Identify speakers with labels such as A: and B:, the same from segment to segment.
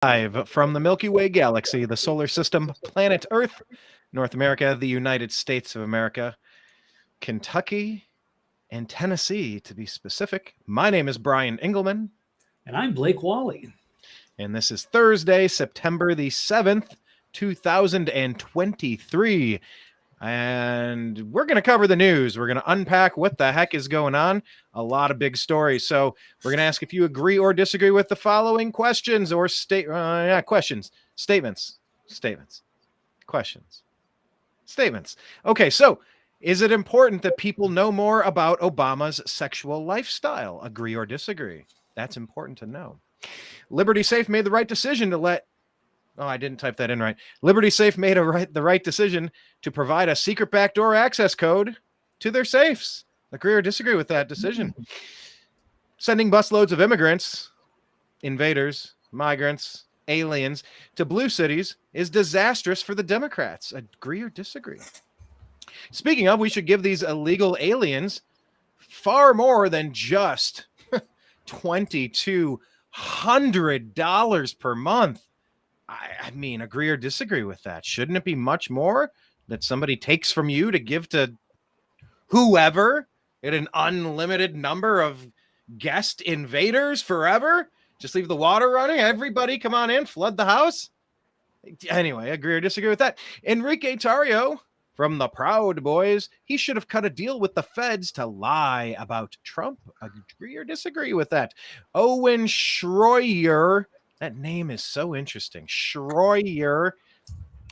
A: Live from the Milky Way galaxy, the solar system, planet Earth, North America, the United States of America, Kentucky, and Tennessee, to be specific. My name is Brian Engelman.
B: And I'm Blake Walley.
A: And this is Thursday, September the 7th, 2023. And we're going to cover the news. We're going to unpack what the heck is going on. A lot of big stories. So we're going to ask if you agree or disagree with the following questions or questions, statements. Okay, so is it important that people know more about Obama's sexual lifestyle? Agree or disagree? That's important to know. Liberty Safe made the right decision to let... Oh, I didn't type that in right. Liberty Safe made the right decision to provide a secret backdoor access code to their safes. Agree or disagree with that decision? Sending busloads of immigrants, invaders, migrants, aliens to blue cities is disastrous for the Democrats. Agree or disagree? Speaking of, we should give these illegal aliens far more than just $2,200 per month. I mean, agree or disagree with that? Shouldn't it be much more that somebody takes from you to give to whoever at an unlimited number of guest invaders forever? Just leave the water running. Everybody come on in, flood the house. Anyway, agree or disagree with that? Enrique Tarrio from the Proud Boys, he should have cut a deal with the feds to lie about Trump. Agree or disagree with that? Owen Shroyer, that name is so interesting. Shroyer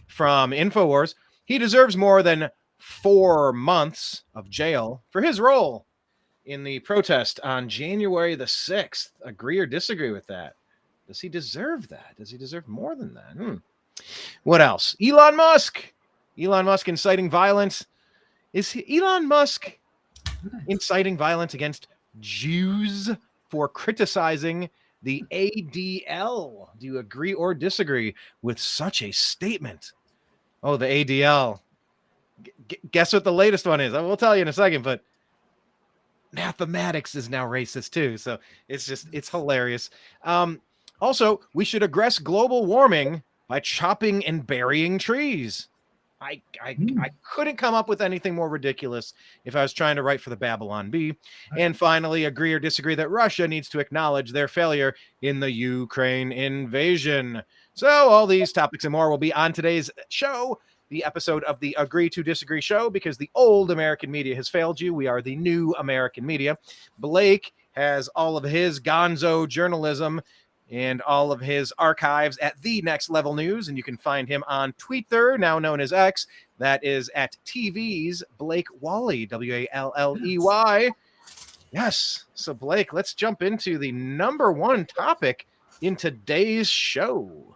A: from InfoWars. He deserves more than 4 months of jail for his role in the protest on January the 6th. Agree or disagree with that? Does he deserve that? Does he deserve more than that? What else? Elon Musk. Elon Musk inciting violence. Is Elon Musk inciting violence against Jews for criticizing the ADL? Do you agree or disagree with such a statement? Oh, the ADL. Guess what the latest one is? I will tell you in a second, but mathematics is now racist too. So it's hilarious. Also, we should address global warming by chopping and burying trees. I couldn't come up with anything more ridiculous if I was trying to write for the Babylon Bee. And finally, agree or disagree that Russia needs to acknowledge their failure in the Ukraine invasion. So all these topics and more will be on today's show, the episode of the Agree to Disagree show, because the old American media has failed you. We are the new American media. Blake has all of his gonzo journalism and all of his archives at The Next Level News, and you can find him on Twitter, now known as X. That is at TV's Blake Walley, Walley. Yes. So, Blake, let's jump into the number one topic in today's show.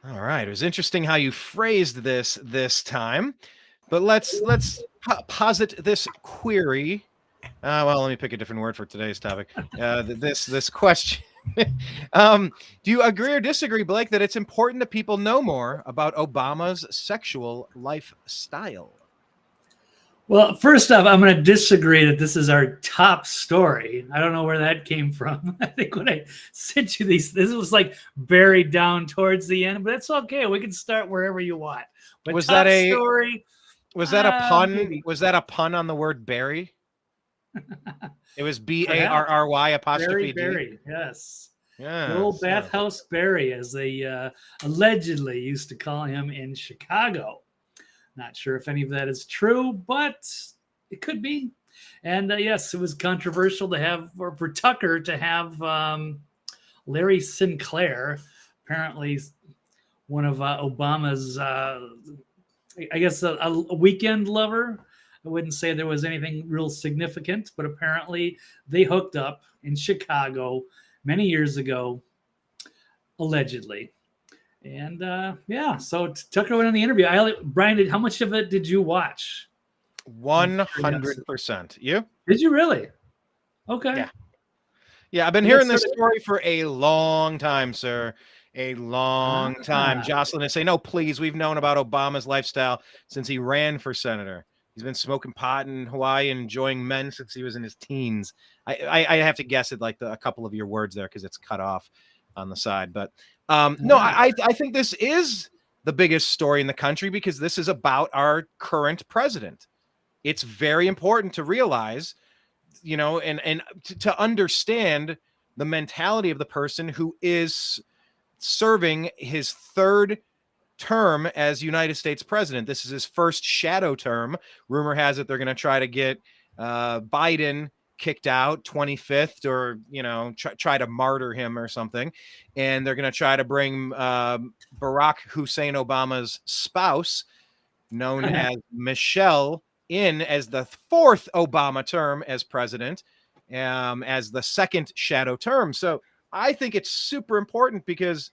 A: All right. It was interesting how you phrased this time, but let's posit this query. Well, let me pick a different word for today's topic. This question. Do you agree or disagree, Blake, that it's important that people know more about Obama's sexual lifestyle?
B: Well, first off, I'm going to disagree that this is our top story. I don't know where that came from. I think when I sent you this was like buried down towards the end, but it's okay. We can start wherever you want. But
A: was that a
B: story?
A: Was that a pun?
B: Maybe.
A: Was that a pun on the word bury? It was BARRY''.
B: Barry, yes.
A: Yeah.
B: The old bathhouse Barry, as they allegedly used to call him in Chicago. Not sure if any of that is true, but it could be. And yes, it was controversial to have, or for Tucker to have Larry Sinclair, apparently one of Obama's, I guess, a weekend lover. I wouldn't say there was anything real significant, but apparently they hooked up in Chicago many years ago, allegedly. And so Tucker went on the interview. Brian, how much of it did you watch?
A: 100%. You?
B: Did you really? Okay.
A: Yeah, I've been hearing this story for a long time, sir. A long time. Jocelyn is saying, no, please. We've known about Obama's lifestyle since he ran for senator. He's been smoking pot in Hawaii and enjoying men since he was in his teens. I have to guess it like a couple of your words there because it's cut off on the side. But no, I think this is the biggest story in the country because this is about our current president. It's very important to realize, you know, and to understand the mentality of the person who is serving his third term as United States president. This is his first shadow term. Rumor has it they're going to try to get Biden kicked out 25th or, you know, try to martyr him or something. And they're going to try to bring Barack Hussein Obama's spouse, known as Michelle, in as the fourth Obama term as president, as the second shadow term. So I think it's super important because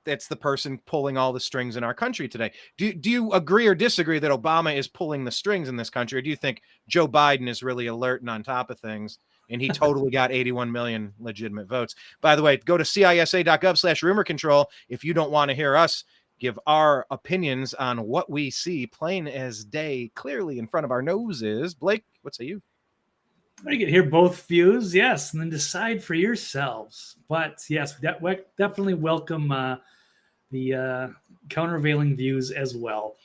A: that's the person pulling all the strings in our country today. Do you agree or disagree that Obama is pulling the strings in this country? Or do you think Joe Biden is really alert and on top of things and he totally got 81 million legitimate votes? By the way, go to cisa.gov/rumor control if you don't want to hear us give our opinions on what we see plain as day clearly in front of our noses. Blake, what say you?
B: You can hear both views, yes, and then decide for yourselves. But yes, we definitely welcome the countervailing views as well.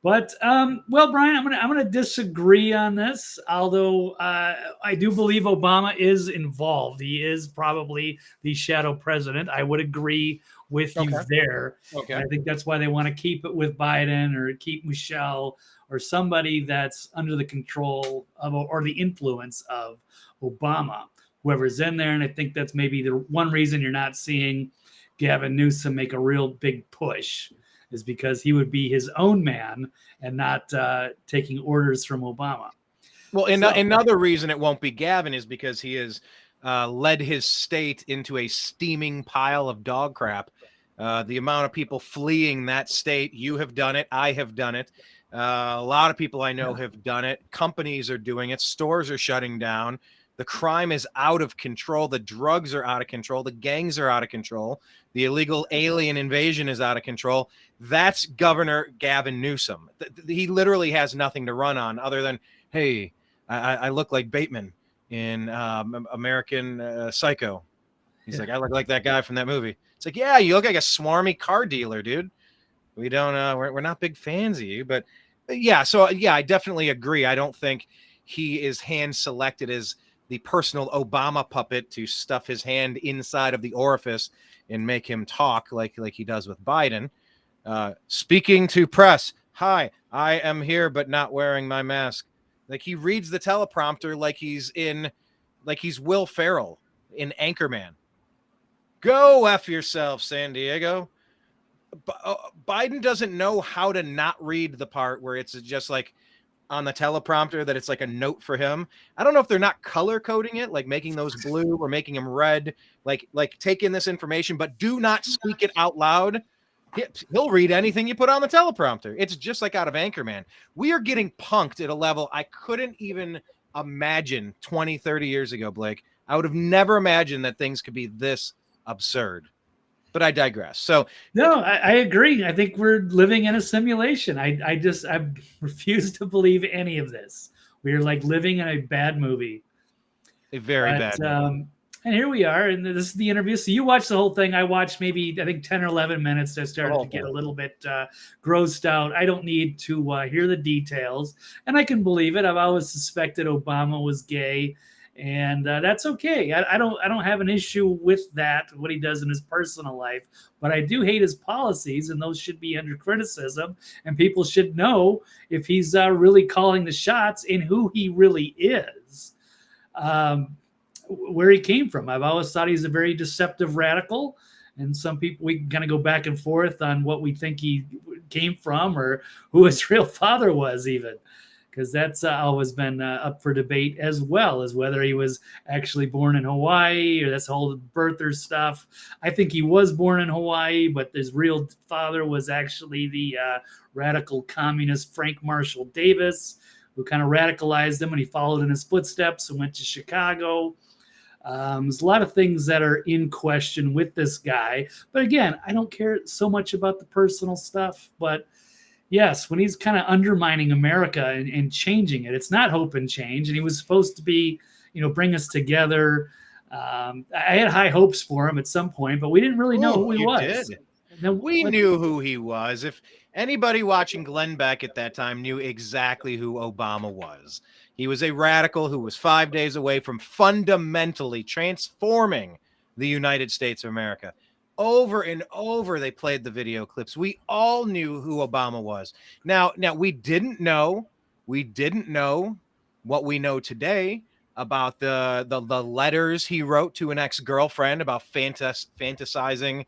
B: But well, Brian, I'm gonna disagree on this. Although I do believe Obama is involved. He is probably the shadow president. I would agree with you there. Okay. I think that's why they want to keep it with Biden or keep Michelle or somebody that's under the control of or the influence of Obama, whoever's in there. And I think that's maybe the one reason you're not seeing Gavin Newsom make a real big push is because he would be his own man and not taking orders from Obama.
A: Well, another reason it won't be Gavin is because he has led his state into a steaming pile of dog crap. The amount of people fleeing that state, you have done it. I have done it. A lot of people I know have done it. Companies are doing it. Stores are shutting down. The crime is out of control. The drugs are out of control. The gangs are out of control. The illegal alien invasion is out of control. That's Governor Gavin Newsom. He literally has nothing to run on other than, hey, I look like Bateman in American Psycho. He's like, I look like that guy from that movie. It's like, yeah, you look like a swarmy car dealer, dude. We don't, we're not big fans of you, but yeah. So yeah, I definitely agree. I don't think he is hand selected as the personal Obama puppet to stuff his hand inside of the orifice and make him talk like he does with Biden. Speaking to press. Hi, I am here, but not wearing my mask. Like he reads the teleprompter like he's Will Ferrell in Anchorman. Go F yourself, San Diego. Biden doesn't know how to not read the part where it's just like on the teleprompter that it's like a note for him. I don't know if they're not color coding it, like making those blue or making them red, like take in this information, but do not speak it out loud. He'll read anything you put on the teleprompter. It's just like out of Anchorman. We are getting punked at a level I couldn't even imagine 20, 30 years ago, Blake. I would have never imagined that things could be this absurd. But I digress. So
B: no, I agree. I think we're living in a simulation. I refuse to believe any of this. We are like living in a bad movie.
A: A very bad movie.
B: And here we are, and this is the interview. So you watched the whole thing. I watched maybe, I think, 10 or 11 minutes. I started to get a little bit grossed out. I don't need to hear the details. And I can believe it. I've always suspected Obama was gay. And that's okay. I don't have an issue with that, what he does in his personal life. But I do hate his policies, and those should be under criticism. And people should know if he's really calling the shots and who he really is, where he came from. I've always thought he's a very deceptive radical. And some people, we can kind of go back and forth on what we think he came from or who his real father was even. Because that's always been up for debate, as well as whether he was actually born in Hawaii or that's whole birther stuff. I think he was born in Hawaii, but his real father was actually the radical communist Frank Marshall Davis, who kind of radicalized him, and he followed in his footsteps and went to Chicago. There's a lot of things that are in question with this guy. But again, I don't care so much about the personal stuff. But yes, when he's kind of undermining America and changing it, it's not hope and change. And he was supposed to be, bring us together. I had high hopes for him at some point, but we didn't really know who he was.
A: Did. We knew who he was. If anybody watching Glenn Beck at that time knew exactly who Obama was. He was a radical who was 5 days away from fundamentally transforming the United States of America. Over and over, they played the video clips. We all knew who Obama was. Now we didn't know what we know today about the letters he wrote to an ex-girlfriend about fantasizing,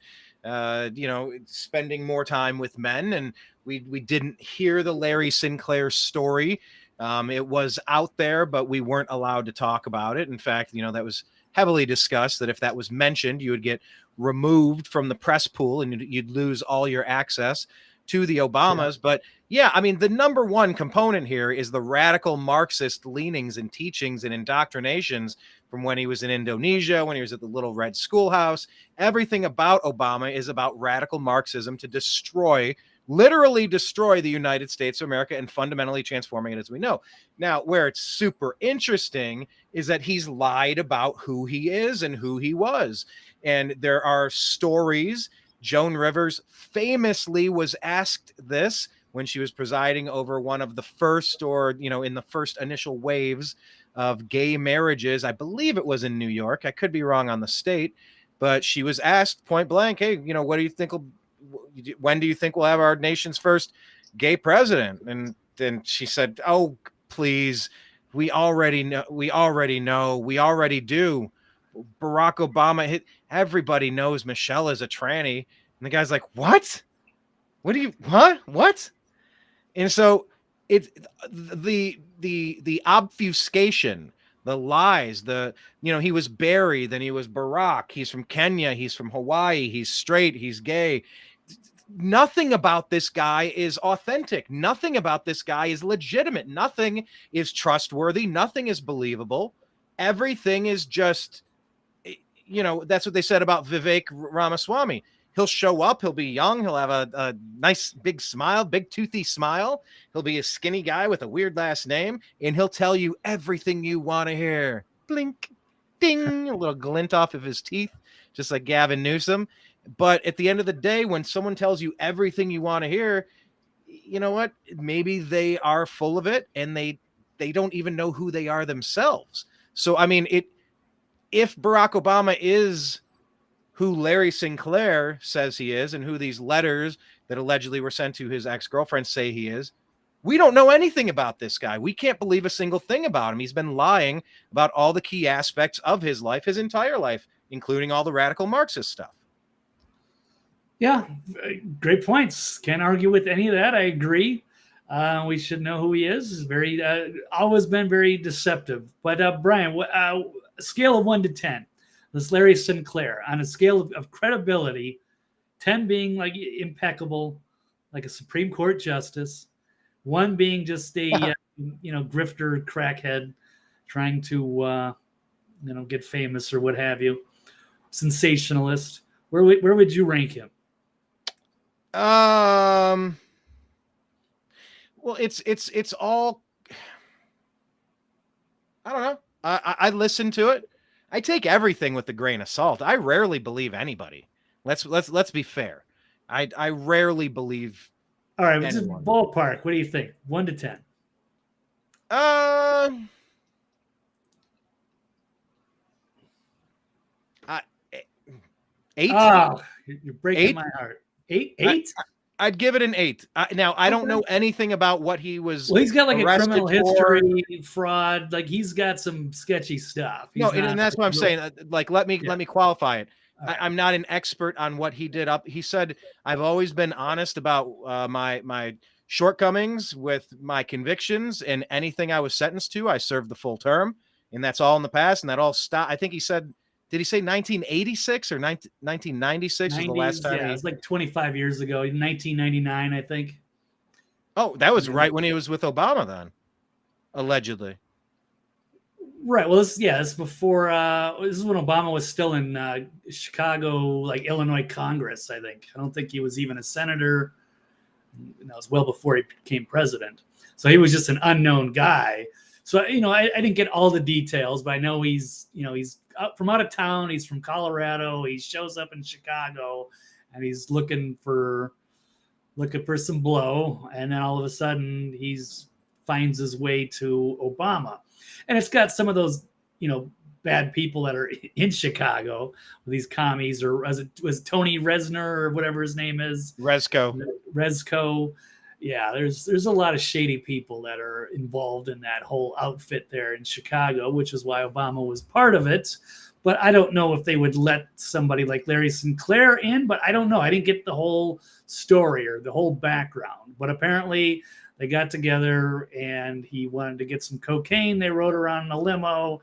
A: spending more time with men. And we didn't hear the Larry Sinclair story. It was out there, but we weren't allowed to talk about it. In fact, that was heavily discussed that if that was mentioned, you would get removed from the press pool and you'd lose all your access to the Obamas. Yeah. But yeah, I mean, the number one component here is the radical Marxist leanings and teachings and indoctrinations from when he was in Indonesia, when he was at the Little Red Schoolhouse. Everything about Obama is about radical Marxism to literally destroy the United States of America and fundamentally transforming it as we know. Now, where it's super interesting is that he's lied about who he is and who he was. And there are stories. Joan Rivers famously was asked this when she was presiding over one of the first, in the first initial waves of gay marriages. I believe it was in New York. I could be wrong on the state, but she was asked point blank, hey, what do you think when do you think we'll have our nation's first gay president? And then she said, oh, please, we already know, we already do. Barack Obama, everybody knows Michelle is a tranny. And the guy's like, what? What? And so it's the obfuscation, the lies, he was Barry, then he was Barack. He's from Kenya. He's from Hawaii. He's straight. He's gay. Nothing about this guy is authentic. Nothing about this guy is legitimate. Nothing is trustworthy. Nothing is believable. Everything is just, that's what they said about Vivek Ramaswamy. He'll show up. He'll be young. He'll have a nice big smile, big toothy smile. He'll be a skinny guy with a weird last name, and he'll tell you everything you want to hear. Blink, ding, a little glint off of his teeth, just like Gavin Newsom. But at the end of the day, when someone tells you everything you want to hear, you know what? Maybe they are full of it, and they don't even know who they are themselves. So, I mean, if Barack Obama is who Larry Sinclair says he is and who these letters that allegedly were sent to his ex-girlfriend say he is, we don't know anything about this guy. We can't believe a single thing about him. He's been lying about all the key aspects of his life, his entire life, including all the radical Marxist stuff.
B: Yeah, great points. Can't argue with any of that. I agree. We should know who he is. He's very, always been very deceptive. But Brian, a scale of 1 to 10. This Larry Sinclair on a scale of credibility, 10 being like impeccable, like a Supreme Court justice, 1 being just a grifter crackhead trying to get famous or what have you, sensationalist. Where would you rank him?
A: Well, it's all, I don't know. I listen to it. I take everything with a grain of salt. I rarely believe anybody. Let's be fair. I rarely believe.
B: All right, just ballpark. What do you think? 1 to 10. 8. Oh, you're breaking
A: 8?
B: My heart. 8?
A: I'd give it an 8. Now, I don't know anything about what he was.
B: Well, he's got like a criminal history, fraud. Like he's got some sketchy stuff.
A: And that's what I'm saying. Like, let me qualify it. I'm not an expert on what he did up. He said, I've always been honest about my shortcomings with my convictions, and anything I was sentenced to, I served the full term, and that's all in the past. And that all stopped. I think he said, did he say 1986 or 1996 was the last time?
B: Yeah, it was like 25 years ago, 1999, I think.
A: Oh, that was right when he was with Obama then, allegedly.
B: Right. Well, this before. This is when Obama was still in Chicago, like Illinois Congress. I think. I don't think he was even a senator. That was well before he became president. So he was just an unknown guy. So I didn't get all the details, but I know he's from out of town. He's from Colorado. He shows up in Chicago, and he's looking for some blow, and then all of a sudden finds his way to Obama. And it's got some of those, bad people that are in Chicago, these commies, or was Tony Resner or whatever his name is, Resco. Yeah, there's a lot of shady people that are involved in that whole outfit there in Chicago, which is why Obama was part of it. But I don't know if they would let somebody like Larry Sinclair in, but I don't know. I didn't get the whole story or the whole background. But apparently they got together and he wanted to get some cocaine. They rode around in a limo.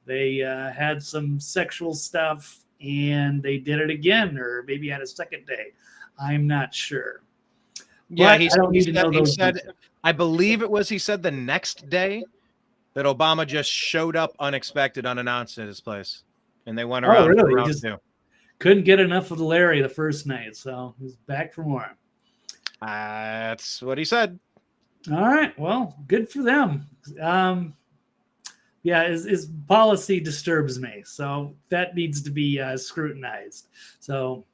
B: They had some sexual stuff, and they did it again, or maybe had a second day. I'm not sure.
A: Yeah, he said, I believe it was, he said the next day that Obama just showed up unexpected, unannounced at his place. And they went around.
B: Oh, really? He just couldn't get enough of Larry the first night, so he's back for more.
A: That's what he said.
B: All right. Well, good for them. Yeah, his policy disturbs me, so that needs to be scrutinized. So,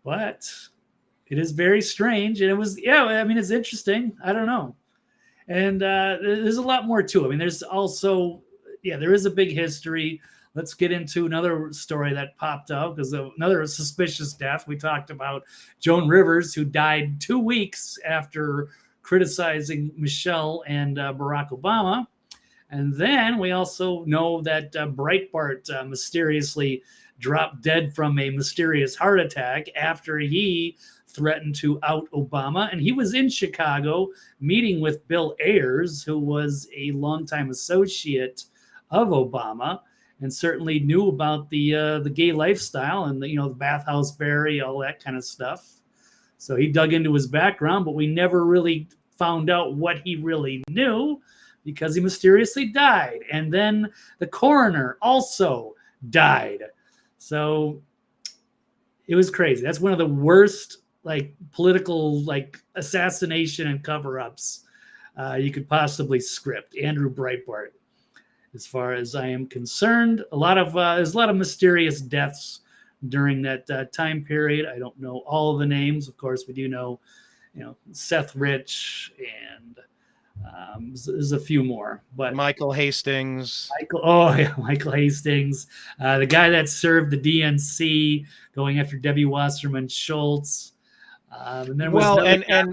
B: but it is very strange, and it was, I mean, it's interesting. I don't know, and there's a lot more to it. I mean, there's also, there is a big history. Let's get into another story that popped up, because another suspicious death. We talked about Joan Rivers, who died 2 weeks after criticizing Michelle and Barack Obama. And then we also know that Breitbart mysteriously dropped dead from a mysterious heart attack after he threatened to out Obama. And he was in Chicago meeting with Bill Ayers, who was a longtime associate of Obama and certainly knew about the gay lifestyle and the bathhouse Barry, all that kind of stuff. So he dug into his background, but we never really found out what he really knew, because he mysteriously died. And then the coroner also died. So it was crazy. That's one of the worst political assassination and cover-ups you could possibly script. Andrew Breitbart, as far as I am concerned. There's a lot of mysterious deaths during that time period. I don't know all of the names. Of course, we do know, Seth Rich, and there's a few more, but
A: Michael Hastings.
B: Michael Hastings, the guy that served the DNC going after Debbie Wasserman Schultz. And then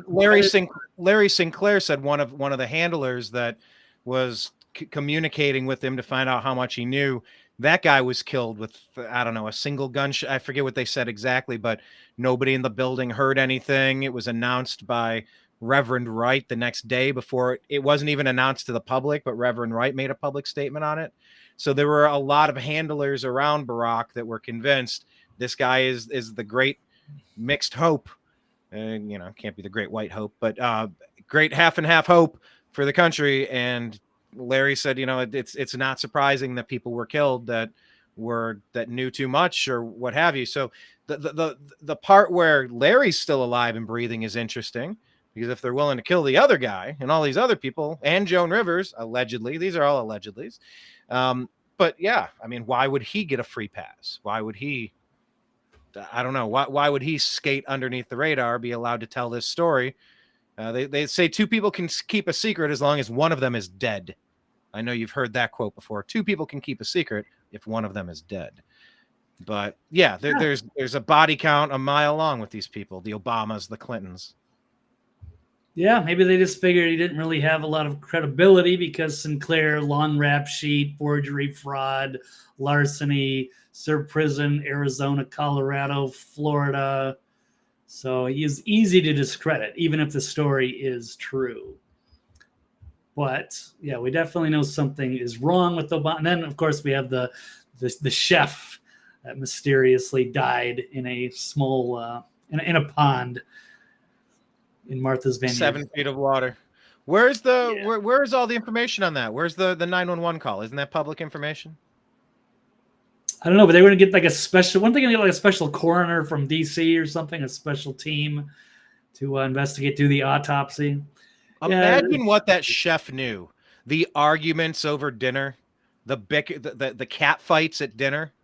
B: Larry Sinclair said one of the handlers that was communicating with him to find out how much he knew. That guy was killed with, I don't know, a single gunshot. I forget what they said exactly, but nobody in the building heard anything. It was announced by Reverend Wright the next day. Before it wasn't even announced to the public, but Reverend Wright made a public statement on it. So there were a lot of handlers around Barack that were convinced this guy is the great mixed hope. Can't be the great white hope, but great half and half hope for the country. And Larry said, it's not surprising that people were killed that knew too much or what have you. So the part where Larry's still alive and breathing is interesting, because if they're willing to kill the other guy and all these other people and Joan Rivers, allegedly, these are all allegedlys. But yeah, I mean, why would he get a free pass? Why would he? I don't know. Why would he skate underneath the radar, be allowed to tell this story? They say two people can keep a secret as long as one of them is dead. I know you've heard that quote before. Two people can keep a secret if one of them is dead. But yeah, there's a body count a mile long with these people, the Obamas, the Clintons. Yeah, maybe they just figured he didn't really have a lot of credibility because Sinclair, long rap sheet, forgery, fraud, larceny, served prison, Arizona, Colorado, Florida. So he is easy to discredit, even if the story is true. But yeah, we definitely know something is wrong with Obama. And then, of course, we have the chef that mysteriously died in a small in a pond in Martha's Vineyard.
A: 7 feet of water. Where's where's all the information on that? Where's the 911 call? Isn't that public information?
B: I don't know, but they were going to get like a special. Weren't they going to get like a special coroner from D.C. or something? A special team to investigate, do the autopsy.
A: Imagine what that chef knew. The arguments over dinner, the cat fights at dinner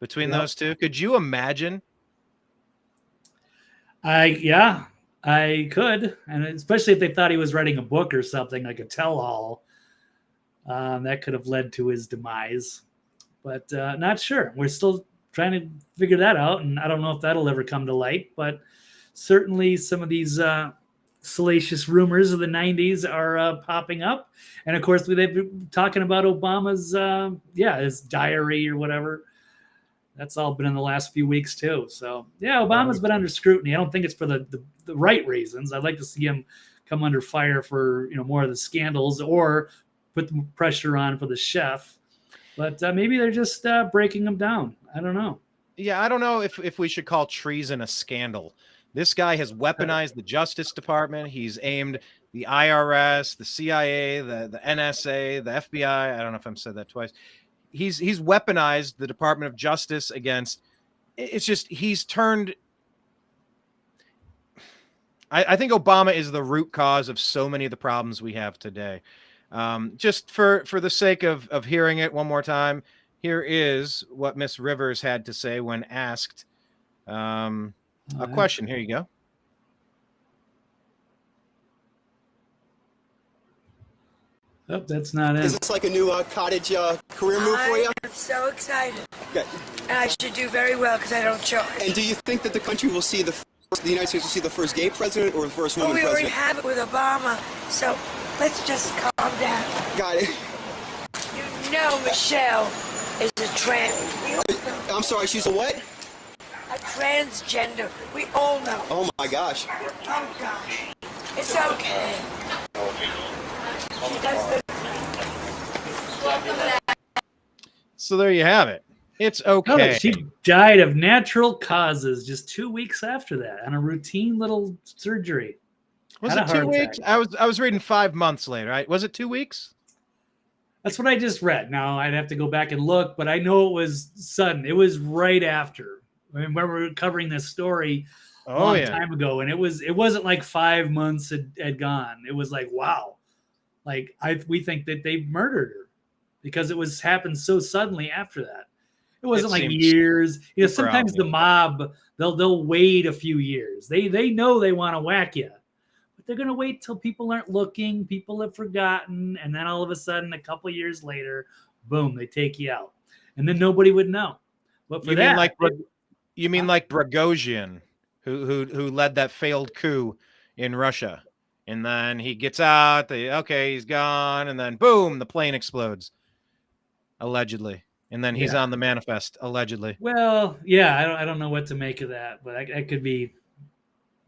A: between those two. Could you imagine?
B: I could, and especially if they thought he was writing a book or something like a tell-all, that could have led to his demise. But not sure. We're still trying to figure that out, and I don't know if that'll ever come to light. But certainly, some of these salacious rumors of the '90s are popping up, and of course, they've been talking about Obama's his diary or whatever. That's all been in the last few weeks too. So yeah, Obama's been under scrutiny. I don't think it's for the right reasons. I'd like to see him come under fire for more of the scandals or put the pressure on for the chef. But maybe they're just breaking him down. I don't know.
A: Yeah, I don't know if we should call treason a scandal. This guy has weaponized the Justice Department. He's aimed the IRS, the CIA, the NSA, the FBI. I don't know if I've said that twice. He's weaponized the Department of Justice against. It's just he's turned. I think Obama is the root cause of so many of the problems we have today. Just for the sake of hearing it one more time, here is what Miss Rivers had to say when asked a question. Here you go.
B: Oh, that's not it.
C: Is this like a new cottage career move for you?
D: I'm so excited.
C: Okay.
D: And I should do very well because I don't charge.
C: And do you think that the country will see the United States will see the first gay president or the first woman
D: we already
C: president?
D: have it with Obama, so let's just calm down.
C: Got it.
D: You know Michelle is a trans.
C: I'm sorry, she's a what?
D: A transgender. We all know.
C: Oh my gosh.
D: Oh gosh. It's okay. She does
A: So there you have it. It's okay.
B: No, she died of natural causes just 2 weeks after that on a routine little surgery.
A: Was it 2 weeks? I was reading 5 months later. Right? Was it 2 weeks?
B: That's what I just read. Now I'd have to go back and look, but I know it was sudden. It was right after. I remember we were covering this story a long time ago, and it wasn't like 5 months had gone. It was like, wow. Like we think that they murdered her because it was happened so suddenly after that. It wasn't like years. Sometimes the mob they'll wait a few years. They know they want to whack you, but they're gonna wait till people aren't looking, people have forgotten, and then all of a sudden, a couple years later, boom, they take you out, and then nobody would know. But for
A: you mean like Prigozhin, who led that failed coup in Russia? And then he gets out, he's gone, and then boom, the plane explodes. Allegedly. And then he's on the manifest, allegedly.
B: Well, yeah, I don't know what to make of that, but that could be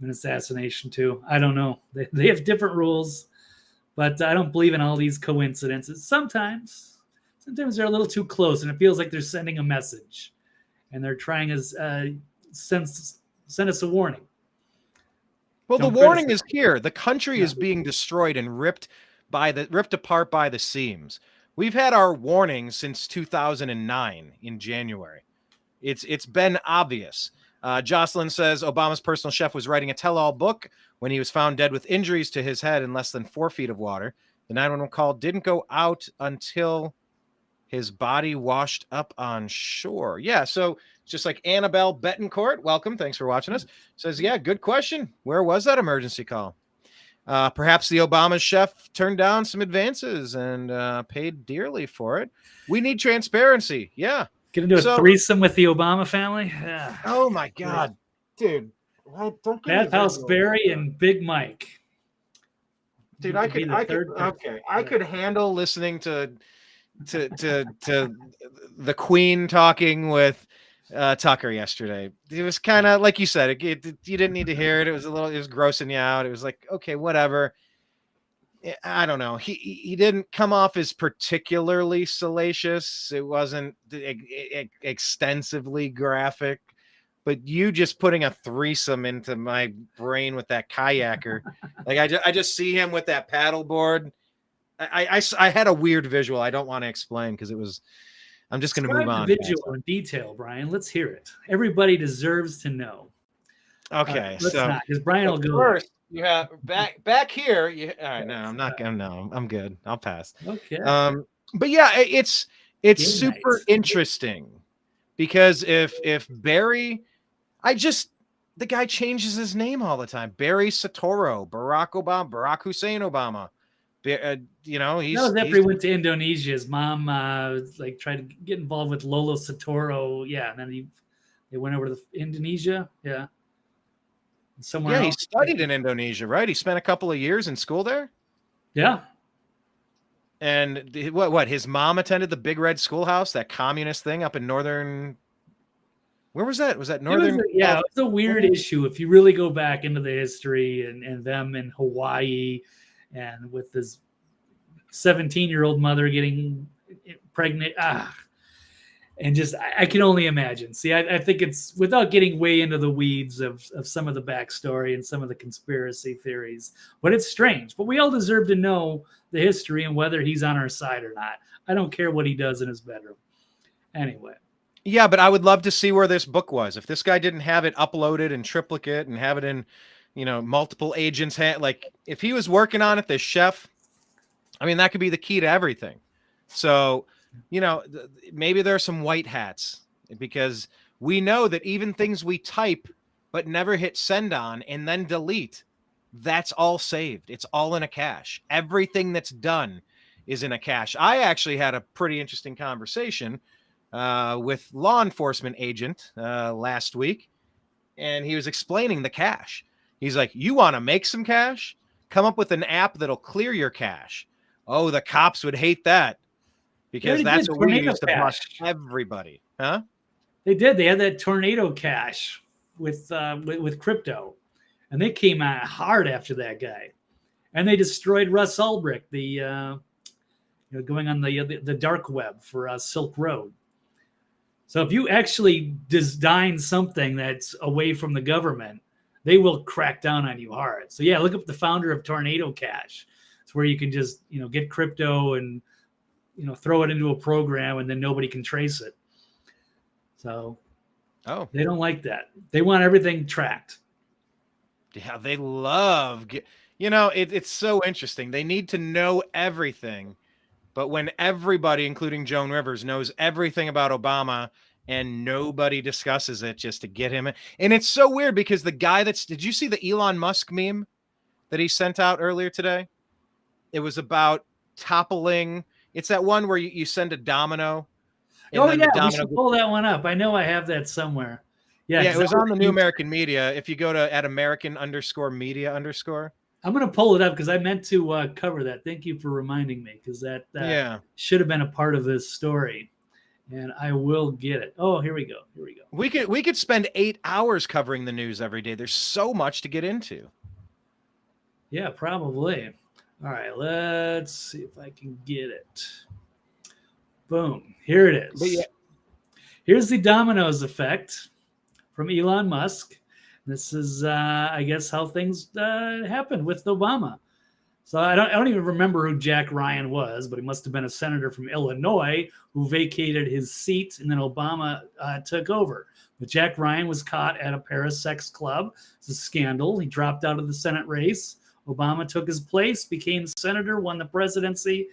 B: an assassination too. I don't know. They have different rules, but I don't believe in all these coincidences. Sometimes they're a little too close, and it feels like they're sending a message, and they're trying to send us a warning.
A: Well, the warning is here. The country is being destroyed and ripped apart by the seams. We've had our warning since 2009 in January. It's been obvious. Jocelyn says Obama's personal chef was writing a tell-all book when he was found dead with injuries to his head in less than 4 feet of water. The 911 call didn't go out until his body washed up on shore. Yeah, so just like Annabelle Betancourt, welcome. Thanks for watching us. Says, yeah, good question. Where was that emergency call? Perhaps the Obama chef turned down some advances and paid dearly for it. We need transparency. Yeah.
B: Get into a threesome with the Obama family? Yeah.
A: Oh, my God. Dude.
B: Bathhouse Barry and Big Mike.
A: Dude, I could handle listening to the Queen talking with Tucker yesterday. It was kind of like you said, you didn't need to hear it. It was grossing you out. It was like, okay, whatever. I don't know. He didn't come off as particularly salacious. It wasn't extensively graphic, but you just putting a threesome into my brain with that kayaker, like I just see him with that paddle board. I had a weird visual. I don't want to explain because it was. I'm just going to move on.
B: The visual in detail, Brian. Let's hear it. Everybody deserves to know.
A: Okay,
B: let's
A: so
B: not, because Brian will go
A: first. You have back here. All right, no, I'm not gonna. No, I'm good. I'll pass.
B: Okay.
A: But yeah, it's
B: Game
A: super
B: night.
A: interesting because if Barry, the guy changes his name all the time. Barry Soetoro, Barack Obama, Barack Hussein Obama. You know,
B: that was after he went to Indonesia. His mom like tried to get involved with Lolo Soetoro. Yeah, and then they went over to Indonesia. Yeah. Somewhere
A: yeah, he
B: else.
A: studied in Indonesia, right? He spent a couple of years in school there.
B: Yeah.
A: And what? His mom attended the Big Red Schoolhouse, that communist thing up in northern. Where was that? Was that northern?
B: It was a weird issue if you really go back into the history and them in Hawaii, and with this 17-year-old mother getting pregnant. And just, I can only imagine. See, I think it's, without getting way into the weeds of some of the backstory and some of the conspiracy theories, but it's strange. But we all deserve to know the history and whether he's on our side or not. I don't care what he does in his bedroom. Anyway.
A: Yeah, but I would love to see where this book was. If this guy didn't have it uploaded in triplicate and have it in, multiple agents' hand, like if he was working on it, this chef, I mean, that could be the key to everything. So, maybe there are some white hats, because we know that even things we type but never hit send on and then delete, that's all saved. It's all in a cache. Everything that's done is in a cache. I actually had a pretty interesting conversation with law enforcement agent last week, and he was explaining the cache. He's like, you want to make some cache? Come up with an app that'll clear your cache. Oh, the cops would hate that. Because that's what we use to bust everybody, huh?
B: They did. They had that tornado cache with crypto, and they came out hard after that guy, and they destroyed Russ Ulbricht, the going on the dark web for Silk Road. So if you actually design something that's away from the government, they will crack down on you hard. So yeah, look up the founder of Tornado Cash. It's where you can just get crypto and throw it into a program, and then nobody can trace it. So, they don't like that. They want everything tracked.
A: Yeah, they love. It's so interesting. They need to know everything, but when everybody, including Joan Rivers, knows everything about Obama and nobody discusses it just to get him, and it's so weird because the guy did you see the Elon Musk meme that he sent out earlier today? It was about toppling. It's that one where you send a domino.
B: Oh, yeah, we should pull that one up. I know I have that somewhere. Yeah,
A: it was on the New American Media. If you go to @American_media_.
B: I'm going to pull it up because I meant to cover that. Thank you for reminding me, because that should have been a part of this story. And I will get it. Oh, here we go.
A: We could spend 8 hours covering the news every day. There's so much to get into.
B: Yeah, probably. All right, let's see if I can get it. Boom. Here it is. Here's the dominoes effect from Elon Musk. This is, I guess, how things happened with Obama. So I don't even remember who Jack Ryan was, but he must have been a senator from Illinois who vacated his seat, and then Obama took over. But Jack Ryan was caught at a Paris sex club. It's a scandal. He dropped out of the Senate race. Obama took his place, became senator, won the presidency.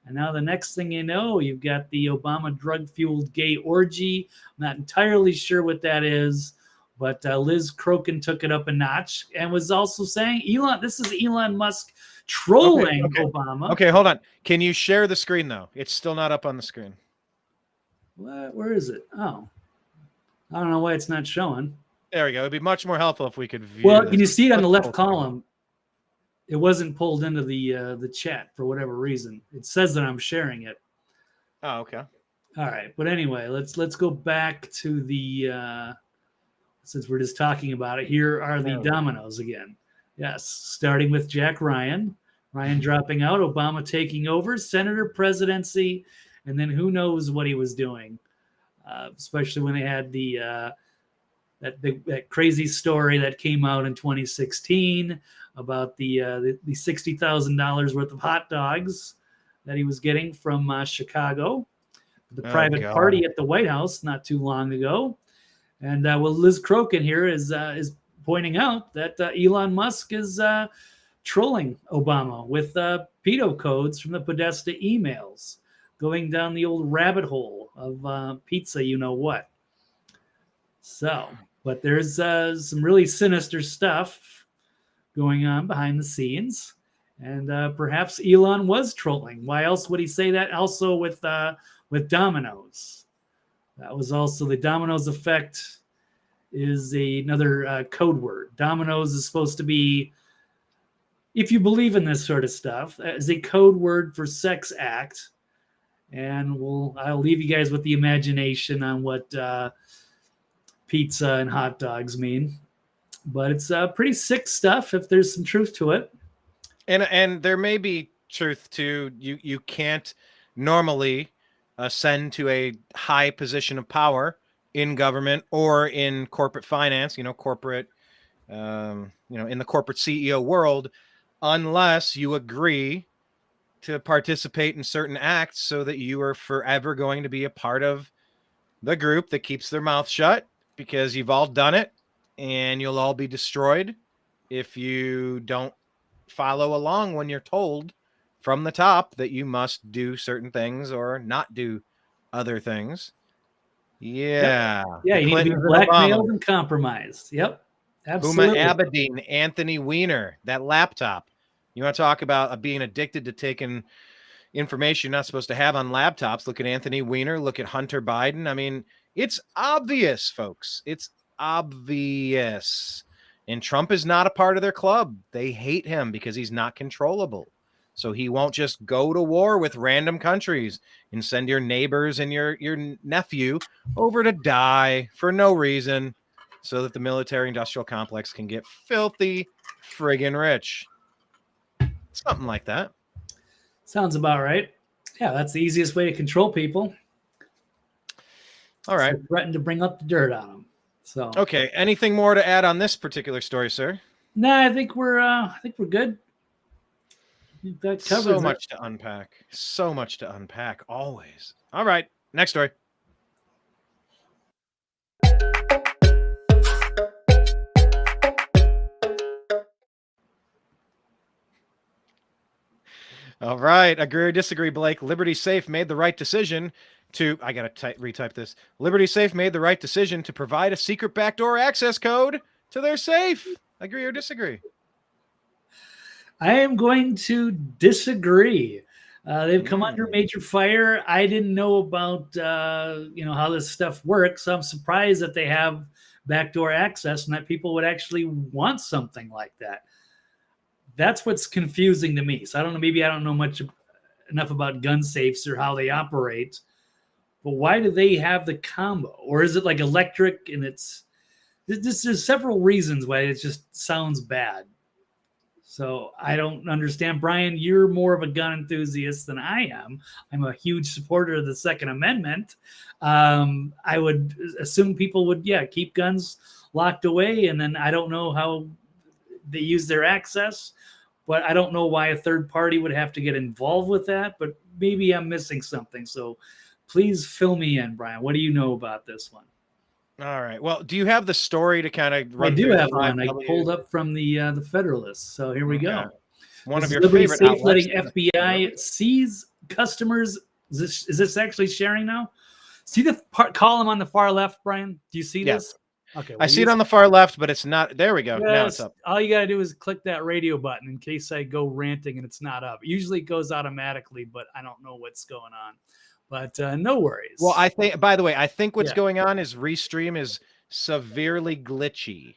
B: And now the next thing you know, you've got the Obama drug-fueled gay orgy. I'm not entirely sure what that is, but Liz Crokin took it up a notch and was also saying, this is Elon Musk trolling Obama.
A: Okay, hold on. Can you share the screen, though? It's still not up on the screen.
B: What? Where is it? Oh, I don't know why it's not showing.
A: There we go. It'd be much more helpful if we could view
B: Well, can you see it on the left column? It wasn't pulled into the chat for whatever reason. It says that I'm sharing it.
A: Oh, okay.
B: All right, but anyway, let's go back to the since we're just talking about it. Here are the dominoes again. Yes, starting with Jack Ryan. Ryan dropping out, Obama taking over, senator, presidency, and then who knows what he was doing, especially when they had the that crazy story that came out in 2016 about the $60,000 worth of hot dogs that he was getting from Chicago, the private
A: God.
B: party at the White House not too long ago. And Liz Crokin here is pointing out that Elon Musk is trolling Obama with pedo codes from the Podesta emails, going down the old rabbit hole of pizza, you know what. So, but there's some really sinister stuff going on behind the scenes. And perhaps Elon was trolling. Why else would he say that? Also with Domino's. That was also the Domino's effect is another code word. Domino's is supposed to be, if you believe in this sort of stuff, is a code word for sex act. And I'll leave you guys with the imagination on what pizza and hot dogs mean. But it's pretty sick stuff if there's some truth to it.
A: And there may be truth to you can't normally ascend to a high position of power in government or in corporate finance, corporate, in the corporate CEO world, unless you agree to participate in certain acts so that you are forever going to be a part of the group that keeps their mouth shut, because you've all done it and you'll all be destroyed if you don't follow along when you're told from the top that you must do certain things or not do other things. Yeah.
B: Yeah, you need to be blackmailed and compromised. Yep. Absolutely.
A: Huma Abedin, Anthony Weiner, that laptop. You want to talk about being addicted to taking information you're not supposed to have on laptops? Look at Anthony Weiner. Look at Hunter Biden. I mean, it's obvious, folks. It's obvious. And Trump is not a part of their club. They hate him because he's not controllable. So he won't just go to war with random countries and send your neighbors and your nephew over to die for no reason so that the military industrial complex can get filthy friggin' rich. Something like that.
B: Sounds about right. Yeah, that's the easiest way to control people.
A: All right.
B: So threaten to bring up the dirt on them. So
A: okay. Anything more to add on this particular story, sir?
B: Nah, I think we're good. That covers
A: so much to unpack. So much to unpack. Always. All right. Next story. All right. Agree or disagree, Blake? Liberty Safe made the right decision to, I got to retype this. Liberty Safe made the right decision to provide a secret backdoor access code to their safe. Agree or disagree?
B: I am going to disagree. They've come under major fire. I didn't know about, how this stuff works. So I'm surprised that they have backdoor access and that people would actually want something like that. That's what's confusing to me. So I don't know, maybe I don't know enough about gun safes or how they operate, but why do they have the combo? Or is it like electric and there's several reasons why it just sounds bad. So I don't understand. Brian, you're more of a gun enthusiast than I am. I'm a huge supporter of the Second Amendment. I would assume people would, keep guns locked away. And then I don't know how they use their access, but I don't know why a third party would have to get involved with that. But maybe I'm missing something. So please fill me in, Brian. What do you know about this one?
A: All right. Well, do you have the story to kind of run?
B: I do have one. I pulled up from the Federalist. So here we go.
A: One
B: this
A: of your favorite
B: safe
A: outlets.
B: Letting FBI seize customers. Is this actually sharing now? See the column on the far left, Brian? Do you see this? Okay.
A: I see it on the far left, but it's not. There we go.
B: Yes,
A: now it's up.
B: All you got to do is click that radio button in case I go ranting and it's not up. Usually it goes automatically, but I don't know what's going on. But no worries.
A: Well, I think, by the way, what's going on is Restream is severely glitchy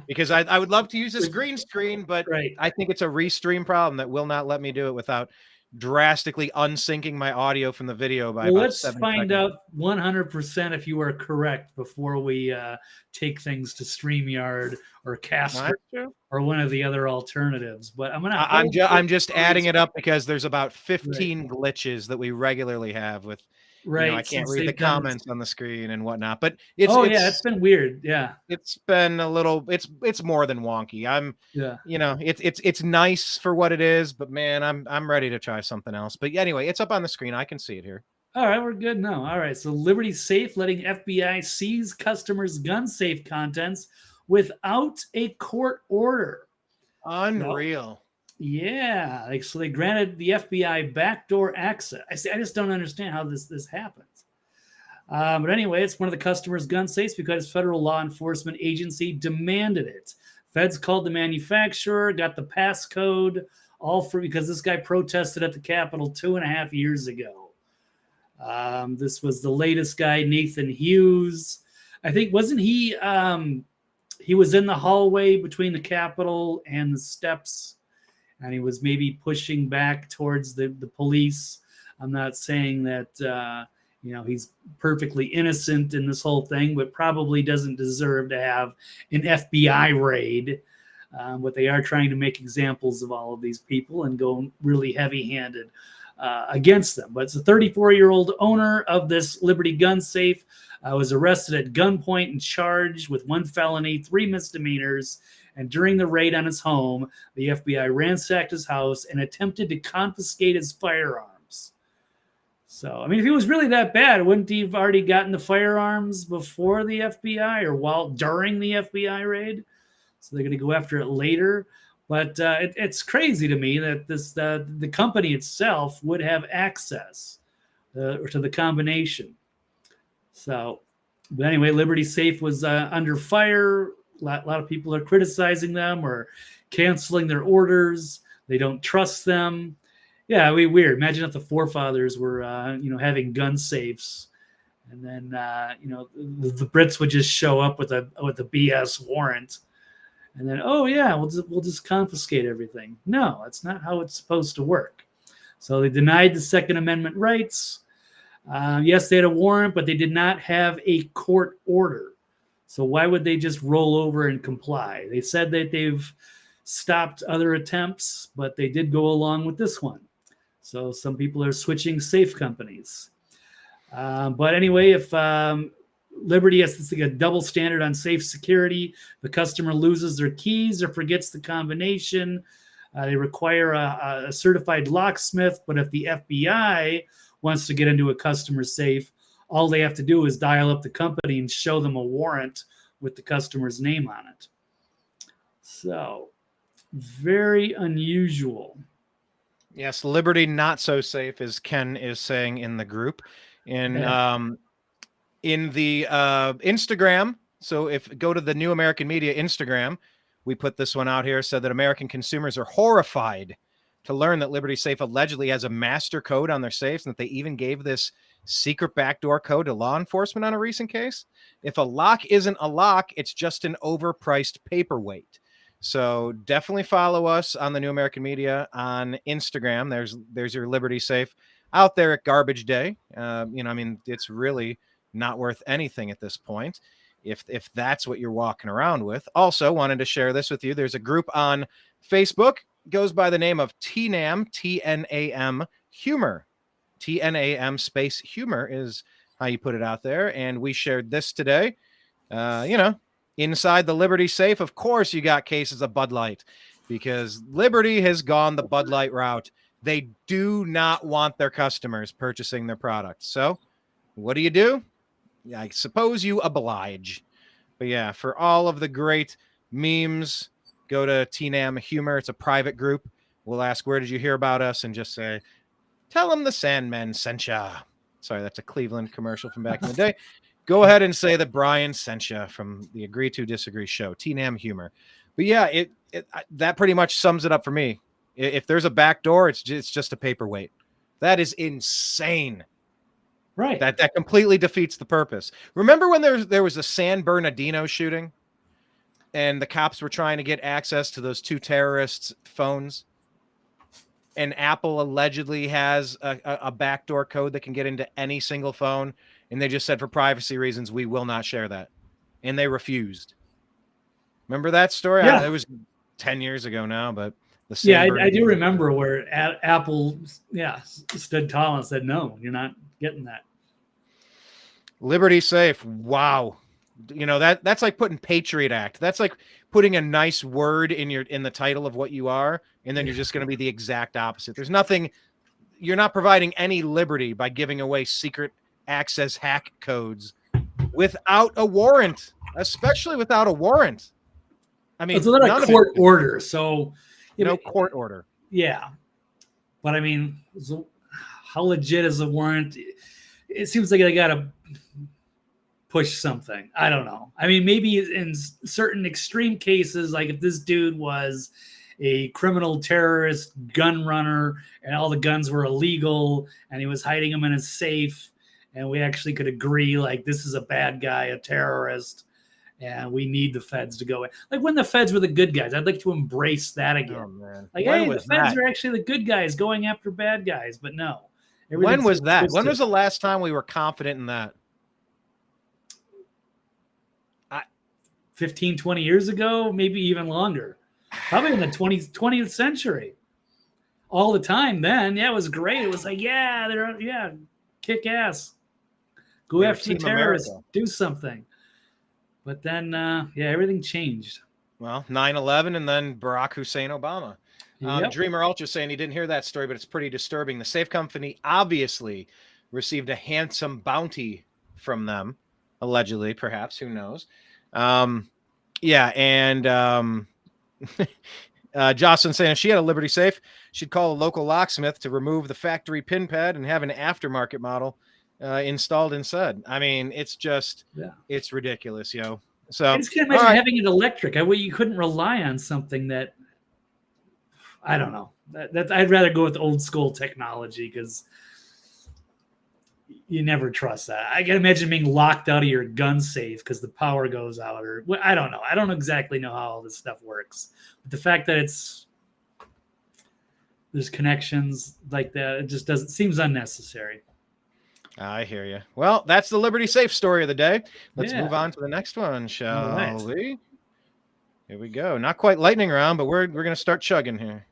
A: because I would love to use this green screen, but I think it's a Restream problem that will not let me do it without drastically unsyncing my audio from the video by about
B: let's
A: 7
B: find
A: seconds.
B: out 100% if you are correct before we take things to StreamYard or Caster or one of the other alternatives. But I'm
A: just adding it up because there's about 15 glitches that we regularly have with
B: Right.
A: I can't
B: Since
A: read the
B: they've done.
A: comments on the screen and whatnot. But it's
B: Oh yeah, it's been weird. Yeah.
A: it's been a little. It's more than wonky.
B: Yeah.
A: It's nice for what it is, but man, I'm ready to try something else. But anyway, it's up on the screen. I can see it here.
B: All right, we're good now. All right, so Liberty Safe letting FBI seize customers' gun safe contents without a court order.
A: Unreal.
B: Yeah, so they granted the FBI backdoor access. I just don't understand how this happens. But anyway, it's one of the customers' gun safes because federal law enforcement agency demanded it. Feds called the manufacturer, got the passcode, all for because this guy protested at the Capitol 2.5 years ago. This was the latest guy, Nathan Hughes. I think wasn't he? He was in the hallway between the Capitol and the steps, and he was maybe pushing back towards the police. I'm not saying that he's perfectly innocent in this whole thing, but probably doesn't deserve to have an FBI raid. But they are trying to make examples of all of these people and go really heavy-handed against them. But it's a 34-year-old owner of this Liberty gun safe was arrested at gunpoint and charged with 1 felony, 3 misdemeanors. And during the raid on his home, the FBI ransacked his house and attempted to confiscate his firearms. So, I mean, if he was really that bad, wouldn't he have already gotten the firearms before the FBI or during the FBI raid? So they're going to go after it later. But it's crazy to me that the company itself would have access to the combination. So, but anyway, Liberty Safe was under fire. A lot of people are criticizing them or canceling their orders. They don't trust them. Yeah, weird. Imagine if the forefathers were, having gun safes, and then the Brits would just show up with a BS warrant. And then, we'll just confiscate everything. No, that's not how it's supposed to work. So they denied the Second Amendment rights. Yes, they had a warrant, but they did not have a court order. So why would they just roll over and comply? They said that they've stopped other attempts, but they did go along with this one. So some people are switching safe companies. But anyway, if Liberty has a double standard on safe security. The customer loses their keys or forgets the combination. They require a certified locksmith, but if the FBI wants to get into a customer safe, all they have to do is dial up the company and show them a warrant with the customer's name on it. So, very unusual.
A: Yes, Liberty not so safe, as Ken is saying in the group. In the Instagram, so go to the New American Media Instagram, we put this one out here, said that American consumers are horrified to learn that Liberty Safe allegedly has a master code on their safes and that they even gave this secret backdoor code to law enforcement on a recent case. If a lock isn't a lock, it's just an overpriced paperweight. So definitely follow us on the New American Media on Instagram. There's your Liberty Safe out there at garbage day. It's really not worth anything at this point, if that's what you're walking around with. Also wanted to share this with you. There's a group on Facebook, goes by the name of TNAM, T-N-A-M humor. T-N-A-M space humor is how you put it out there. And we shared this today. Inside the Liberty Safe, of course, you got cases of Bud Light, because Liberty has gone the Bud Light route. They do not want their customers purchasing their products. So what do? I suppose you oblige. But yeah, for all of the great memes, go to TNAM Humor. It's a private group. We'll ask, where did you hear about us? And just say, tell them the Sandmen sent ya. Sorry, that's a Cleveland commercial from back in the day. Go ahead and say that Brian sent ya from the Agree to Disagree show, TNAM Humor. But yeah, that pretty much sums it up for me. If there's a back door, it's just a paperweight. That is insane.
B: Right.
A: That completely defeats the purpose. Remember when there was a San Bernardino shooting and the cops were trying to get access to those 2 terrorists' phones? And Apple allegedly has a backdoor code that can get into any single phone. And they just said, for privacy reasons, we will not share that. And they refused. Remember that story?
B: Yeah.
A: It was 10 years ago now, but
B: I do remember where Apple, stood tall and said, no, you're not getting that.
A: Liberty safe. Wow. That's like putting Patriot Act. That's like putting a nice word in the title of what you are, and then you're just going to be the exact opposite. There's nothing. You're not providing any liberty by giving away secret access hack codes without a warrant, especially without a warrant. I mean,
B: it's not a court order, so
A: court order.
B: Yeah, but I mean, how legit is the warrant? It seems like they got to push something. I don't know. I mean, maybe in certain extreme cases, like if this dude was a criminal terrorist gun runner and all the guns were illegal and he was hiding them in a safe, and we actually could agree like this is a bad guy, a terrorist, and we need the feds to go in. Like when the feds were the good guys, I'd like to embrace that again. Oh, man. Like, hey, the feds are actually the good guys going after bad guys, but no.
A: When was that? When was the last time we were confident in that?
B: 15, 20 years ago, maybe even longer. Probably in the 20th century. All the time then. Yeah, it was great. It was like, kick ass. Go after the terrorists. Do something. But then, everything changed.
A: Well, 9/11 and then Barack Hussein Obama.
B: Yep.
A: Dreamer Ultra saying he didn't hear that story, but it's pretty disturbing. The safe company obviously received a handsome bounty from them, allegedly, perhaps. Who knows? Jocelyn saying if she had a Liberty safe, she'd call a local locksmith to remove the factory pin pad and have an aftermarket model installed inside. I mean, it's ridiculous, yo. So
B: I just can't imagine having it electric. You couldn't rely on something that, I don't know. I'd rather go with old school technology because you never trust that. I can imagine being locked out of your gun safe because the power goes out, or I don't know. I don't exactly know how all this stuff works. But the fact that there's connections like that, it just seems unnecessary.
A: I hear you. Well, that's the Liberty Safe story of the day. Let's move on to the next one, shall we? Here we go. Not quite lightning round, but we're going to start chugging here.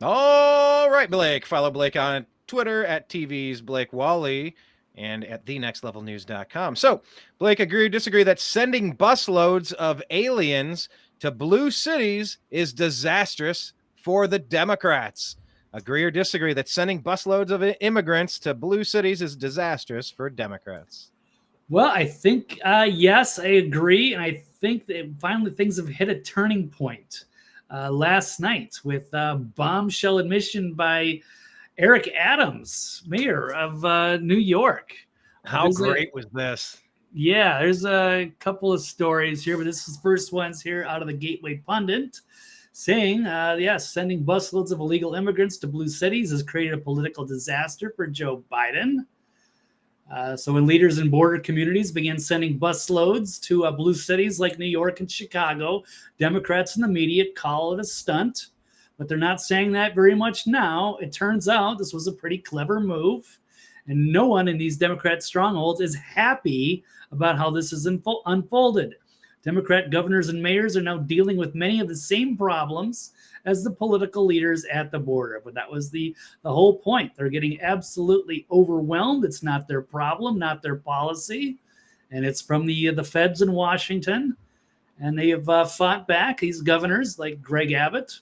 A: All right, Blake. Follow Blake on Twitter at TV's Blake Walley and at thenextlevelnews.com. So, Blake, agree or disagree that sending busloads of aliens to blue cities is disastrous for the Democrats? Agree or disagree that sending busloads of immigrants to blue cities is disastrous for Democrats?
B: Well, I think, yes, I agree. And I think that finally things have hit a turning point last night with bombshell admission by Eric Adams, mayor of New York.
A: How great was this?
B: Yeah, there's a couple of stories here, but this is the first ones here out of the Gateway Pundit saying, sending busloads of illegal immigrants to blue cities has created a political disaster for Joe Biden. So when leaders in border communities began sending busloads to blue cities like New York and Chicago, Democrats and the media call it a stunt, but they're not saying that very much now. It turns out this was a pretty clever move, and no one in these Democrat strongholds is happy about how this is unfolded. Democrat governors and mayors are now dealing with many of the same problems as the political leaders at the border. But that was the whole point. They're getting absolutely overwhelmed. It's not their problem, not their policy. And it's from the feds in Washington. And they have fought back, these governors like Greg Abbott.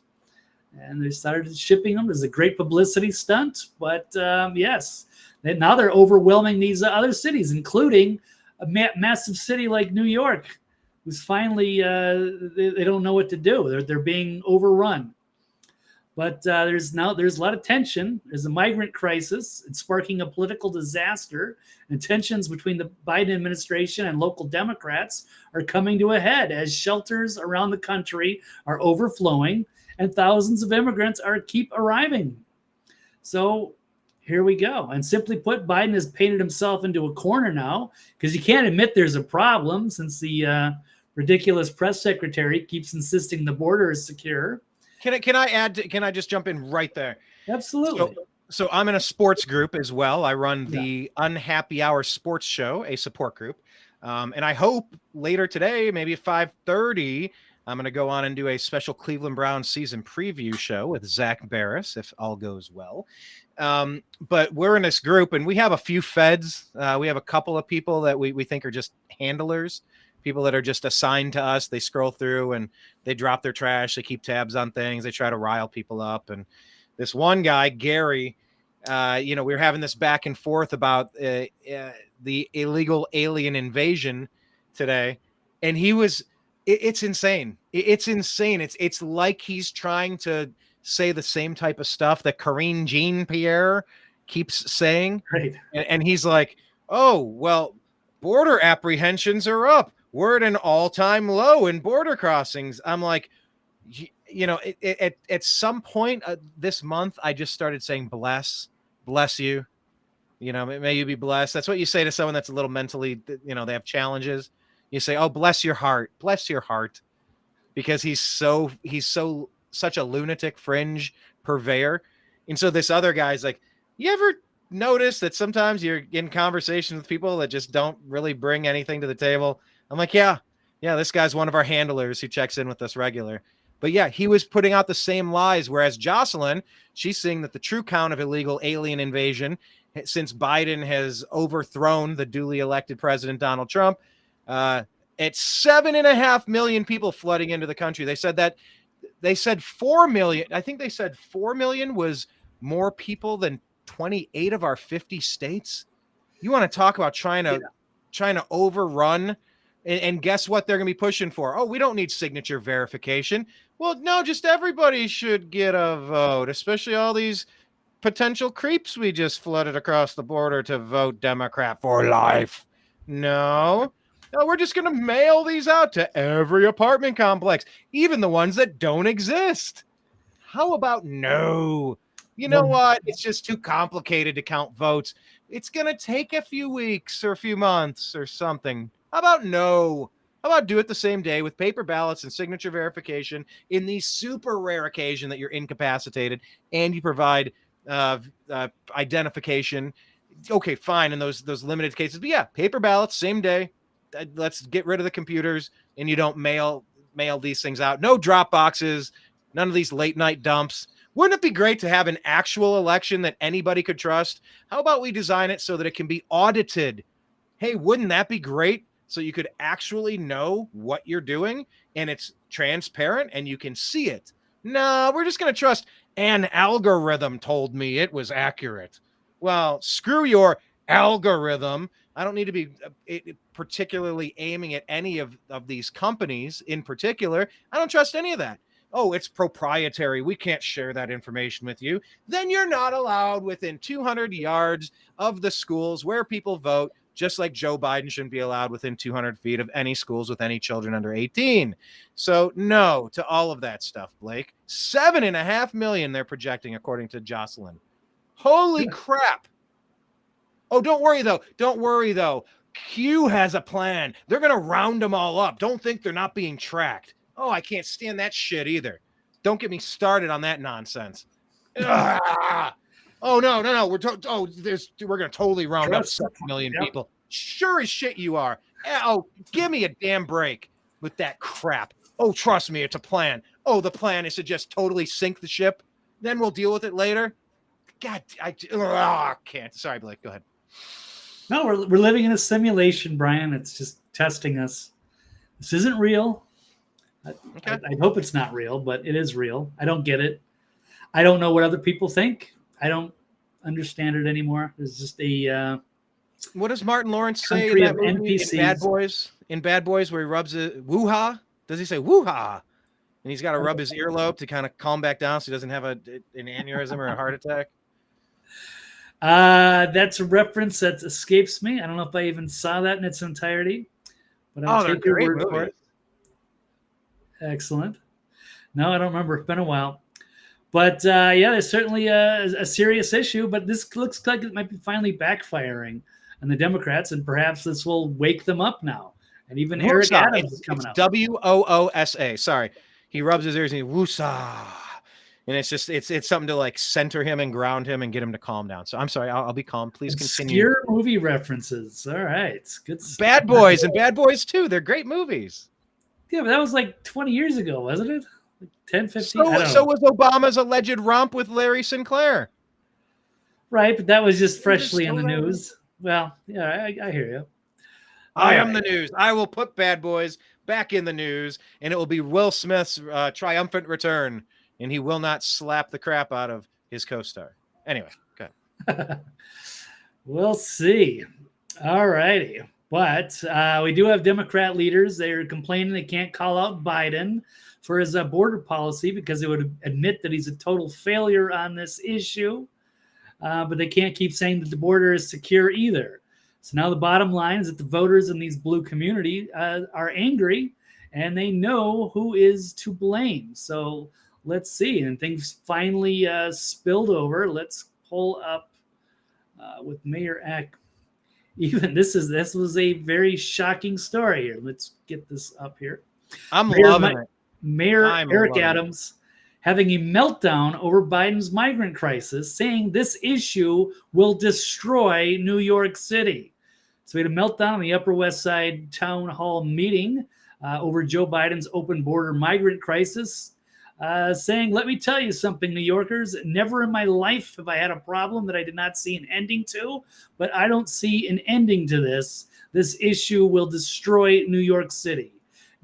B: And they started shipping them as a great publicity stunt. But yes, now they're overwhelming these other cities, including a massive city like New York, who's finally, they don't know what to do. They're being overrun. But there's a lot of tension. There's a migrant crisis. It's sparking a political disaster. And tensions between the Biden administration and local Democrats are coming to a head as shelters around the country are overflowing and thousands of immigrants keep arriving. So here we go. And simply put, Biden has painted himself into a corner now because he can't admit there's a problem since the ridiculous press secretary keeps insisting the border is secure.
A: Can I just jump in right there?
B: Absolutely.
A: So I'm in a sports group as well. I run the Unhappy Hour Sports Show, a support group. And I hope later today, maybe at 5:30, I'm going to go on and do a special Cleveland Browns season preview show with Zach Barris, if all goes well. But we're in this group, and we have a few feds. We have a couple of people that we think are just handlers, people that are just assigned to us. They scroll through and they drop their trash. They keep tabs on things. They try to rile people up. And this one guy, Gary, we were having this back and forth about the illegal alien invasion today. And it's insane. It's insane. It's like he's trying to say the same type of stuff that Karine Jean-Pierre keeps saying.
B: Right.
A: And he's like, oh, well, border apprehensions are up. We're at an all-time low in border crossings. I'm like, at some point this month, I just started saying, bless you. May you be blessed. That's what you say to someone that's a little mentally, they have challenges. You say, oh, bless your heart, because he's such a lunatic fringe purveyor. And so this other guy's like, you ever notice that sometimes you're in conversation with people that just don't really bring anything to the table? I'm like, yeah, this guy's one of our handlers who checks in with us regular. But yeah, he was putting out the same lies, whereas Jocelyn, she's saying that the true count of illegal alien invasion, since Biden has overthrown the duly elected president, Donald Trump, at 7.5 million people flooding into the country. They said 4 million. I think they said 4 million was more people than 28 of our 50 states. You want to talk about trying to overrun, and guess what they're going to be pushing for? Oh, we don't need signature verification. Well, no, just everybody should get a vote, especially all these potential creeps we just flooded across the border to vote Democrat for life. No, we're just going to mail these out to every apartment complex, even the ones that don't exist. How about no? You know what? It's just too complicated to count votes. It's going to take a few weeks or a few months or something. How about no? How about do it the same day with paper ballots and signature verification in the super rare occasion that you're incapacitated and you provide identification? Okay, fine in those limited cases. But yeah, paper ballots, same day. Let's get rid of the computers, and you don't mail these things out. No drop boxes, none of these late night dumps. Wouldn't it be great to have an actual election that anybody could trust? How about we design it so that it can be audited? Hey, wouldn't that be great? So you could actually know what you're doing and it's transparent and you can see it. No, we're just going to trust an algorithm told me it was accurate. Well, screw your algorithm. I don't need to be particularly aiming at any of these companies in particular. I don't trust any of that. Oh, it's proprietary. We can't share that information with you. Then you're not allowed within 200 yards of the schools where people vote, just like Joe Biden shouldn't be allowed within 200 feet of any schools with any children under 18. So no to all of that stuff, Blake. 7.5 million they're projecting, according to Jocelyn. Holy crap. Oh, don't worry, though. Q has a plan. They're going to round them all up. Don't think they're not being tracked. Oh, I can't stand that shit either. Don't get me started on that nonsense. Oh, no. We're going to totally round up 7 million people. Sure as shit you are. Oh, give me a damn break with that crap. Oh, trust me, it's a plan. Oh, the plan is to just totally sink the ship. Then we'll deal with it later. God, I can't. Sorry, Blake, go ahead.
B: No, we're living in a simulation, Brian. It's just testing us. This isn't real.
A: Okay.
B: I hope it's not real, but it is real. I don't get it. I don't know what other people think. I don't understand it anymore. It's just a
A: what does Martin Lawrence say
B: country
A: in
B: of
A: that movie,
B: NPCs.
A: in Bad Boys? In Bad Boys, where he rubs it, woo-ha? Does he say woo-ha? And he's got to rub his earlobe to kind of calm back down so he doesn't have an aneurysm or a heart attack.
B: That's a reference that escapes me. I don't know if I even saw that in its entirety, but I'll take your word for it. Excellent. No, I don't remember. It's been a while. But there's certainly a serious issue, but this looks like it might be finally backfiring on the Democrats, and perhaps this will wake them up now. And even Eric Adams is coming out.
A: Woosa. Sorry. He rubs his ears and he woosa. And it's something to like center him and ground him and get him to calm down. So I'm sorry, I'll be calm. Please continue.
B: Obscure movie references. All right, good stuff.
A: Bad Boys and Bad Boys 2. They're great movies.
B: Yeah, but that was like 20 years ago, wasn't it? Like 10, 15?
A: So was Obama's alleged romp with Larry Sinclair.
B: Right, but that was just freshly in
A: still
B: the
A: there?
B: news. Well, yeah, I hear you.
A: I
B: All
A: am the news. I will put Bad Boys back in the news, and it will be Will Smith's triumphant return, and he will not slap the crap out of his co-star. Anyway, go ahead.
B: We'll see. All righty. But we do have Democrat leaders. They're complaining they can't call out Biden for his border policy because they would admit that he's a total failure on this issue. But they can't keep saying that the border is secure either. So now the bottom line is that the voters in these blue community are angry and they know who is to blame. So let's see. And things finally spilled over. Let's pull up with Mayor Eck. Even this was a very shocking story here. Let's get this up here.
A: I'm loving it.
B: Mayor Eric
A: loving
B: Adams having a meltdown over Biden's migrant crisis, saying this issue will destroy New York City. So he had a meltdown on the Upper West Side town hall meeting over Joe Biden's open border migrant crisis, saying, let me tell you something, New Yorkers, never in my life have I had a problem that I did not see an ending to, but I don't see an ending to this. This issue will destroy New York City.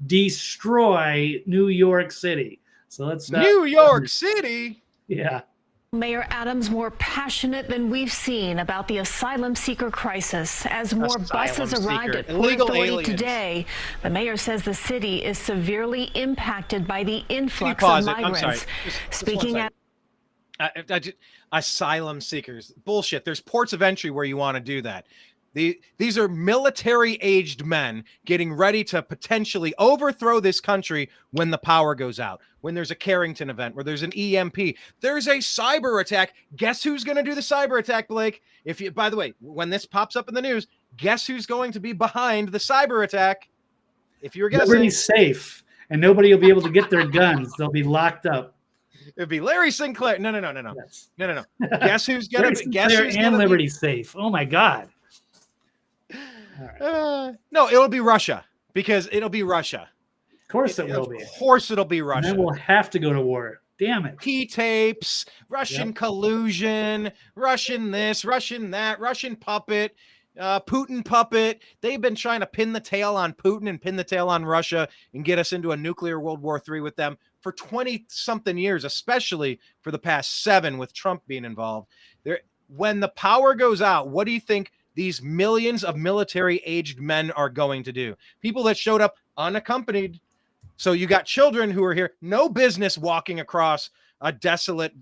B: Destroy New York City. So let's
A: New York City.
B: Yeah.
E: Mayor Adams more passionate than we've seen about the asylum seeker crisis. As more buses arrived at Port
A: Illegal
E: Authority
A: aliens.
E: today, the mayor says the city is severely impacted by the influx
A: pause
E: of
A: it? I'm sorry.
E: migrants.
A: Just
E: Speaking
A: one
E: at
A: asylum seekers. Bullshit. There's ports of entry where you want to do that. These are military-aged men getting ready to potentially overthrow this country when the power goes out, when there's a Carrington event, where there's an EMP. There's a cyber attack. Guess who's going to do the cyber attack, Blake? By the way, when this pops up in the news, guess who's going to be behind the cyber attack? If you're guessing.
B: Liberty's safe, and nobody will be able to get their guns. They'll be locked up.
A: It'd be Larry Sinclair. No.
B: Yes.
A: No. Guess who's going to be? Guess
B: Sinclair
A: who's
B: and
A: gonna
B: Liberty
A: be?
B: safe. Oh, my God. All right.
A: No, it'll be Russia, because it'll be Russia.
B: Of course it will be.
A: Of course it'll be
B: And
A: Russia.
B: then we'll have to go to war. Damn it.
A: P-tapes, Russian collusion, Russian this, Russian that, Russian puppet, Putin puppet. They've been trying to pin the tail on Putin and pin the tail on Russia and get us into a nuclear World War III with them for 20-something years, especially for the past 7 with Trump being involved. When the power goes out, what do you think these millions of military-aged men are going to do? People that showed up unaccompanied. So you got children who are here, no business walking across a desolate,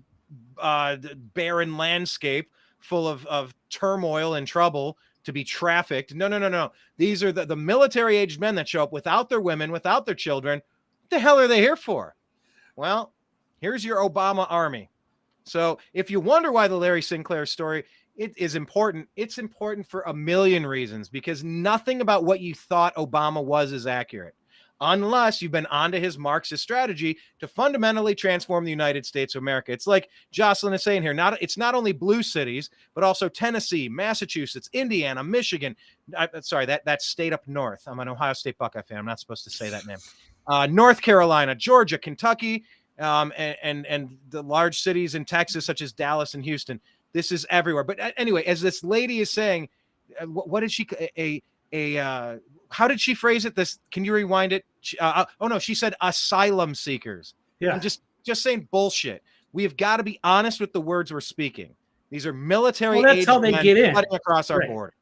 A: barren landscape full of turmoil and trouble to be trafficked. No. These are the military-aged men that show up without their women, without their children. What the hell are they here for? Well, here's your Obama army. So if you wonder why the Larry Sinclair story, it is important. It's important for a million reasons, because nothing about what you thought Obama was is accurate, unless you've been onto his Marxist strategy to fundamentally transform the United States of America. It's like Jocelyn is saying here, it's not only blue cities, but also Tennessee, Massachusetts, Indiana, Michigan. Sorry, that's state up north. I'm an Ohio State Buckeye fan. I'm not supposed to say that name. North Carolina, Georgia, Kentucky, and the large cities in Texas, such as Dallas and Houston. This is everywhere. But anyway, as this lady is saying, what did she how did she phrase it? Can you rewind it? She said asylum seekers.
B: Yeah.
A: I'm just saying bullshit. We have got to be honest with the words we're speaking. These are military.
B: Well, that's how they get in.
A: Cutting across our
B: Right.
A: border.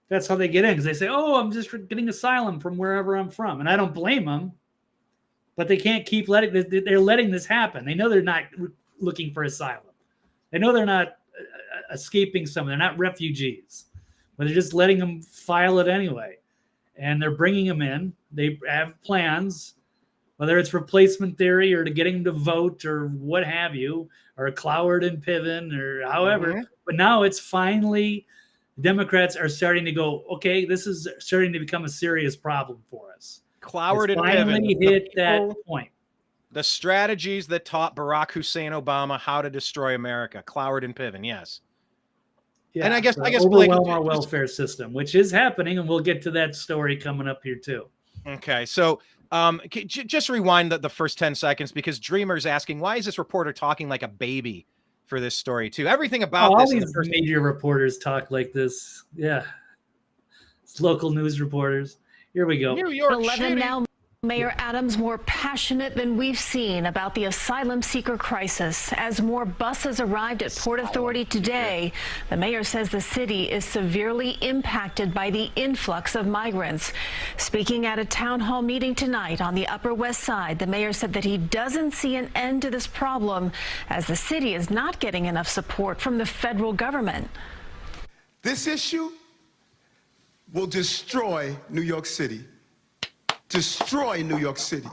B: That's how they get in, because they say, oh, I'm just getting asylum from wherever I'm from. And I don't blame them, but they can't keep they're letting this happen. They know they're not looking for asylum. They know they're not escaping something. They're not refugees, but they're just letting them file it anyway. And they're bringing them in. They have plans, whether it's replacement theory or to getting them to vote or what have you, or Cloward and Piven or however.
A: Mm-hmm.
B: But now it's finally, Democrats are starting to go, okay, this is starting to become a serious problem for us.
A: Cloward
B: It's
A: and
B: finally
A: Piven.
B: hit that point.
A: The strategies that taught Barack Hussein Obama how to destroy America. Cloward and Piven, yes.
B: Yeah,
A: And I guess
B: overwhelm
A: Blake,
B: our welfare system, which is happening, and we'll get to that story coming up here too.
A: Okay, so just rewind the first 10 seconds because Dreamer's asking, why is this reporter talking like a baby for this story too? Everything about
B: all
A: this.
B: These media reporters talk like this. Yeah, it's local news reporters. Here we go.
A: New York
E: 11
A: City.
E: now. Mayor Adams more passionate than we've seen about the asylum seeker crisis. As more buses arrived at Port Authority today, the mayor says the city is severely impacted by the influx of migrants. Speaking at a town hall meeting tonight on the Upper West Side, the mayor said that he doesn't see an end to this problem as the city is not getting enough support from the federal government.
F: This issue will destroy New York City. Destroy New York City.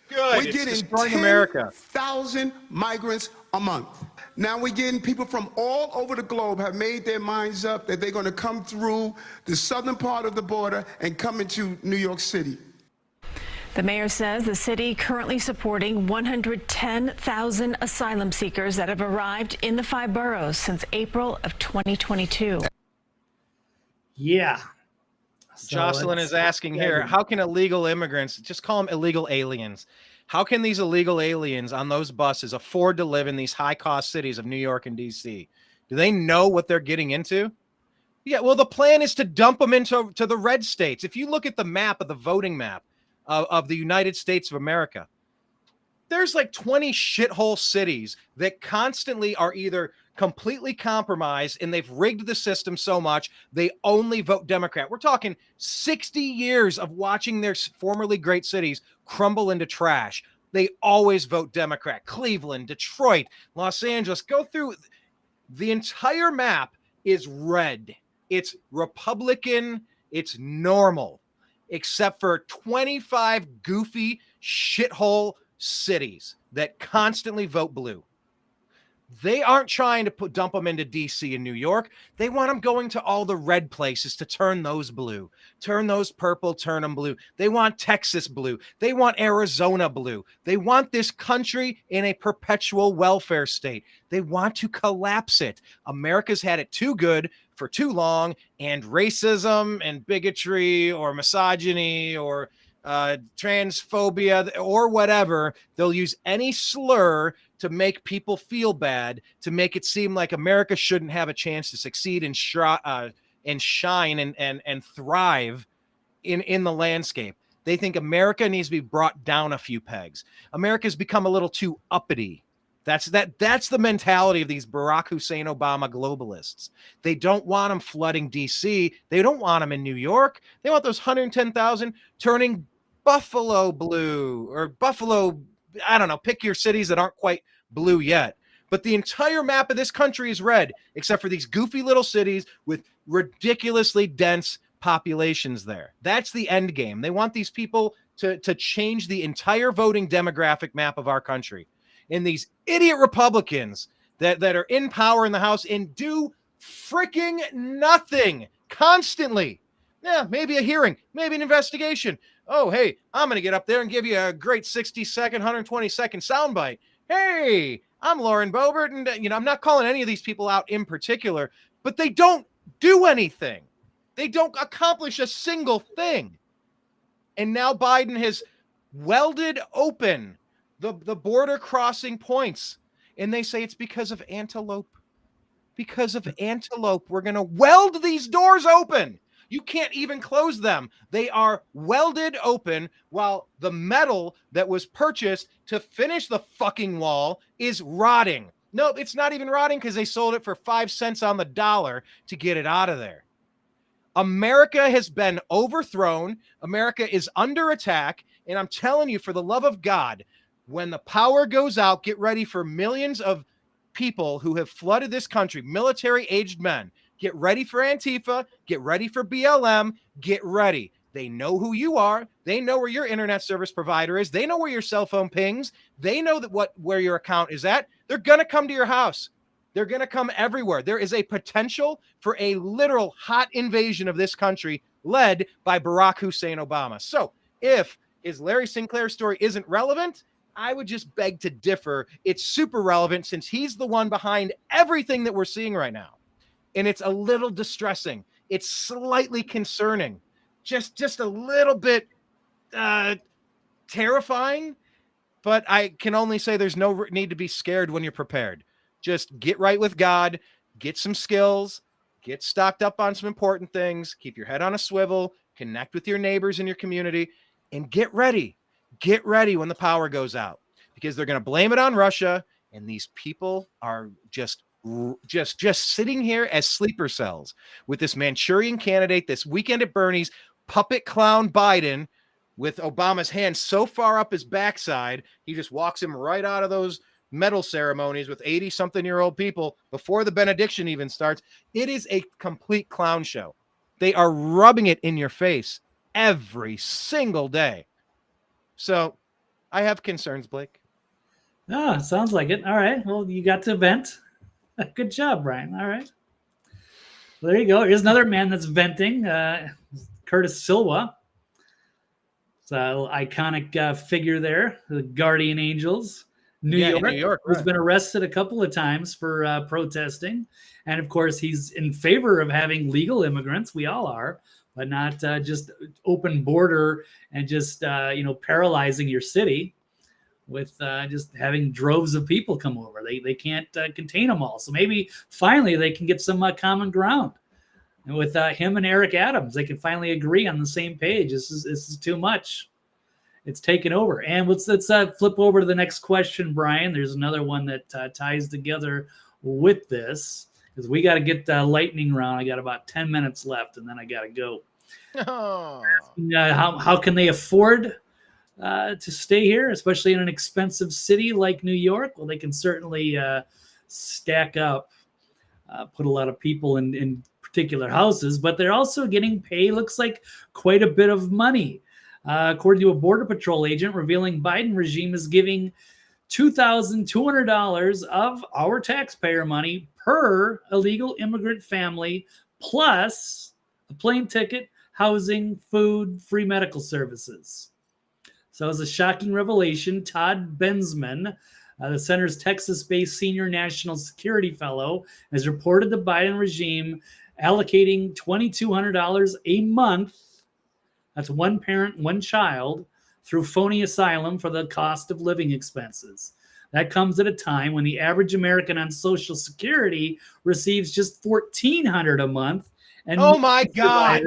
A: Good.
F: We're getting
A: destroying America.
F: 10,000 migrants a month. Now we're getting people from all over the globe have made their minds up that they're going to come through the southern part of the border and come into New York City.
E: The mayor says the city currently supporting 110,000 asylum seekers that have arrived in the 5 boroughs since April of 2022.
B: Yeah. So
A: Jocelyn is asking here, how can illegal immigrants, just call them illegal aliens, how can these illegal aliens on those buses afford to live in these high-cost cities of New York and D.C.? Do they know what they're getting into? Yeah, well, the plan is to dump them into the red states. If you look at the map of the voting map of the United States of America, there's like 20 shithole cities that constantly are either completely compromised and they've rigged the system so much they only vote Democrat. We're talking 60 years of watching their formerly great cities crumble into trash. They always vote Democrat. Cleveland, Detroit, Los Angeles, go through. The entire map is red. It's Republican. It's normal, except for 25 goofy shithole cities that constantly vote blue. They aren't trying to dump them into DC and New York. They want them going to all the red places to turn those blue, turn those purple, turn them blue. They want Texas blue. They want Arizona blue. They want this country in a perpetual welfare state. They want to collapse it. America's had it too good for too long, and racism and bigotry or misogyny or transphobia or whatever, they'll use any slur to make people feel bad, to make it seem like America shouldn't have a chance to succeed and shine and thrive in the landscape. They think America needs to be brought down a few pegs. America's become a little too uppity. That's the mentality of these Barack Hussein Obama globalists. They don't want them flooding DC. They don't want them in New York. They want those 110,000 turning Buffalo blue or Buffalo, I don't know, pick your cities that aren't quite blue yet. But the entire map of this country is red, except for these goofy little cities with ridiculously dense populations there. That's the end game. They want these people to change the entire voting demographic map of our country. And these idiot Republicans that are in power in the House and do freaking nothing constantly. Yeah, maybe a hearing, maybe an investigation. Oh, hey, I'm going to get up there and give you a great 60-second, 120-second soundbite. Hey, I'm Lauren Boebert, and I'm not calling any of these people out in particular, but they don't do anything. They don't accomplish a single thing. And now Biden has welded open the border crossing points, and they say it's because of antelope. Because of antelope, we're going to weld these doors open. You can't even close them. They are welded open while the metal that was purchased to finish the fucking wall is rotting. No, it's not even rotting because they sold it for 5 cents on the dollar to get it out of there. America has been overthrown. America is under attack. And I'm telling you, for the love of God, when the power goes out, get ready for millions of people who have flooded this country, military-aged men. Get ready for Antifa. Get ready for BLM. Get ready. They know who you are. They know where your internet service provider is. They know where your cell phone pings. They know where your account is at. They're going to come to your house. They're going to come everywhere. There is a potential for a literal hot invasion of this country led by Barack Hussein Obama. So if his Larry Sinclair story isn't relevant, I would just beg to differ. It's super relevant since he's the one behind everything that we're seeing right now. And it's a little distressing. It's slightly concerning. Just a little bit terrifying. But I can only say there's no need to be scared when you're prepared. Just get right with God, get some skills, get stocked up on some important things, keep your head on a swivel, connect with your neighbors in your community, and get ready. Get ready when the power goes out, because they're going to blame it on Russia, and these people are just sitting here as sleeper cells with this Manchurian candidate, this weekend at Bernie's puppet clown Biden, with Obama's hand so far up his backside, he just walks him right out of those medal ceremonies with 80-something-year-old people before the benediction even starts. It is a complete clown show. They are rubbing it in your face every single day. So I have concerns, Blake.
B: Oh, sounds like it. All right. Well, you got to vent. Good job, Brian. All right. Well, there you go. Here's another man that's venting, Curtis Silva. It's an iconic figure there, the Guardian Angels. New York, who's been arrested a couple of times for protesting. And of course, he's in favor of having legal immigrants. We all are, but not just open border and just, paralyzing your city with just having droves of people come over. They can't contain them all. So maybe finally they can get some common ground. And with him and Eric Adams, they can finally agree on the same page. This is too much. It's taken over. And let's flip over to the next question, Brian. There's another one that ties together with this, because we got to get the lightning round. I got about 10 minutes left, and then I got to go.
A: Oh.
B: How can they afford to stay here, especially in an expensive city like New York? Well, they can certainly stack up, put a lot of people in particular houses, but they're also getting paid, looks like, quite a bit of money. According to a Border Patrol agent, revealing Biden regime is giving $2,200 of our taxpayer money per illegal immigrant family, plus a plane ticket, housing, food, free medical services. So as a shocking revelation, Todd Bensman, the center's Texas-based senior national security fellow, has reported the Biden regime allocating $2,200 a month, that's one parent, one child, through phony asylum for the cost of living expenses. That comes at a time when the average American on Social Security receives just $1,400 a month, and
A: oh my God,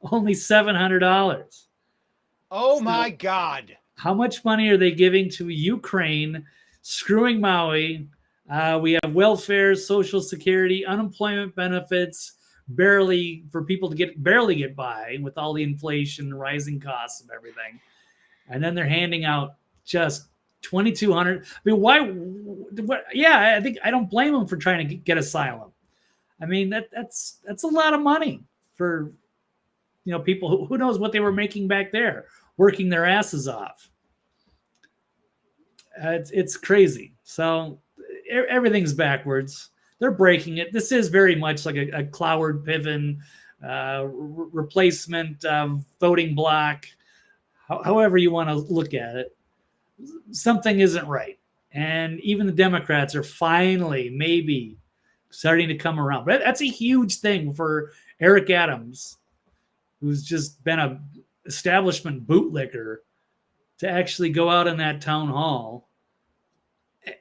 B: only $700.
A: Oh my God.
B: How much money are they giving to Ukraine, screwing Maui? We have welfare, Social Security, unemployment benefits, barely get by with all the inflation, rising costs of everything. And then they're handing out just $2,200. I mean, why? Yeah, I think I don't blame them for trying to get asylum. I mean, that's a lot of money for people who knows what they were making back there, working their asses off. It's crazy. So everything's backwards. They're breaking it. This is very much like a Cloward Piven replacement voting block. However you want to look at it, something isn't right. And even the Democrats are finally maybe starting to come around. But that's a huge thing for Eric Adams, who's just been a establishment bootlicker, to actually go out in that town hall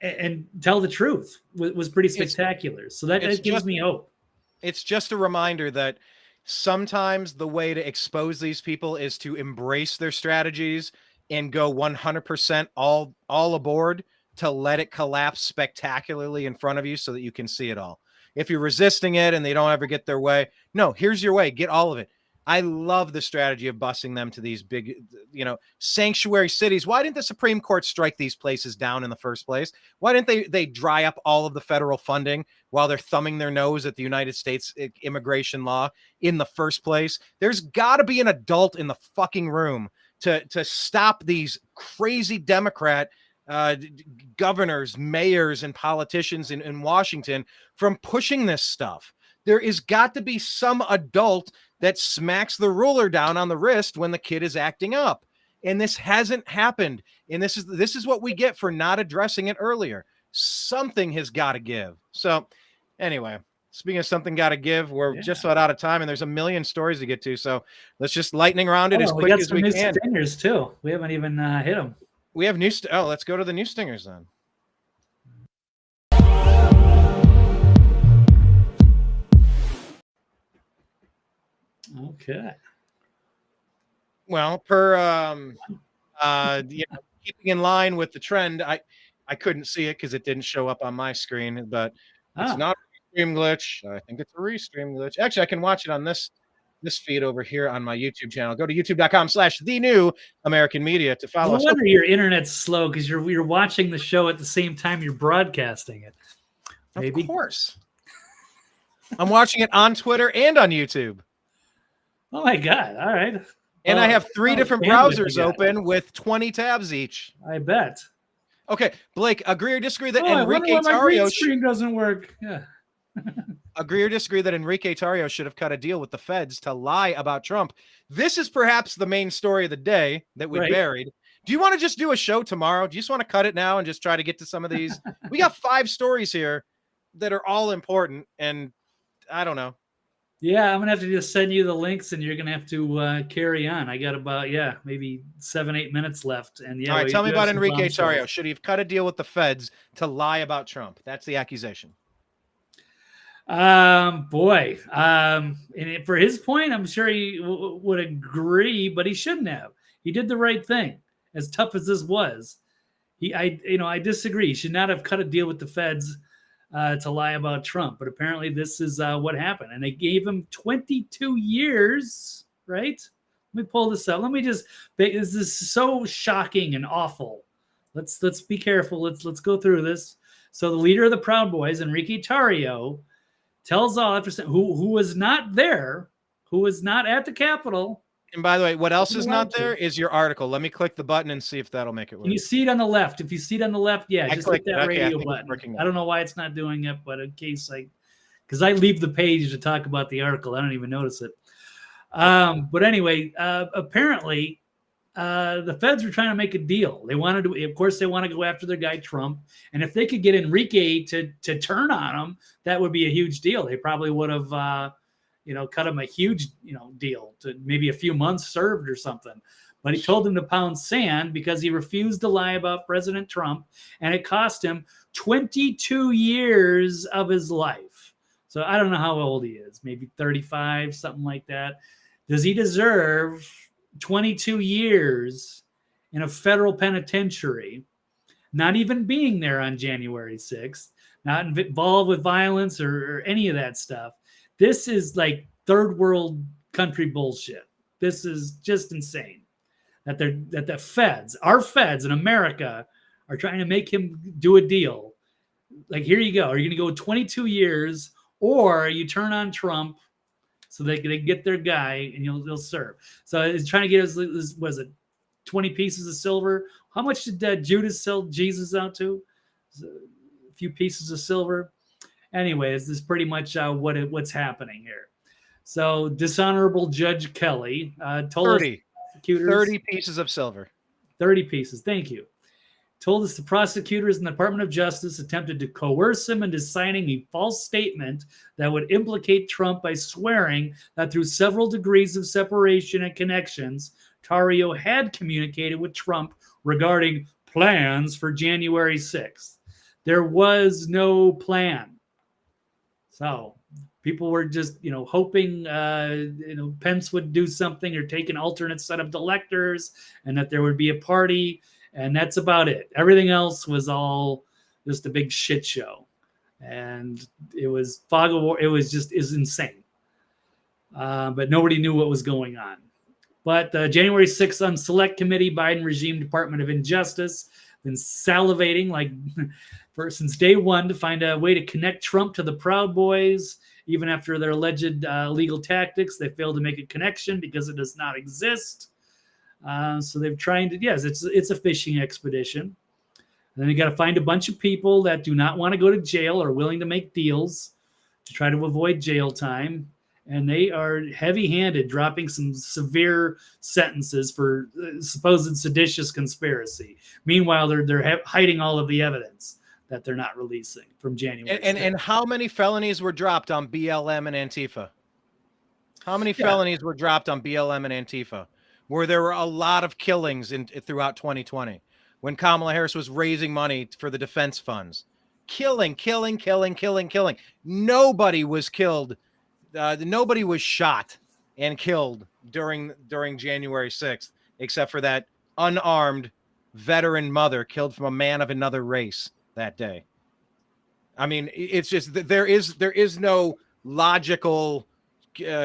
B: and tell the truth. Was pretty spectacular. So that gives me hope.
A: It's just a reminder that sometimes the way to expose these people is to embrace their strategies and go 100% all aboard, to let it collapse spectacularly in front of you so that you can see it all. If you're resisting it and they don't ever get their way, no, here's your way. Get all of it. I love the strategy of busing them to these big, sanctuary cities. Why didn't the Supreme Court strike these places down in the first place? Why didn't they dry up all of the federal funding while they're thumbing their nose at the United States immigration law in the first place? There's got to be an adult in the fucking room to stop these crazy Democrat governors, mayors, and politicians in Washington from pushing this stuff. There is got to be some adult that smacks the ruler down on the wrist when the kid is acting up. and this hasn't happened. And this is what we get for not addressing it earlier. Something has got to give. So anyway, speaking of something got to give, we're just about out of time, and there's a million stories to get to. So let's just lightning round it as quick as we can.
B: We got some new stingers too. We haven't even hit them.
A: We have new. Let's go to the new stingers then.
B: Okay.
A: Well, per keeping in line with the trend, I couldn't see it because it didn't show up on my screen, but it's not a restream glitch. I think it's a restream glitch. Actually, I can watch it on this feed over here on my YouTube channel. Go to youtube.com/thenewamericanmedia to follow us.
B: No wonder your internet's slow because you're watching the show at the same time you're broadcasting it. Maybe.
A: Of course. I'm watching it on Twitter and on YouTube.
B: Oh my God. All right.
A: And I have 3 different browsers open with 20 tabs each.
B: I bet.
A: Okay, Blake, agree or disagree that
B: Enrique
A: Enrique Tarrio
B: screen doesn't work. Yeah.
A: Agree or disagree that Enrique Tarrio should have cut a deal with the feds to lie about Trump? This is perhaps the main story of the day that we buried. Do you want to just do a show tomorrow? Do you just want to cut it now and just try to get to some of these? We got 5 stories here that are all important, and I don't know.
B: Yeah, I'm gonna have to just send you the links, and you're gonna have to carry on. I got about maybe 7-8 minutes left. And
A: all right, tell me about Enrique Tarrio. Should he have cut a deal with the feds to lie about Trump? That's the accusation.
B: And for his point, I'm sure he would agree, but he shouldn't have. He did the right thing, as tough as this was. I disagree. He should not have cut a deal with the feds to lie about Trump, but apparently this is what happened, and they gave him 22 years. Right? Let me pull this up. This is so shocking and awful. Let's be careful. Let's go through this. So the leader of the Proud Boys, Enrique Tarrio, tells all after who was not there, who was not at the Capitol.
A: And by the way, what else is not there is your article. Let me click the button and see if that'll make it work.
B: Can you see it on the left? If you see it on the left, just click that radio button. I don't know why it's not doing it, but in case because I leave the page to talk about the article, I don't even notice it. But anyway, apparently the feds were trying to make a deal. They wanted to, of course, they want to go after their guy Trump, and if they could get Enrique to turn on him, that would be a huge deal. They probably would have, cut him a huge, deal to maybe a few months served or something. But he told him to pound sand because he refused to lie about President Trump, and it cost him 22 years of his life. So I don't know how old he is, maybe 35, something like that. Does he deserve 22 years in a federal penitentiary, not even being there on January 6th, not involved with violence or any of that stuff? This is like third world country bullshit. This is just insane that the feds, our feds in America, are trying to make him do a deal. Like, here you go. Are you going to go 22 years, or you turn on Trump so they get their guy and you'll serve? So it's trying to get us, was it 20 pieces of silver? How much did Judas sell Jesus out to? A few pieces of silver. Anyways, this is pretty much what's happening here. So dishonorable Judge Kelly told
A: 30 pieces of silver.
B: 30 pieces. Thank you. Told us the prosecutors in the Department of Justice attempted to coerce him into signing a false statement that would implicate Trump by swearing that through several degrees of separation and connections, Tarrio had communicated with Trump regarding plans for January 6th. There was no plan. So people were just, hoping, Pence would do something or take an alternate set of electors and that there would be a party. And that's about it. Everything else was all just a big shit show. And it was fog of war. It was insane. But nobody knew what was going on. But January 6th on Select Committee, Biden regime, Department of Injustice, been salivating since day one to find a way to connect Trump to the Proud Boys. Even after their alleged illegal tactics, they failed to make a connection because it does not exist. So they're trying to, it's a fishing expedition. And then you got to find a bunch of people that do not want to go to jail or willing to make deals to try to avoid jail time. and they are heavy-handed, dropping some severe sentences for supposed seditious conspiracy. Meanwhile, they're hiding all of the evidence that they're not releasing from January.
A: And how many felonies were dropped on BLM and Antifa? How many felonies were dropped on BLM and Antifa? Where there were a lot of killings throughout 2020 when Kamala Harris was raising money for the defense funds. Killing. Nobody was killed. Nobody was shot and killed during January 6th, except for that unarmed veteran mother killed from a man of another race that day. I mean, it's just that there is no logical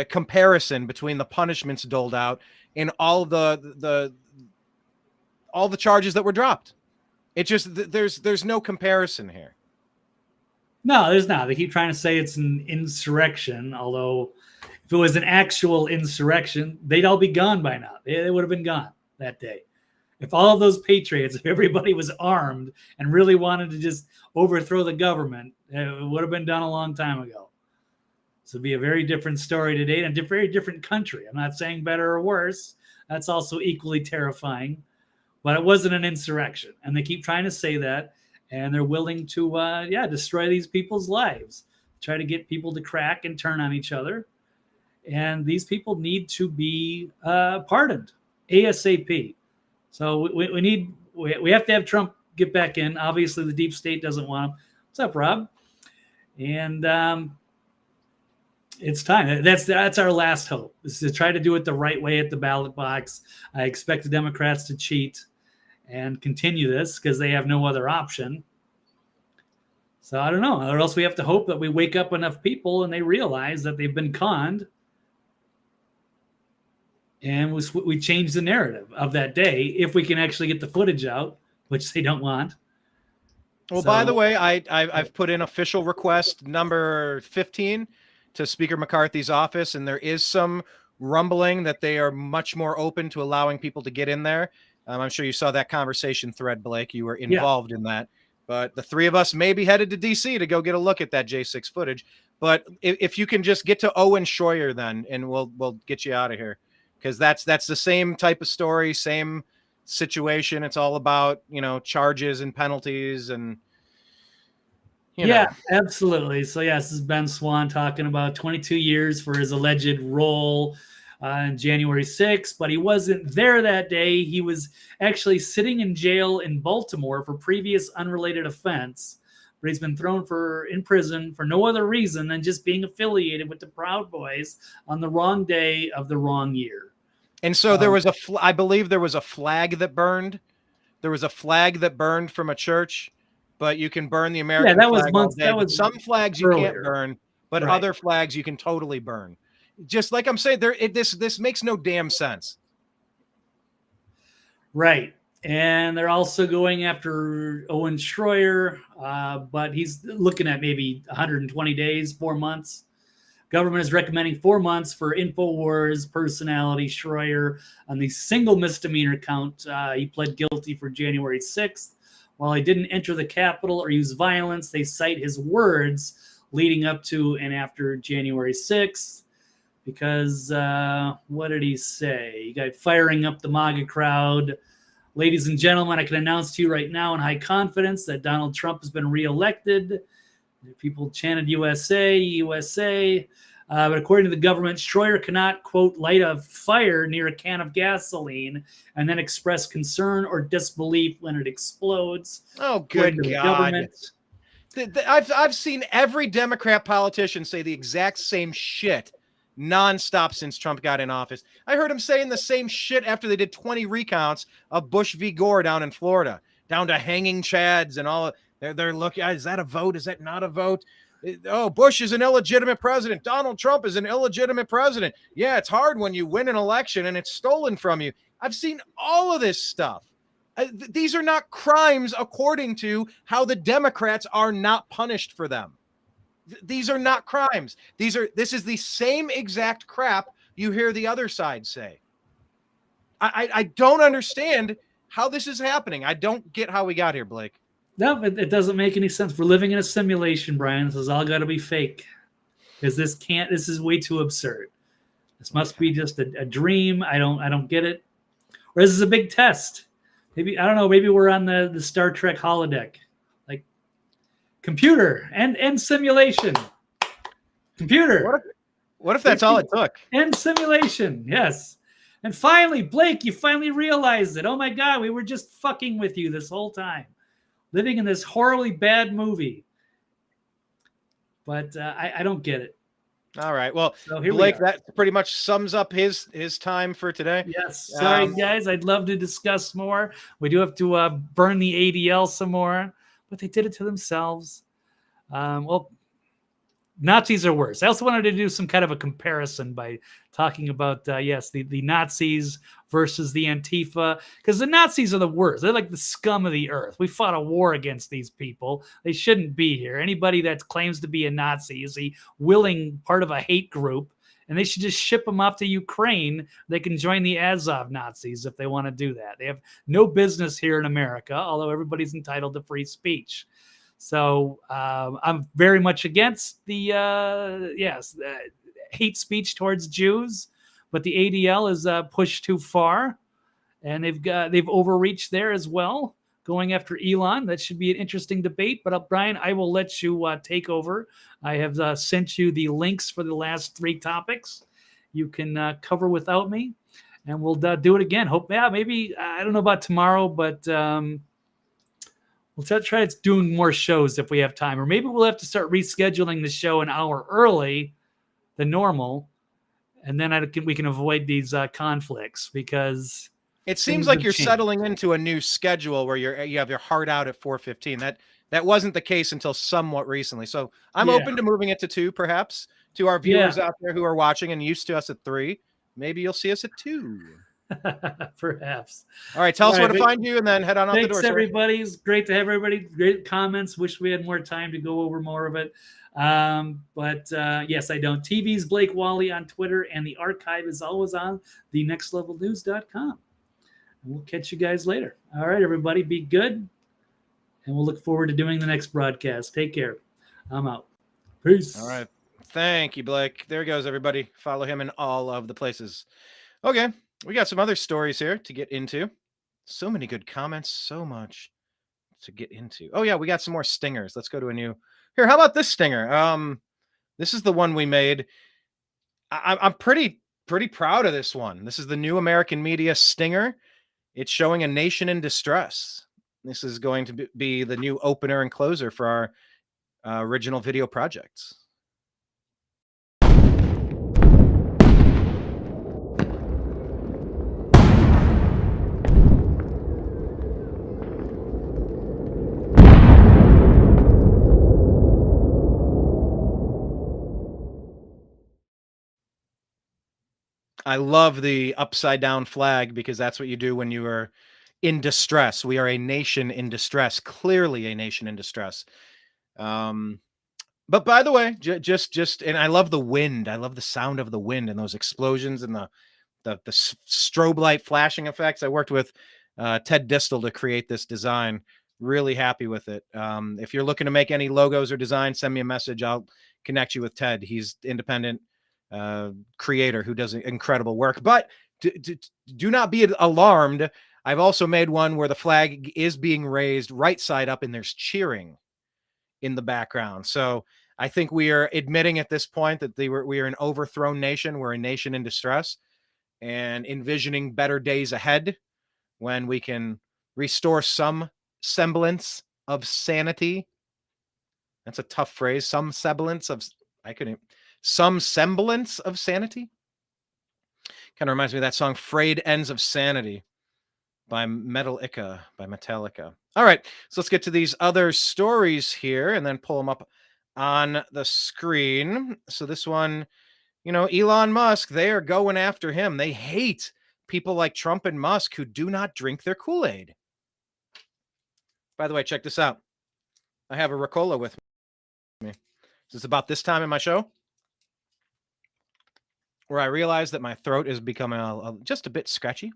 A: comparison between the punishments doled out and all the charges that were dropped. It just there's no comparison here.
B: No, there's not. They keep trying to say it's an insurrection, although if it was an actual insurrection, they'd all be gone by now. They would have been gone that day. If all of those patriots, if everybody was armed and really wanted to just overthrow the government, it would have been done a long time ago. So it'd be a very different story today and a very different country. I'm not saying better or worse. That's also equally terrifying. But it wasn't an insurrection. And they keep trying to say that. And they're willing to, destroy these people's lives, try to get people to crack and turn on each other. And these people need to be pardoned ASAP. So we have to have Trump get back in. Obviously, the deep state doesn't want him. What's up, Rob? And it's time. That's our last hope, is to try to do it the right way at the ballot box. I expect the Democrats to cheat and continue this because they have no other option. So I don't know. Or else we have to hope that we wake up enough people and they realize that they've been conned. And we change the narrative of that day if we can actually get the footage out, which they don't want.
A: Well, by the way, I've put in official request number 15 to Speaker McCarthy's office, and there is some rumbling that they are much more open to allowing people to get in there. I'm sure you saw that conversation thread, Blake. You were involved in that. But the three of us may be headed to D.C. to go get a look at that J6 footage. But if you can just get to Owen Shroyer then, and we'll get you out of here. Because that's the same type of story, same situation. It's all about, charges and penalties and,
B: absolutely. So, yes, this is Ben Swan talking about 22 years for his alleged role on January 6th, but he wasn't there that day. He was actually sitting in jail in Baltimore for previous unrelated offense, but he's been thrown in prison for no other reason than just being affiliated with the Proud Boys on the wrong day of the wrong year.
A: And so there was I believe there was a flag that burned. There was a flag that burned from a church, but you can burn the American flag all day. That was some flags you can't burn, but other flags you can totally burn. Just like I'm saying, this makes no damn sense.
B: Right. And they're also going after Owen Shroyer, but he's looking at maybe 120 days, 4 months. Government is recommending 4 months for InfoWars personality Shroyer on the single misdemeanor count. He pled guilty for January 6th. While he didn't enter the Capitol or use violence, they cite his words leading up to and after January 6th. Because what did he say? He got firing up the MAGA crowd. Ladies and gentlemen, I can announce to you right now in high confidence that Donald Trump has been reelected. People chanted USA, USA. But according to the government, Shroyer cannot, quote, light a fire near a can of gasoline and then express concern or disbelief when it explodes.
A: Oh, good God. I've seen every Democrat politician say the exact same shit nonstop since Trump got in office. I heard him saying the same shit after they did 20 recounts of Bush v. Gore down in Florida, down to hanging chads and all. They're looking, is that a vote? Is that not a vote? Oh, Bush is an illegitimate president. Donald Trump is an illegitimate president. Yeah, it's hard when you win an election and it's stolen from you. I've seen all of this stuff. These are not crimes according to how the Democrats are not punished for them. These are not crimes. This is the same exact crap you hear the other side say. I don't understand how this is happening. I don't get how we got here, Blake.
B: No, it doesn't make any sense. We're living in a simulation, Brian. This has all got to be fake. because this is way too absurd. This must be just a dream. I don't get it. Or this is a big test. Maybe, I don't know, maybe we're on the Star Trek holodeck. Like, computer and simulation. Computer.
A: What if that's all it took?
B: And simulation, yes. And finally, Blake, you finally realized it. Oh my God, we were just fucking with you this whole time, living in this horribly bad movie. But I don't get it.
A: All right. Well,
B: So here
A: Blake,
B: we are.
A: that pretty much sums up his time for today.
B: Yes. Sorry,
A: Um,
B: guys. I'd love to discuss more. We do have to burn the ADL some more, but they did it to themselves. Well, Nazis are worse. I also wanted to do some kind of a comparison by talking about, the Nazis versus the Antifa, because the Nazis are the worst. They're like the scum of the earth. We fought a war against these people. They shouldn't be here. Anybody that claims to be a Nazi is a willing part of a hate group, and they should just ship them off to Ukraine. They can join the Azov Nazis if they want to do that. They have no business here in America, although everybody's entitled to free speech. So I'm very much against the hate speech towards Jews, but the ADL is pushed too far, and they've overreached there as well, going after Elon. That should be an interesting debate. But Brian, I will let you take over. I have sent you the links for the last 3 topics. You can cover without me, and we'll do it again. Maybe I don't know about tomorrow, but. We'll try doing more shows if we have time, or maybe we'll have to start rescheduling the show an hour early than normal, and then we can avoid these conflicts, because
A: it seems like you're settling into a new schedule where you have your heart out at 4:15. That wasn't the case until somewhat recently. So I'm open to moving it to 2, perhaps, to our viewers out there who are watching and used to us at 3. Maybe you'll see us at 2.
B: Perhaps.
A: All right, tell us where to find you, and then head on out the door.
B: Thanks, everybody. It's great to have everybody. Great comments. Wish we had more time to go over more of it. But yes, I don't. TV's Blake Walley on Twitter, and the archive is always on thenextlevelnews.com. And we'll catch you guys later. All right, everybody, be good, and we'll look forward to doing the next broadcast. Take care. I'm out. Peace.
A: All right. Thank you, Blake. There he goes, everybody. Follow him in all of the places. Okay. We got some other stories here to get into. So many good comments, so much to get into. Oh yeah, we got some more stingers. Let's go to a new. Here, how about this stinger? This is the one we made. I'm pretty proud of this one. This is the New American Media stinger. It's showing a nation in distress. This is going to be the new opener and closer for our original video projects. I love the upside down flag, because that's what you do when you are in distress. We are a nation in distress, clearly a nation in distress. But by the way, just, and I love the wind. I love the sound of the wind and those explosions and the strobe light flashing effects. I worked with Ted Distel to create this design. Really happy with it. If you're looking to make any logos or designs, send me a message. I'll connect you with Ted. He's independent creator who does incredible work. But do not be alarmed. I've also made one where the flag is being raised right side up and there's cheering in the background. So I think we are admitting at this point that we are an overthrown nation. We're a nation in distress, and envisioning better days ahead when we can restore some semblance of sanity. That's a tough phrase. Some semblance of sanity. Kind of reminds me of that song "Frayed Ends of Sanity" by Metallica. All right, so let's get to these other stories here and then pull them up on the screen. So this one, Elon Musk, they are going after him. They hate people like Trump and Musk who do not drink their Kool-Aid. By the way, check this out. I have a Ricola with me. It's about this time in my show where I realized that my throat is becoming just a bit scratchy.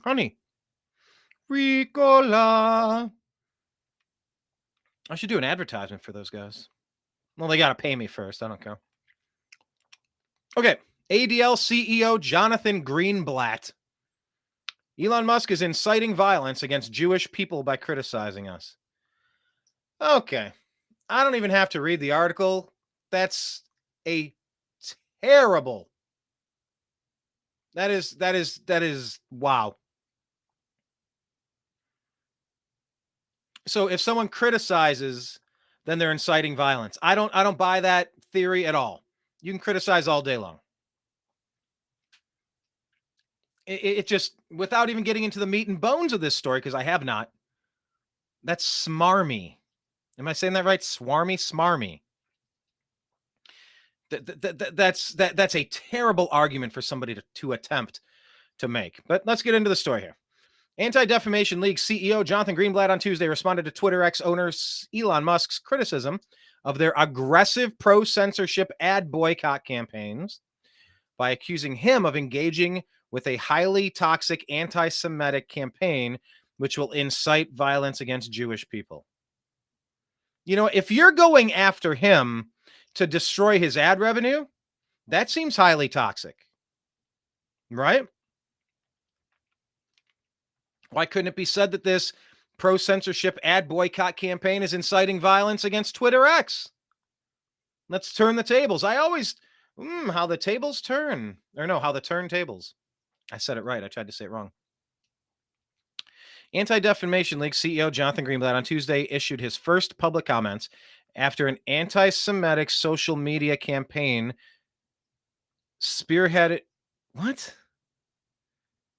A: Honey. Ricola. I should do an advertisement for those guys. Well, they got to pay me first. I don't care. Okay. ADL CEO Jonathan Greenblatt. Elon Musk is inciting violence against Jewish people by criticizing us. Okay. I don't even have to read the article. That's a terrible. That is wow. So if someone criticizes, then they're inciting violence. I don't buy that theory at all. You can criticize all day long. It just, without even getting into the meat and bones of this story, because I have not, that's smarmy. Am I saying that right? Smarmy. That's a terrible argument for somebody to attempt to make. But let's get into the story here. Anti-Defamation League CEO Jonathan Greenblatt on Tuesday responded to Twitter X owner Elon Musk's criticism of their aggressive pro-censorship ad boycott campaigns by accusing him of engaging with a highly toxic anti-Semitic campaign which will incite violence against Jewish people. You know, if you're going after him to destroy his ad revenue, that seems highly toxic, right? Why couldn't it be said that this pro-censorship ad boycott campaign is inciting violence against Twitter X? Let's turn the tables. I always, how the tables turn. Or no, how the turntables. I said it right. I tried to say it wrong. Anti-Defamation League CEO Jonathan Greenblatt on Tuesday issued his first public comments after an anti-Semitic social media campaign spearheaded. What?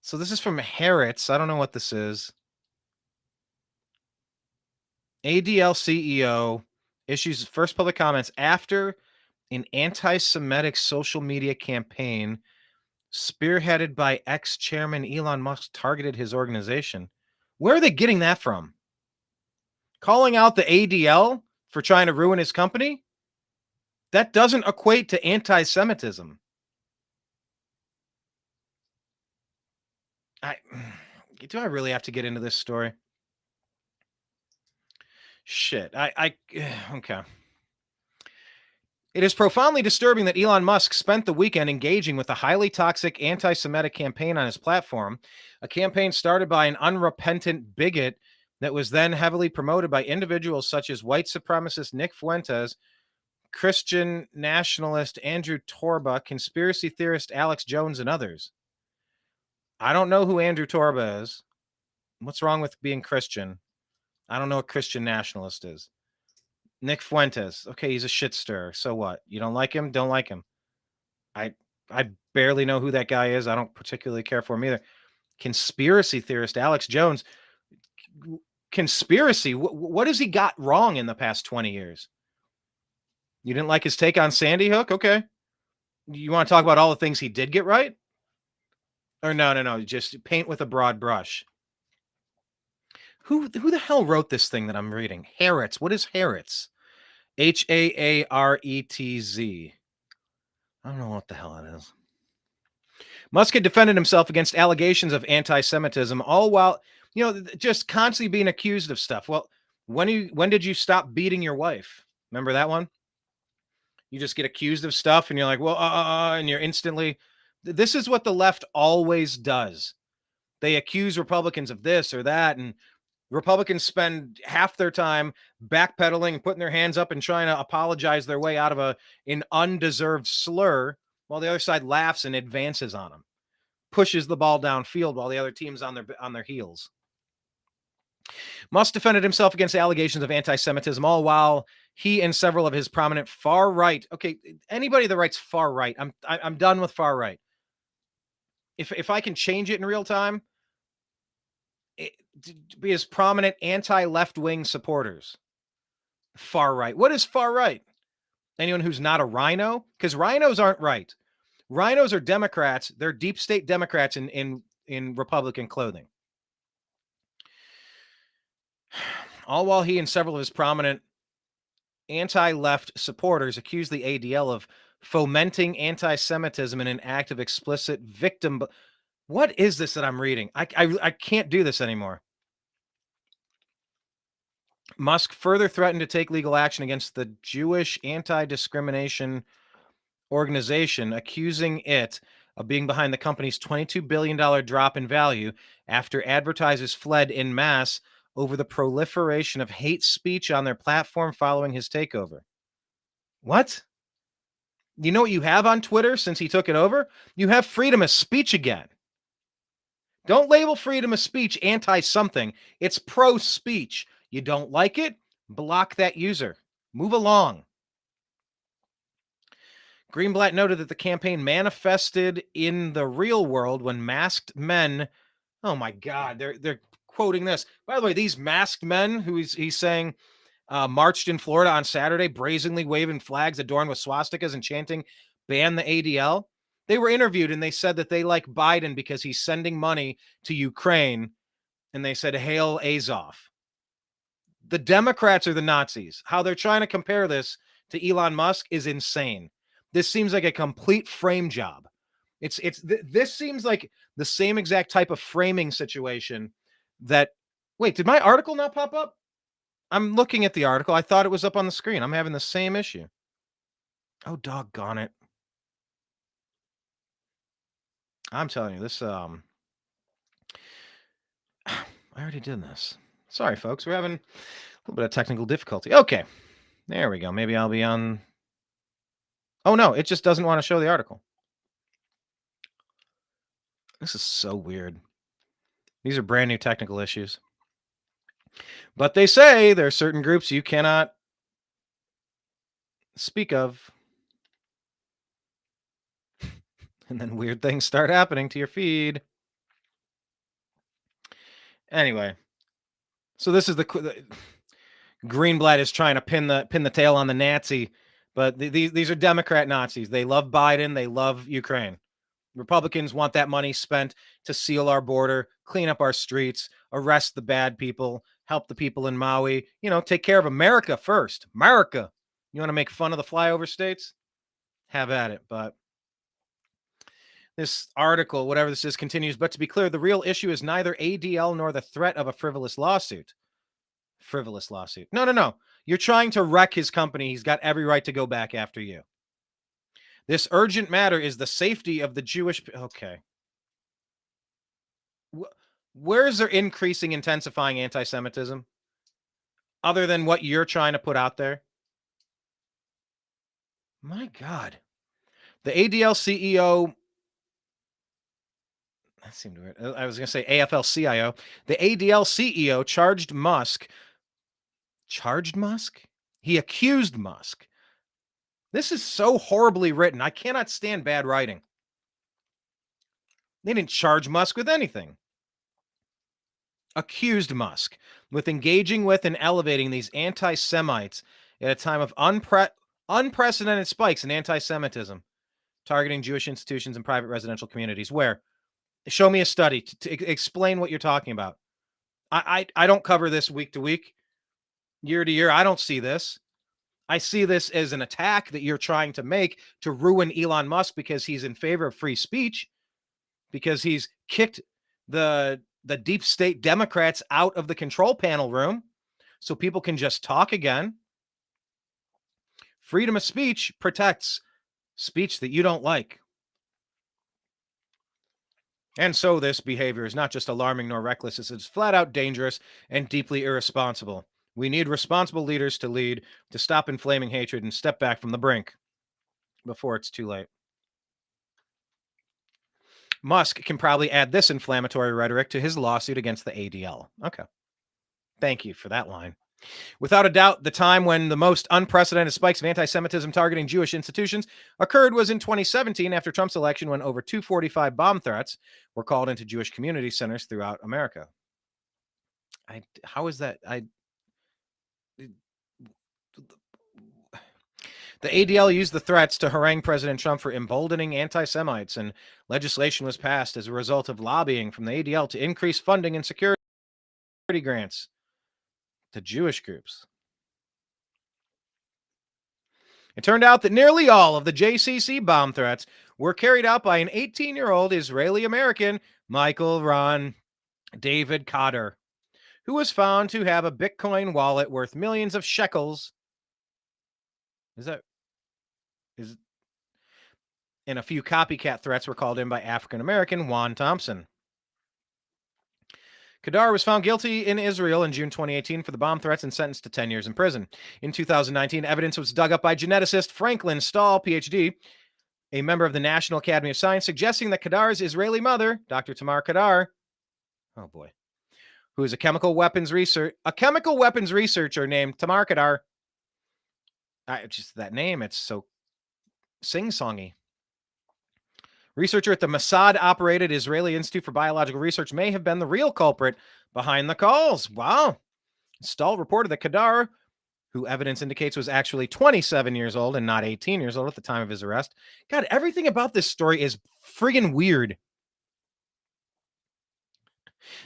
A: So this is from Harrods. I don't know what this is. ADL CEO issues first public comments after an anti-Semitic social media campaign spearheaded by ex-chairman Elon Musk targeted his organization. Where are they getting that from? Calling out the ADL for trying to ruin his company? That doesn't equate to anti-Semitism. Do I really have to get into this story? Shit. Okay. It is profoundly disturbing that Elon Musk spent the weekend engaging with a highly toxic anti-Semitic campaign on his platform, a campaign started by an unrepentant bigot that was then heavily promoted by individuals such as white supremacist Nick Fuentes, Christian nationalist Andrew Torba, conspiracy theorist Alex Jones, and others. I don't know who Andrew Torba is. What's wrong with being Christian? I don't know what Christian nationalist is. Nick Fuentes. Okay, he's a shit stirrer. So what? You don't like him? Don't like him. I barely know who that guy is. I don't particularly care for him either. Conspiracy theorist Alex Jones. Conspiracy. What has he got wrong in the past 20 years? You didn't like his take on Sandy Hook? Okay. You want to talk about all the things he did get right? Or no. Just paint with a broad brush. Who the hell wrote this thing that I'm reading? Harrods. What is Harrods? Haaretz. I don't know what the hell it is. Musk had defended himself against allegations of anti-Semitism, all while, just constantly being accused of stuff. Well, when did you stop beating your wife? Remember that one? You just get accused of stuff and you're like, well, and you're instantly. This is what the left always does. They accuse Republicans of this or that, and Republicans spend half their time backpedaling, putting their hands up and trying to apologize their way out of an undeserved slur, while the other side laughs and advances on them, pushes the ball downfield while the other team's on their heels. Musk defended himself against allegations of anti-Semitism, all while he and several of his prominent far right. Okay, anybody that writes far right, I'm done with far right. If I can change it in real time, be his prominent anti-left-wing supporters. Far right. What is far right? Anyone who's not a rhino? Because rhinos aren't right. Rhinos are Democrats. They're deep state Democrats in Republican clothing. All while he and several of his prominent anti-left supporters accused the ADL of fomenting anti-Semitism in an act of explicit victim. What is this that I'm reading? I can't do this anymore. Musk further threatened to take legal action against the Jewish anti-discrimination organization, accusing it of being behind the company's $22 billion drop in value after advertisers fled en masse over the proliferation of hate speech on their platform following his takeover. What? You know what you have on Twitter since he took it over? You have freedom of speech again. Don't label freedom of speech anti-something. It's pro-speech. You don't like it? Block that user. Move along. Greenblatt noted that the campaign manifested in the real world when masked men. Oh my God, they're quoting this. By the way, these masked men who he's saying marched in Florida on Saturday, brazenly waving flags adorned with swastikas and chanting, "Ban the ADL." They were interviewed and they said that they like Biden because he's sending money to Ukraine. And they said, "Hail Azov." The Democrats are the Nazis. How they're trying to compare this to Elon Musk is insane. This seems like a complete frame job. This seems like the same exact type of framing situation that. Wait, did my article not pop up? I'm looking at the article. I thought it was up on the screen. I'm having the same issue. Oh, doggone it. I'm telling you, this I already did this. Sorry, folks. We're having a little bit of technical difficulty. Okay. There we go. Maybe I'll be on. Oh, no. It just doesn't want to show the article. This is so weird. These are brand new technical issues. But they say there are certain groups you cannot speak of. And then weird things start happening to your feed. Anyway. So this is the Greenblatt is trying to pin the tail on the Nazi, but these are Democrat Nazis. They love Biden. They love Ukraine. Republicans want that money spent to seal our border, clean up our streets, arrest the bad people, help the people in Maui, take care of America first. America. You want to make fun of the flyover states? Have at it. But this article, whatever this is, continues. But to be clear, the real issue is neither ADL nor the threat of a frivolous lawsuit. No. You're trying to wreck his company. He's got every right to go back after you. This urgent matter is the safety of the Jewish. Okay. Where is there increasing, intensifying anti-Semitism? Other than what you're trying to put out there? My God. The ADL CEO. That seemed weird. I was going to say AFL-CIO. The ADL CEO charged Musk. Charged Musk? He accused Musk. This is so horribly written. I cannot stand bad writing. They didn't charge Musk with anything. Accused Musk with engaging with and elevating these anti-Semites at a time of unprecedented spikes in anti-Semitism, targeting Jewish institutions and private residential communities. Where? Show me a study to explain what you're talking about. I don't cover this week to week, year to year. I don't see this. I see this as an attack that you're trying to make to ruin Elon Musk because he's in favor of free speech, because he's kicked the deep state Democrats out of the control panel room so people can just talk again. Freedom of speech protects speech that you don't like. And so this behavior is not just alarming nor reckless, it's flat out dangerous and deeply irresponsible. We need responsible leaders to lead, to stop inflaming hatred and step back from the brink before it's too late. Musk can probably add this inflammatory rhetoric to his lawsuit against the ADL. Okay. Thank you for that line. Without a doubt, the time when the most unprecedented spikes of anti-Semitism targeting Jewish institutions occurred was in 2017 after Trump's election, when over 245 bomb threats were called into Jewish community centers throughout America. How is that? The ADL used the threats to harangue President Trump for emboldening anti-Semites, and legislation was passed as a result of lobbying from the ADL to increase funding and security grants to Jewish groups. It turned out that nearly all of the JCC bomb threats were carried out by an 18-year-old Israeli-American, Michael Ron David Cotter, who was found to have a Bitcoin wallet worth millions of shekels. And a few copycat threats were called in by African-American Juan Thompson. Kadar was found guilty in Israel in June 2018 for the bomb threats and sentenced to 10 years in prison. In 2019, evidence was dug up by geneticist Franklin Stahl, PhD, a member of the National Academy of Science, suggesting that Kadar's Israeli mother, Dr. Tamar Kadar, oh boy, who is a chemical weapons researcher named Tamar Kadar. Just that name, it's so sing-songy. Researcher at the Mossad-operated Israeli Institute for Biological Research may have been the real culprit behind the calls. Wow. Stahl reported that Kadar, who evidence indicates was actually 27 years old and not 18 years old at the time of his arrest. God, everything about this story is friggin' weird.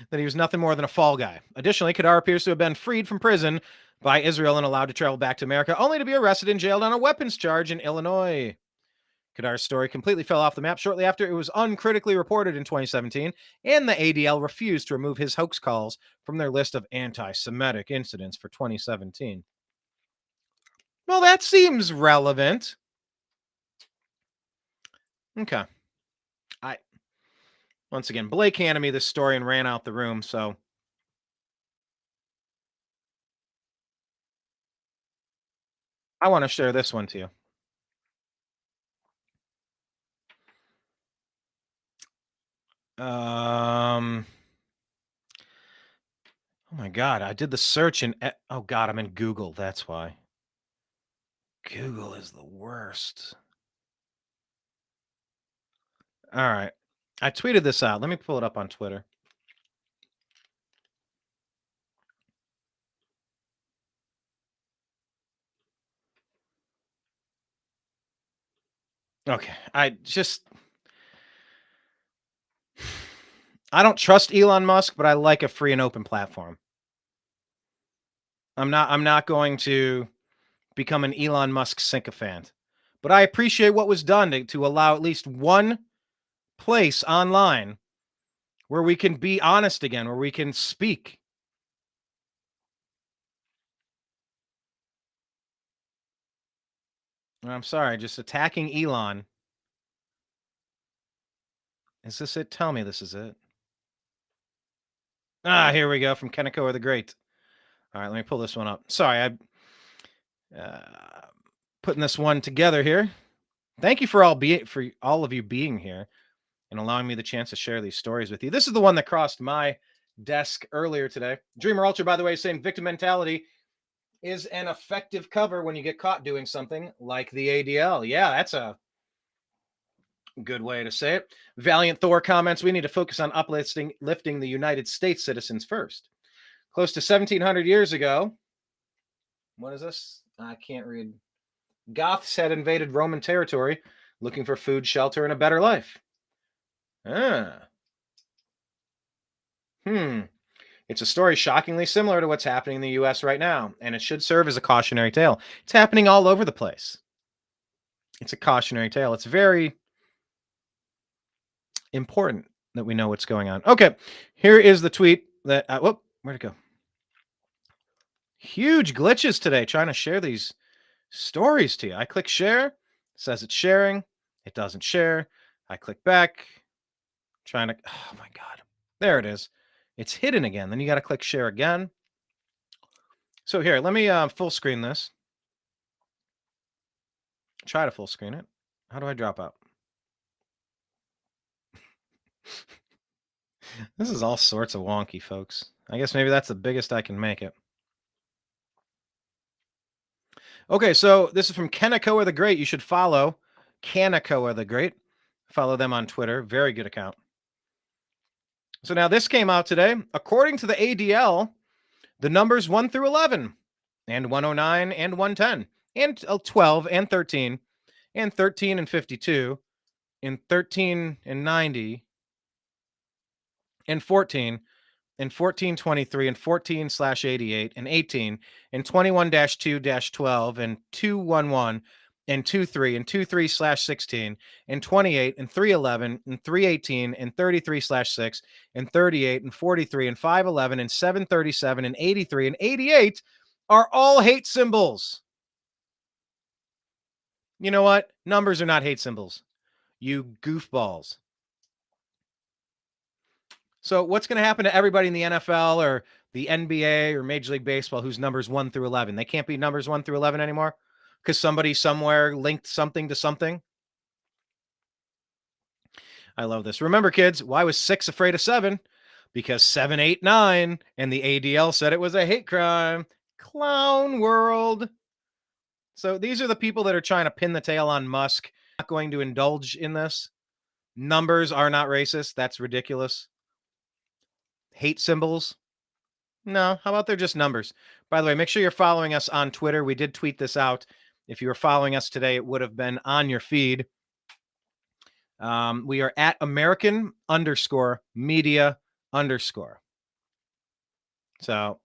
A: That he was nothing more than a fall guy. Additionally, Kadar appears to have been freed from prison by Israel and allowed to travel back to America, only to be arrested and jailed on a weapons charge in Illinois. Kadar's story completely fell off the map shortly after it was uncritically reported in 2017, and the ADL refused to remove his hoax calls from their list of anti-Semitic incidents for 2017. Well, that seems relevant. Okay. Once again, Blake handed me this story and ran out the room, so I want to share this one to you. Oh my God, I did the search and oh God, I'm in Google. That's why. Google is the worst. All right. I tweeted this out. Let me pull it up on Twitter. Okay. I don't trust Elon Musk, but I like a free and open platform. I'm not going to become an Elon Musk sycophant, but I appreciate what was done to allow at least one place online where we can be honest again, where we can speak. I'm sorry, just attacking Elon. Is this it? Tell me this is it. Here we go, from Kenneco the Great. All right, let me pull this one up. Sorry, I'm putting this one together here. Thank you for all of you being here and allowing me the chance to share these stories with you. This is the one that crossed my desk earlier today. Dreamer Ultra, by the way, saying victim mentality is an effective cover when you get caught doing something like the ADL. Yeah, that's a good way to say it. Valiant Thor comments, we need to focus on lifting the United States citizens first. Close to 1700 years ago, what is this? I can't read. Goths had invaded Roman territory looking for food, shelter, and a better life. It's a story shockingly similar to what's happening in the U.S. right now, and it should serve as a cautionary tale. It's happening all over the place. It's a cautionary tale. It's very important that we know what's going on. Okay, here is the tweet that, where'd it go? Huge glitches today trying to share these stories to you. I click share, it says it's sharing. It doesn't share. I click back, oh my God. There it is. It's hidden again. Then you got to click share again. So here, let me full screen this. Try to full screen it. How do I drop out? This is all sorts of wonky, folks. I guess maybe that's the biggest I can make it. Okay, so this is from Kenneco the Great. You should follow Kenneco the Great. Follow them on Twitter. Very good account. So now this came out today. According to the ADL, the numbers 1 through 11 and 109 and 110 and 12 and 13 and 13 and 52 and 13 and 90 and 14 and 1423 and 14/88 and 18 and 21-2-12 and 211 and 23 and 23/16 and 28 and 311 and 318 and 33/6 and 38 and 43 and 511 and 737 and 83 and 88 are all hate symbols. You know what? Numbers are not hate symbols. You goofballs. So what's going to happen to everybody in the NFL or the NBA or Major League Baseball whose numbers 1 through 11? They can't be numbers 1 through 11 anymore because somebody somewhere linked something to something. I love this. Remember, kids, why was 6 afraid of 7? Because 7, 8, 9, and the ADL said it was a hate crime. Clown world. So these are the people that are trying to pin the tail on Musk. Not going to indulge in this. Numbers are not racist. That's ridiculous. Hate symbols. No, how about they're just numbers? By the way, make sure you're following us on Twitter. We did tweet this out. If you were following us today, it would have been on your feed. We are at American_media_. So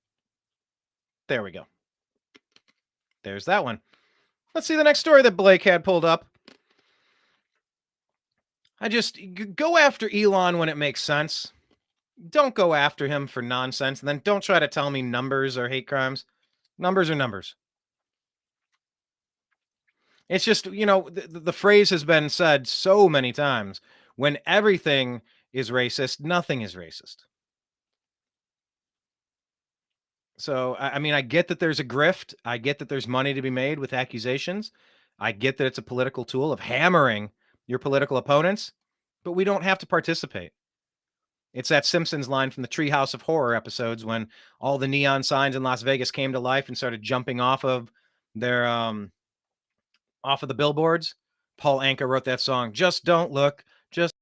A: there we go. There's that one. Let's see the next story that Blake had pulled up. I just go after Elon when it makes sense. Don't go after him for nonsense. And then don't try to tell me numbers are hate crimes. Numbers are numbers. It's just, the phrase has been said so many times. When everything is racist, nothing is racist. So, I get that there's a grift. I get that there's money to be made with accusations. I get that it's a political tool of hammering your political opponents, but we don't have to participate. It's that Simpsons line from the Treehouse of Horror episodes when all the neon signs in Las Vegas came to life and started jumping off of their off of the billboards. Paul Anka wrote that song. Just don't look. Just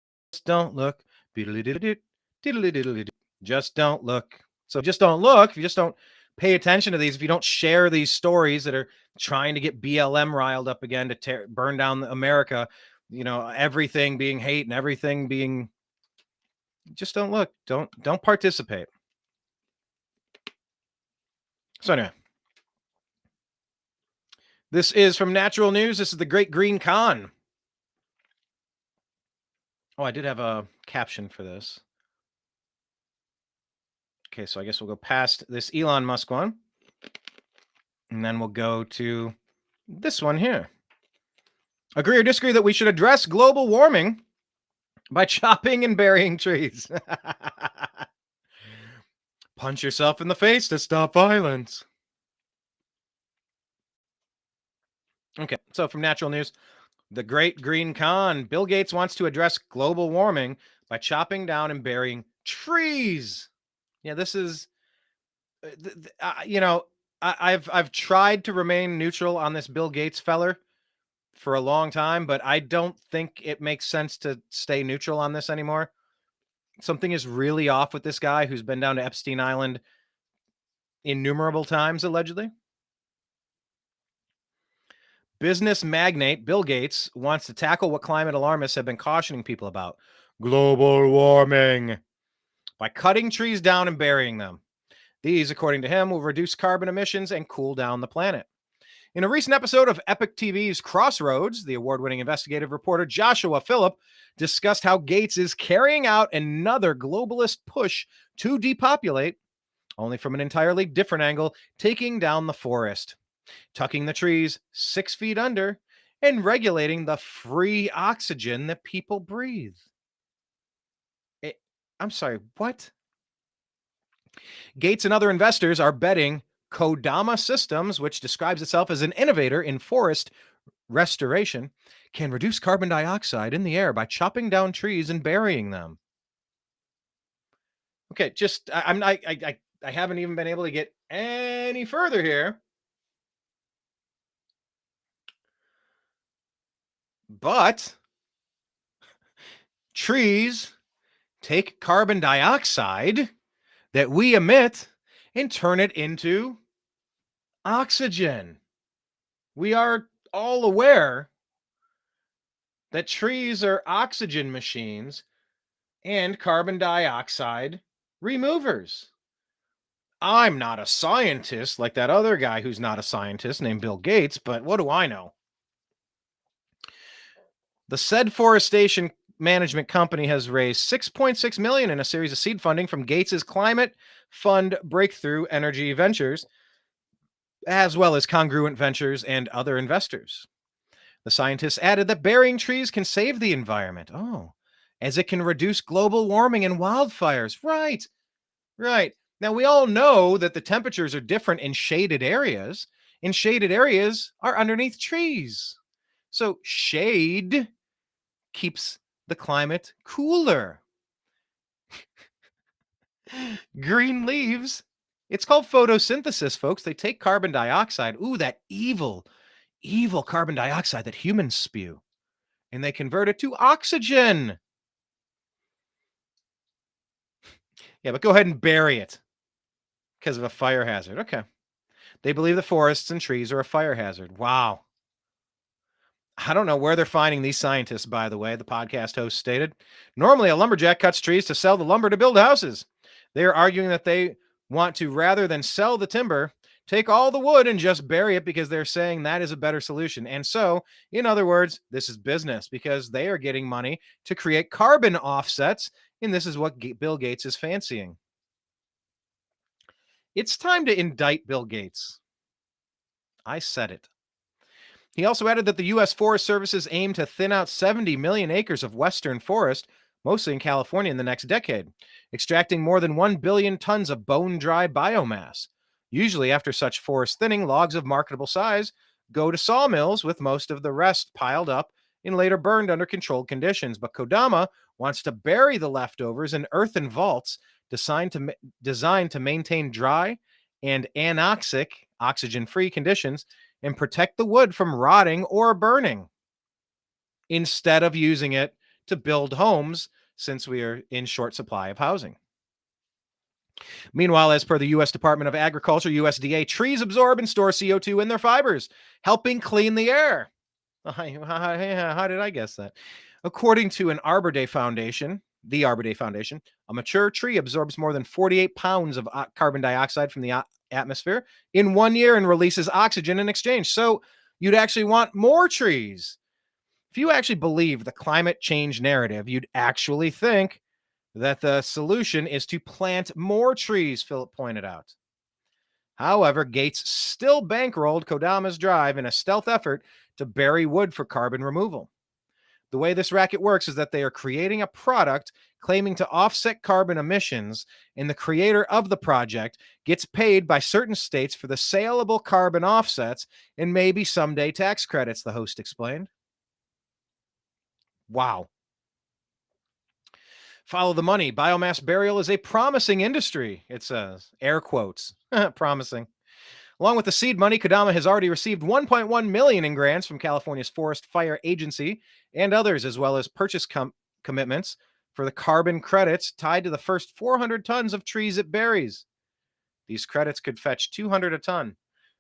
A: don't look. Just don't look. So just don't look. If you just don't pay attention to these, if you don't share these stories that are trying to get BLM riled up again to burn down America, everything being hate and everything being, just don't look. Don't participate. So anyway, this is from Natural News. This is the Great Green Con. Oh, I did have a caption for this. Okay, so I guess we'll go past this Elon Musk one. And then we'll go to this one here. Agree or disagree that we should address global warming by chopping and burying trees? Punch yourself in the face to stop violence. Okay, so from Natural News, the Great Green Con. Bill Gates wants to address global warming by chopping down and burying trees. Yeah, this is, I've tried to remain neutral on this Bill Gates feller for a long time, but I don't think it makes sense to stay neutral on this anymore. Something is really off with this guy who's been down to Epstein Island innumerable times, allegedly. Business magnate Bill Gates wants to tackle what climate alarmists have been cautioning people about: global warming, by cutting trees down and burying them. These, according to him, will reduce carbon emissions and cool down the planet. In a recent episode of Epic TV's Crossroads, the award-winning investigative reporter Joshua Phillip discussed how Gates is carrying out another globalist push to depopulate, only from an entirely different angle, taking down the forest, tucking the trees 6 feet under, and regulating the free oxygen that people breathe. I'm sorry, what? Gates and other investors are betting Kodama Systems, which describes itself as an innovator in forest restoration, can reduce carbon dioxide in the air by chopping down trees and burying them. Okay, I haven't even been able to get any further here. But trees take carbon dioxide that we emit and turn it into oxygen. We are all aware that trees are oxygen machines and carbon dioxide removers. I'm not a scientist like that other guy who's not a scientist named Bill Gates, but what do I know? The said forestation management company has raised $6.6 million in a series of seed funding from Gates's climate fund Breakthrough Energy Ventures, as well as Congruent Ventures and other investors. The scientists added that burying trees can save the environment. Oh, as it can reduce global warming and wildfires. Right, right. Now, we all know that the temperatures are different in shaded areas, and shaded areas are underneath trees. So shade keeps the climate cooler. Green leaves. It's called photosynthesis, folks. They take carbon dioxide. Ooh, that evil carbon dioxide that humans spew, and they convert it to oxygen. Yeah, but go ahead and bury it because of a fire hazard. Okay. They believe the forests and trees are a fire hazard. Wow. I don't know where they're finding these scientists, by the way, the podcast host stated. Normally, a lumberjack cuts trees to sell the lumber to build houses. They are arguing that they want to, rather than sell the timber, take all the wood and just bury it because they're saying that is a better solution. And so, in other words, this is business because they are getting money to create carbon offsets, and this is what Bill Gates is fancying. It's time to indict Bill Gates. I said it. He also added that the U.S. Forest Services aim to thin out 70 million acres of western forest, mostly in California, in the next decade, extracting more than 1 billion tons of bone-dry biomass. Usually, after such forest thinning, logs of marketable size go to sawmills, with most of the rest piled up and later burned under controlled conditions. But Kodama wants to bury the leftovers in earthen vaults designed to maintain dry and anoxic, oxygen-free conditions and protect the wood from rotting or burning, instead of using it to build homes, since we are in short supply of housing. Meanwhile, as per the U.S. Department of Agriculture, USDA, trees absorb and store CO2 in their fibers, helping clean the air. How did I guess that? According to the Arbor Day Foundation, a mature tree absorbs more than 48 pounds of carbon dioxide from the atmosphere in 1 year and releases oxygen in exchange. So you'd actually want more trees. If you actually believe the climate change narrative, you'd actually think that the solution is to plant more trees, Philip pointed out. However, Gates still bankrolled Kodama's drive in a stealth effort to bury wood for carbon removal. The way this racket works is that they are creating a product claiming to offset carbon emissions, and the creator of the project gets paid by certain states for the saleable carbon offsets and maybe someday tax credits, the host explained. Wow. Follow the money. Biomass burial is a promising industry, it says. Air quotes. Promising. Along with the seed money, Kodama has already received $1.1 million in grants from California's Forest Fire Agency and others, as well as purchase commitments for the carbon credits tied to the first 400 tons of trees it buries. These credits could fetch $200 a ton.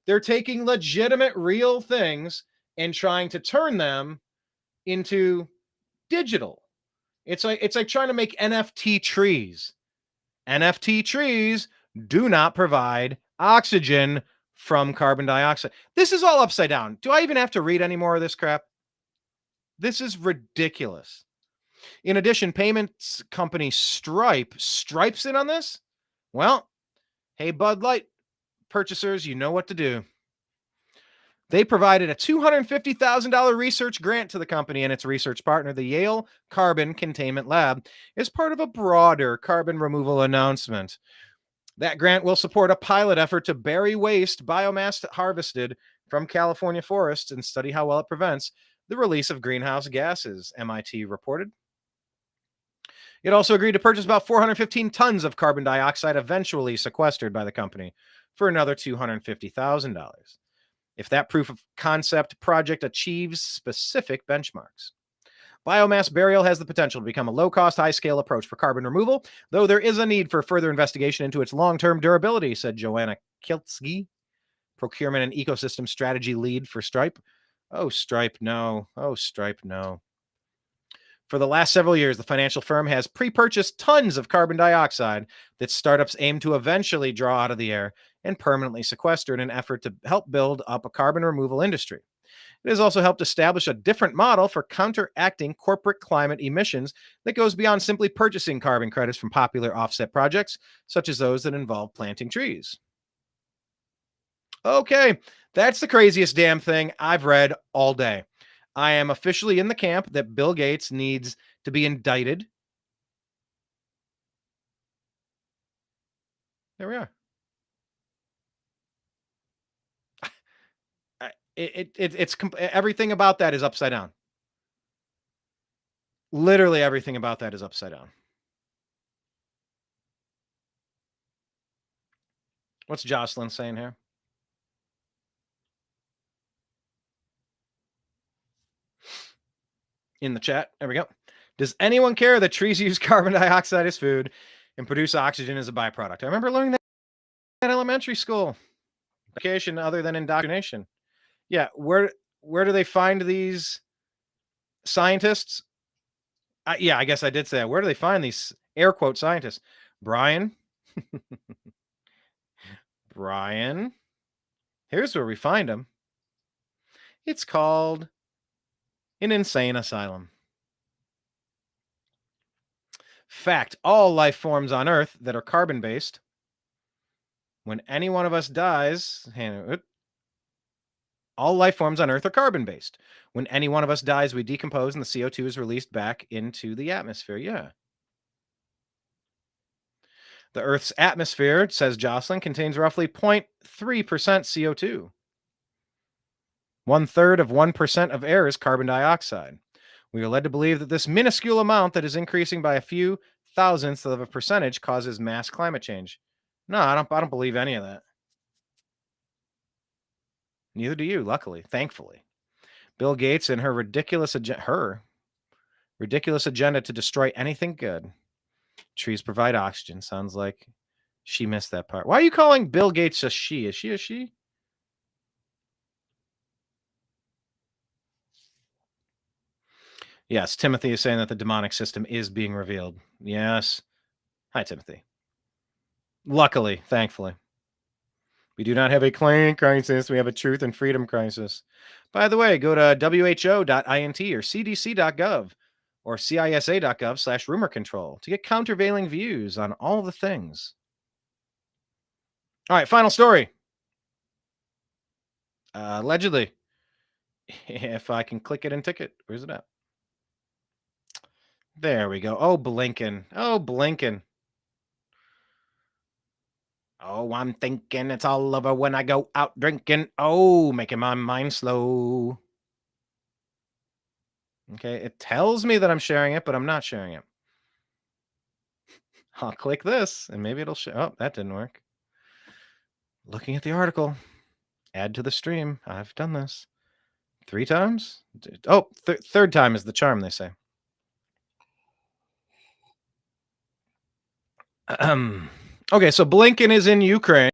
A: They're taking legitimate, real things and trying to turn them into digital. It's like trying to make NFT trees. NFT trees do not provide oxygen from carbon dioxide. This is all upside down. Do I even have to read any more of this crap? This is ridiculous. In addition, payments company Stripes in on this? Well, hey, Bud Light purchasers, you know what to do. They provided a $250,000 research grant to the company and its research partner, the Yale Carbon Containment Lab, as part of a broader carbon removal announcement. That grant will support a pilot effort to bury waste biomass harvested from California forests and study how well it prevents the release of greenhouse gases, MIT reported. It also agreed to purchase about 415 tons of carbon dioxide eventually sequestered by the company for another $250,000, if that proof of concept project achieves specific benchmarks. Biomass burial has the potential to become a low-cost, high-scale approach for carbon removal, though there is a need for further investigation into its long-term durability, said Joanna Kiltsky, procurement and ecosystem strategy lead for Stripe. Oh, Stripe, no. Oh, Stripe, no. For the last several years, the financial firm has pre-purchased tons of carbon dioxide that startups aim to eventually draw out of the air and permanently sequester in an effort to help build up a carbon removal industry. It has also helped establish a different model for counteracting corporate climate emissions that goes beyond simply purchasing carbon credits from popular offset projects, such as those that involve planting trees. Okay, that's the craziest damn thing I've read all day. I am officially in the camp that Bill Gates needs to be indicted. There we are. Everything about that is upside down. Literally everything about that is upside down. What's Jocelyn saying here? In the chat. There we go. Does anyone care that trees use carbon dioxide as food and produce oxygen as a byproduct? I remember learning that in elementary school. Education other than indoctrination. Yeah, where do they find these scientists? Yeah, I guess I did say that. Where do they find these air quote scientists? Brian. Brian. Here's where we find them. It's called an insane asylum. Fact, all life forms on Earth that are carbon-based, when any one of us dies, all life forms on Earth are carbon-based. When any one of us dies, we decompose and the CO2 is released back into the atmosphere. Yeah. The Earth's atmosphere, says Jocelyn, contains roughly 0.3% CO2. 1/3 of 1% of air is carbon dioxide. We are led to believe that this minuscule amount that is increasing by a few thousandths of a percentage causes mass climate change. No, I don't believe any of that. Neither do you, luckily, thankfully. Bill Gates and her ridiculous agenda to destroy anything good. Trees provide oxygen. Sounds like she missed that part. Why are you calling Bill Gates a she? Is she a she? Yes, Timothy is saying that the demonic system is being revealed. Yes. Hi, Timothy. Luckily, thankfully. We do not have a climate crisis. We have a truth and freedom crisis. By the way, go to who.int or cdc.gov or cisa.gov/rumor control to get countervailing views on all the things. All right, final story. Allegedly, if I can click it and tick it, where's it at? There we go. Oh, Blinken. Oh, Blinken. Oh, I'm thinking it's all over when I go out drinking. Oh, making my mind slow. Okay, it tells me that I'm sharing it, but I'm not sharing it. I'll click this, and maybe it'll show. Oh, that didn't work. Looking at the article. Add to the stream. I've done this 3 times. Oh, third time is the charm, they say. Okay, so Blinken is in Ukraine.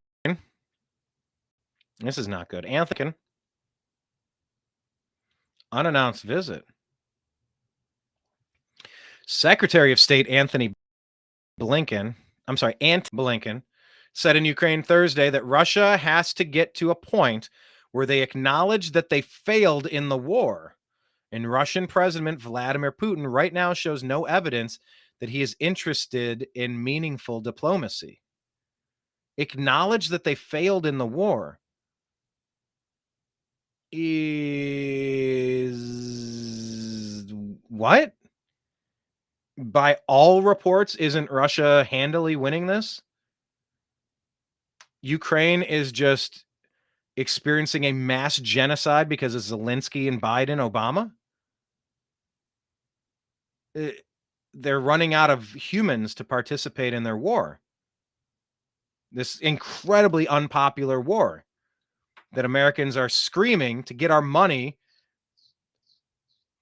A: This is not good. Anthony, unannounced visit. Secretary of State Antony Blinken, said in Ukraine Thursday that Russia has to get to a point where they acknowledge that they failed in the war. And Russian President Vladimir Putin right now shows no evidence that he is interested in meaningful diplomacy. Acknowledge that they failed in the war is what? By all reports, isn't Russia handily winning this? Ukraine is just experiencing a mass genocide because of Zelensky and Biden, Obama. They're running out of humans to participate in their war. This incredibly unpopular war that Americans are screaming to get our money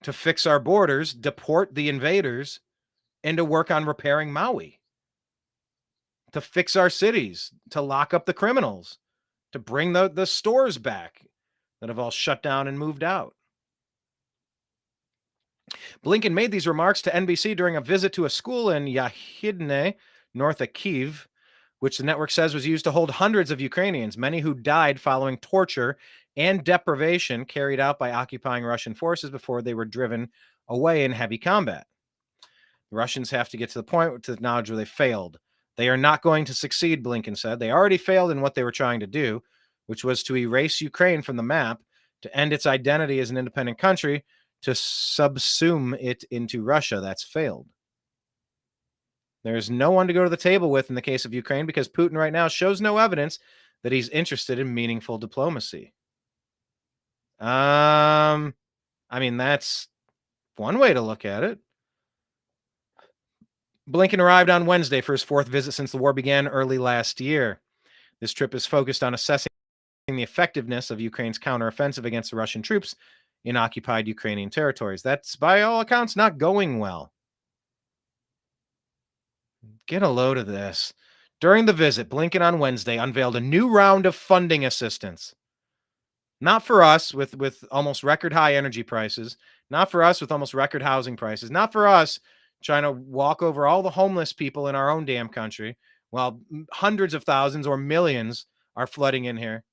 A: to fix our borders, deport the invaders, and to work on repairing Maui, to fix our cities, to lock up the criminals, to bring the stores back that have all shut down and moved out. Blinken made these remarks to NBC during a visit to a school in Yahidne, north of Kyiv, which the network says was used to hold hundreds of Ukrainians, many who died following torture and deprivation carried out by occupying Russian forces before they were driven away in heavy combat. The Russians have to get to the point to acknowledge where they failed. They are not going to succeed, Blinken said. They already failed in what they were trying to do, which was to erase Ukraine from the map, to end its identity as an independent country, to subsume it into Russia. That's failed. There's no one to go to the table with in the case of Ukraine because Putin right now shows no evidence that he's interested in meaningful diplomacy. I mean, that's one way to look at it. Blinken arrived on Wednesday for his fourth visit since the war began early last year. This trip is focused on assessing the effectiveness of Ukraine's counteroffensive against the Russian troops in occupied Ukrainian territories. That's, by all accounts, not going well. Get a load of this. During the visit, Blinken on Wednesday unveiled a new round of funding assistance. Not for us with almost record high energy prices. Not for us with almost record housing prices. Not for us trying to walk over all the homeless people in our own damn country while hundreds of thousands or millions are flooding in here.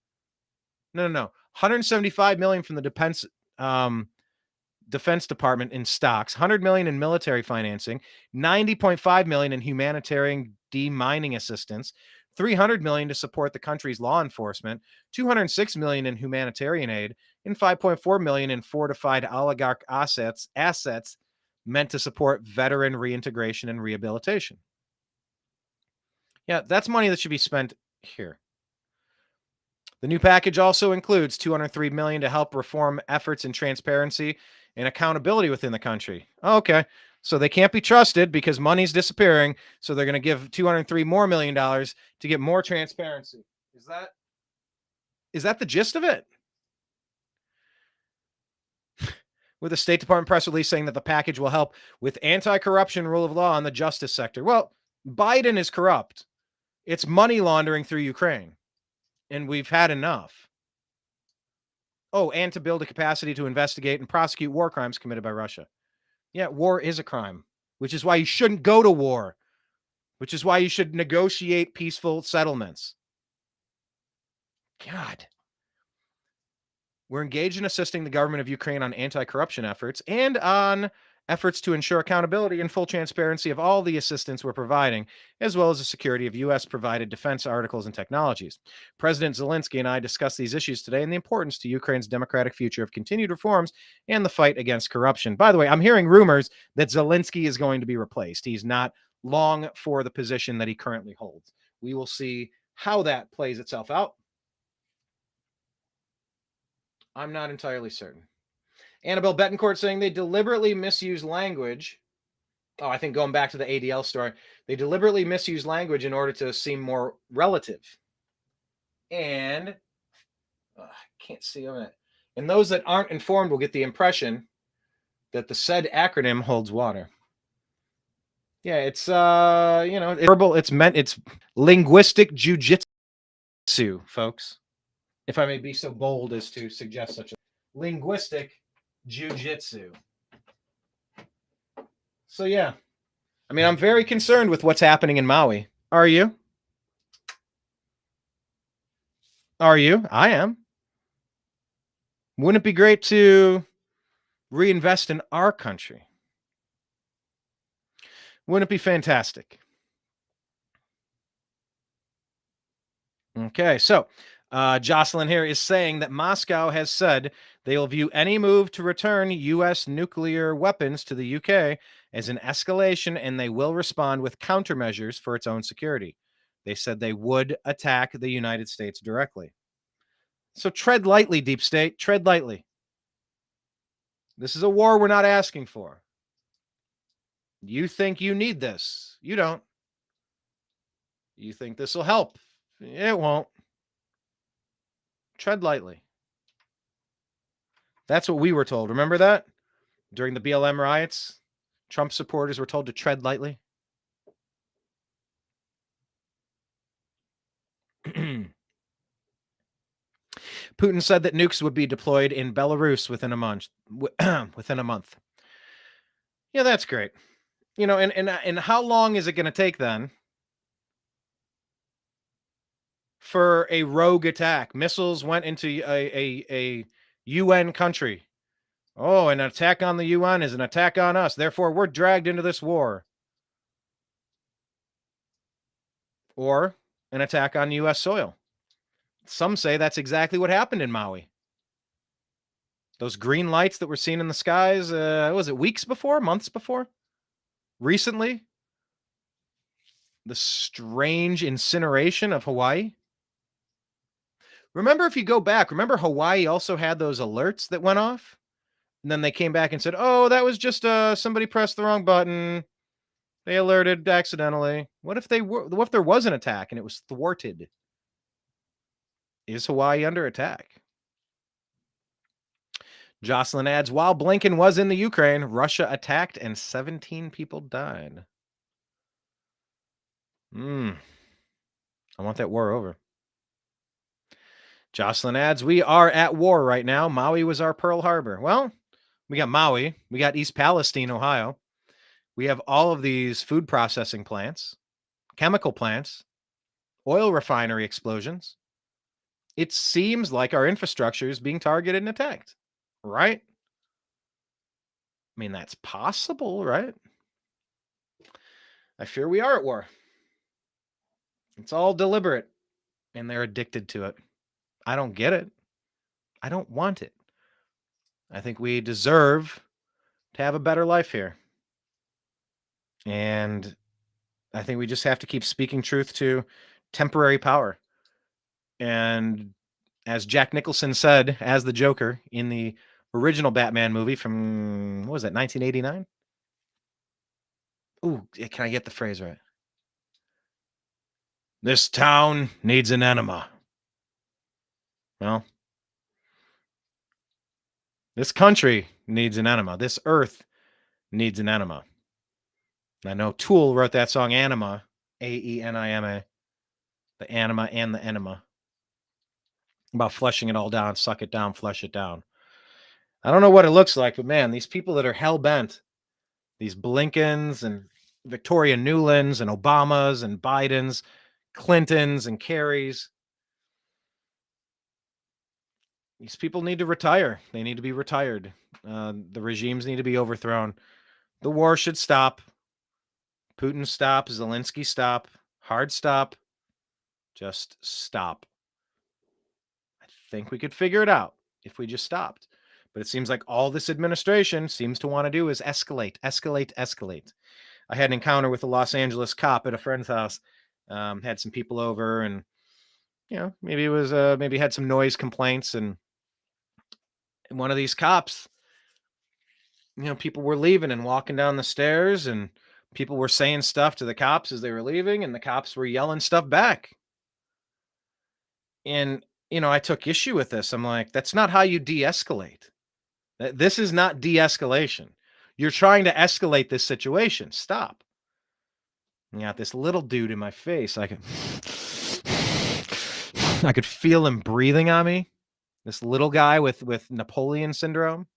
A: No. 175 million from the Defense Department in stocks, 100 million in military financing, 90.5 million in humanitarian demining assistance, 300 million to support the country's law enforcement, 206 million in humanitarian aid, and 5.4 million in fortified oligarch assets meant to support veteran reintegration and rehabilitation. Yeah, that's money that should be spent here. The new package also includes 203 million to help reform efforts in transparency and accountability within the country. Okay. So they can't be trusted because money's disappearing. So they're going to give $203 million to get more transparency. Is that the gist of it? With a State Department press release saying that the package will help with anti-corruption, rule of law, and the justice sector. Well, Biden is corrupt. It's money laundering through Ukraine. And we've had enough. Oh, and to build a capacity to investigate and prosecute war crimes committed by Russia. Yeah, war is a crime, which is why you shouldn't go to war, which is why you should negotiate peaceful settlements. God. We're engaged in assisting the government of Ukraine on anti-corruption efforts and on efforts to ensure accountability and full transparency of all the assistance we're providing, as well as the security of U.S.-provided defense articles and technologies. President Zelensky and I discussed these issues today and the importance to Ukraine's democratic future of continued reforms and the fight against corruption. By the way, I'm hearing rumors that Zelensky is going to be replaced. He's not long for the position that he currently holds. We will see how that plays itself out. I'm not entirely certain. Annabelle Betancourt saying they deliberately misuse language. Oh, I think going back to the ADL story, they deliberately misuse language in order to seem more relative. And I can't see on it. And those that aren't informed will get the impression that the said acronym holds water. Yeah, it's it's verbal. It's linguistic jujitsu, folks. If I may be so bold as to suggest such a linguistic jiu-jitsu. So yeah, I mean, I'm very concerned with what's happening in Maui. Are you? I am. Wouldn't it be great to reinvest in our country? Wouldn't it be fantastic? Okay, so Jocelyn here is saying that Moscow has said they will view any move to return U.S. nuclear weapons to the U.K. as an escalation, and they will respond with countermeasures for its own security. They said they would attack the United States directly. So tread lightly, Deep State. Tread lightly. This is a war we're not asking for. You think you need this. You don't. You think this will help. It won't. Tread lightly. That's what we were told. Remember that? During the BLM riots, Trump supporters were told to tread lightly. Putin said that nukes would be deployed in Belarus within a month. Yeah, that's great. You know, and how long is it going to take then for a rogue attack. Missiles went into a UN country. Oh, an attack on the UN is an attack on us. Therefore, we're dragged into this war. Or an attack on U.S. soil. Some say that's exactly what happened in Maui. Those green lights that were seen in the skies, was it weeks before, months before? Recently? The strange incineration of Hawaii? Remember, if you go back, remember Hawaii also had those alerts that went off? And then they came back and said, oh, that was just somebody pressed the wrong button. They alerted accidentally. What if there was an attack and it was thwarted? Is Hawaii under attack? Jocelyn adds, while Blinken was in the Ukraine, Russia attacked and 17 people died. I want that war over. Jocelyn adds, we are at war right now. Maui was our Pearl Harbor. Well, we got Maui. We got East Palestine, Ohio. We have all of these food processing plants, chemical plants, oil refinery explosions. It seems like our infrastructure is being targeted and attacked, right? I mean, that's possible, right? I fear we are at war. It's all deliberate, and they're addicted to it. I don't get it. I don't want it. I think we deserve to have a better life here. And I think we just have to keep speaking truth to temporary power. And as Jack Nicholson said, as the Joker in the original Batman movie from, what was that, 1989? Ooh, can I get the phrase right? This town needs an enema. Well, this country needs an enema. This earth needs an enema. I know Tool wrote that song, Anima, Aenima. The anima and the enema. About flushing it all down, suck it down, flush it down. I don't know what it looks like, but man, these people that are hell-bent, these Blinkens and Victoria Nulands and Obamas and Bidens, Clintons and Kerrys, these people need to retire. They need to be retired. The regimes need to be overthrown. The war should stop. Putin stop. Zelensky stop. Hard stop. Just stop. I think we could figure it out if we just stopped. But it seems like all this administration seems to want to do is escalate, escalate, escalate. I had an encounter with a Los Angeles cop at a friend's house. Had some people over, and maybe it was maybe had some noise complaints, and one of these cops, people were leaving and walking down the stairs, and people were saying stuff to the cops as they were leaving, and the cops were yelling stuff back. And I took issue with this. I'm like, that's not how you de-escalate. This is not de-escalation. You're trying to escalate this situation. Stop. I got this little dude in my face. I could feel him breathing on me. This little guy with Napoleon syndrome.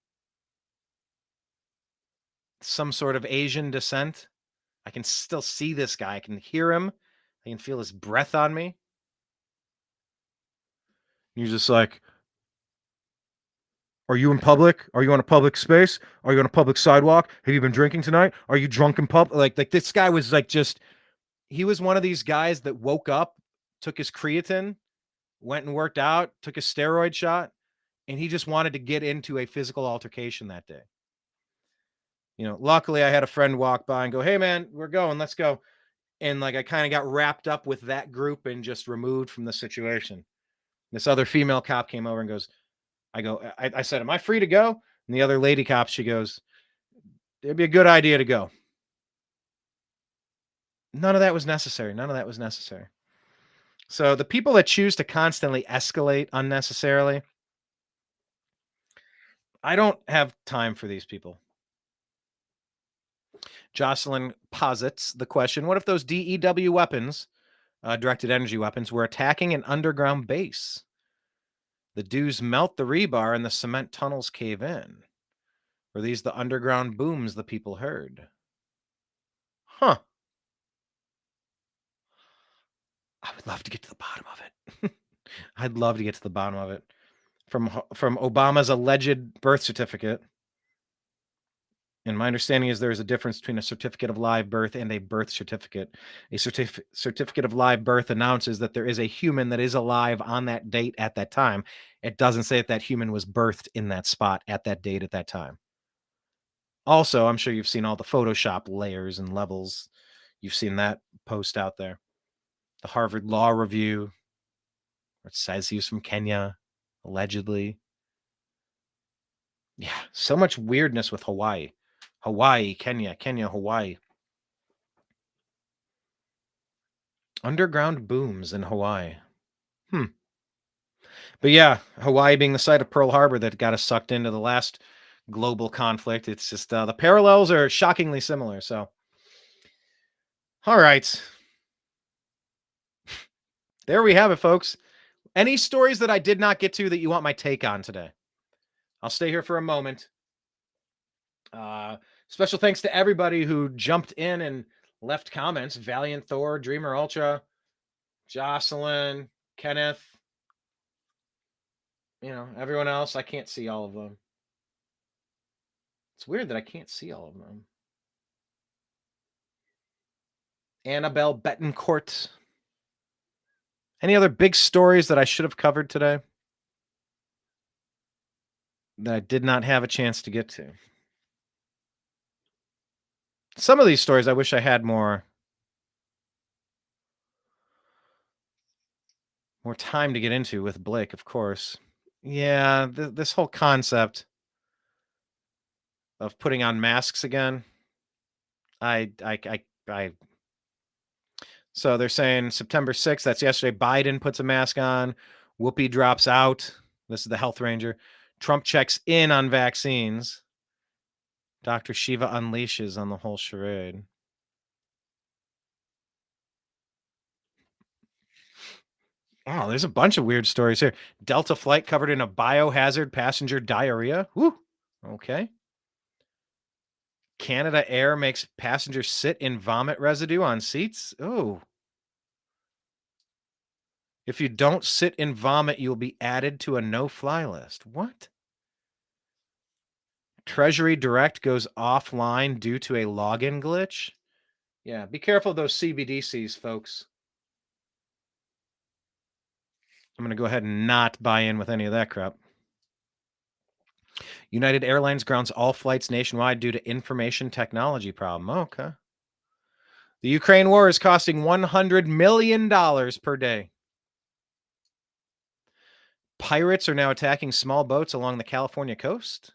A: Some sort of Asian descent. I can still see this guy. I can hear him. I can feel his breath on me. You're just like, are you in public? Are you on a public space? Are you on a public sidewalk? Have you been drinking tonight? Are you drunk in public? Like this guy was like he was one of these guys that woke up, took his creatine, went and worked out, took a steroid shot, and he just wanted to get into a physical altercation that day. Luckily I had a friend walk by and go, hey man, we're going, let's go. And I kind of got wrapped up with that group and just removed from the situation. This other female cop came over and goes, I said, am I free to go? And the other lady cop, she goes, it'd be a good idea to go. None of that was necessary. So the people that choose to constantly escalate unnecessarily, I don't have time for these people. Jocelyn posits the question, what if those DEW weapons, directed energy weapons, were attacking an underground base? The dews melt the rebar and the cement tunnels cave in. Were these the underground booms the people heard? Huh. I'd love to get to the bottom of it. I'd love to get to the bottom of it. From Obama's alleged birth certificate. And my understanding is there is a difference between a certificate of live birth and a birth certificate. A certificate of live birth announces that there is a human that is alive on that date at that time. It doesn't say that that human was birthed in that spot at that date at that time. Also, I'm sure you've seen all the Photoshop layers and levels. You've seen that post out there. The Harvard Law Review, where it says he was from Kenya, allegedly. Yeah, so much weirdness with Hawaii. Hawaii, Kenya, Hawaii. Underground booms in Hawaii. But yeah, Hawaii being the site of Pearl Harbor that got us sucked into the last global conflict. It's just the parallels are shockingly similar. So, all right. There we have it, folks. Any stories that I did not get to that you want my take on today? I'll stay here for a moment. Special thanks to everybody who jumped in and left comments. Valiant Thor, Dreamer Ultra, Jocelyn, Kenneth. You know, everyone else, I can't see all of them. It's weird that I can't see all of them. Annabelle Betancourt. Any other big stories that I should have covered today that I did not have a chance to get to? Some of these stories I wish I had more time to get into with Blake, of course. Yeah, this whole concept of putting on masks again. So they're saying September 6th, that's yesterday, Biden puts a mask on, Whoopi drops out. This is the health ranger. Trump checks in on vaccines. Dr. Shiva unleashes on the whole charade. Oh, there's a bunch of weird stories here. Delta flight covered in a biohazard passenger diarrhea. Woo. Okay. Canada Air makes passengers sit in vomit residue on seats. Oh. If you don't sit in vomit, you'll be added to a no-fly list. What? Treasury Direct goes offline due to a login glitch. Yeah, be careful of those CBDCs, folks. I'm going to go ahead and not buy in with any of that crap. United Airlines grounds all flights nationwide due to information technology problem. Okay. The Ukraine war is costing $100 million per day. Pirates are now attacking small boats along the California coast.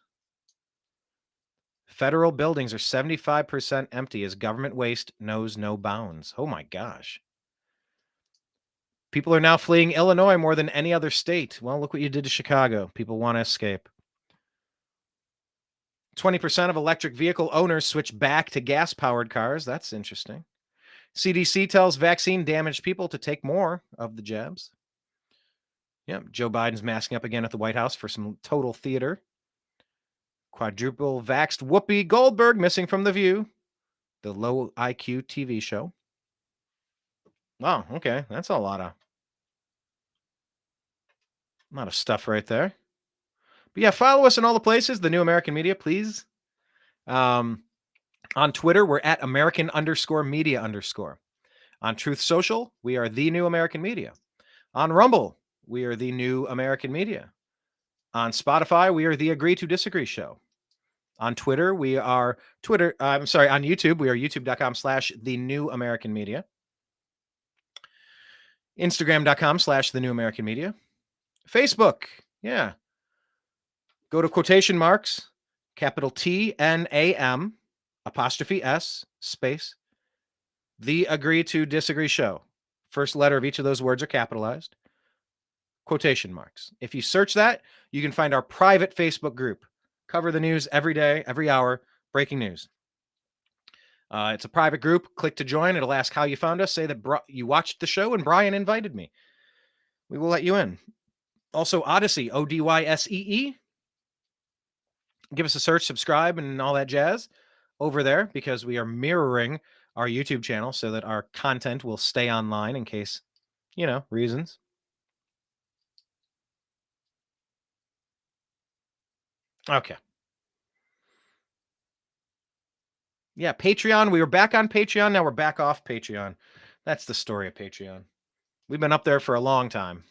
A: Federal buildings are 75% empty as government waste knows no bounds. Oh my gosh. People are now fleeing Illinois more than any other state. Well, look what you did to Chicago. People want to escape. 20% of electric vehicle owners switch back to gas-powered cars. That's interesting. CDC tells vaccine-damaged people to take more of the jabs. Yeah, Joe Biden's masking up again at the White House for some total theater. Quadruple vaxxed Whoopi Goldberg missing from The View, the low IQ TV show. Wow, okay, that's a lot of stuff right there. But yeah, follow us in all the places, the New American Media, please. On Twitter, we're at American_media_. On Truth Social, we are The New American Media. On Rumble, we are The New American Media. On Spotify, we are The Agree to Disagree Show. On Twitter, on YouTube, we are youtube.com/The New American Media. Instagram.com/The New American Media. Facebook, yeah. Go to quotation marks, capital TNAM, apostrophe S, space, The Agree to Disagree Show. First letter of each of those words are capitalized. Quotation marks. If you search that, you can find our private Facebook group. Cover the news every day, every hour, breaking news. It's a private group. Click to join. It'll ask how you found us. Say that you watched the show and Brian invited me. We will let you in. Also, Odyssey, ODYSEE. Give us a search, subscribe, and all that jazz over there because we are mirroring our YouTube channel so that our content will stay online in case, reasons. Okay. Yeah, Patreon. We were back on Patreon. Now we're back off Patreon. That's the story of Patreon. We've been up there for a long time.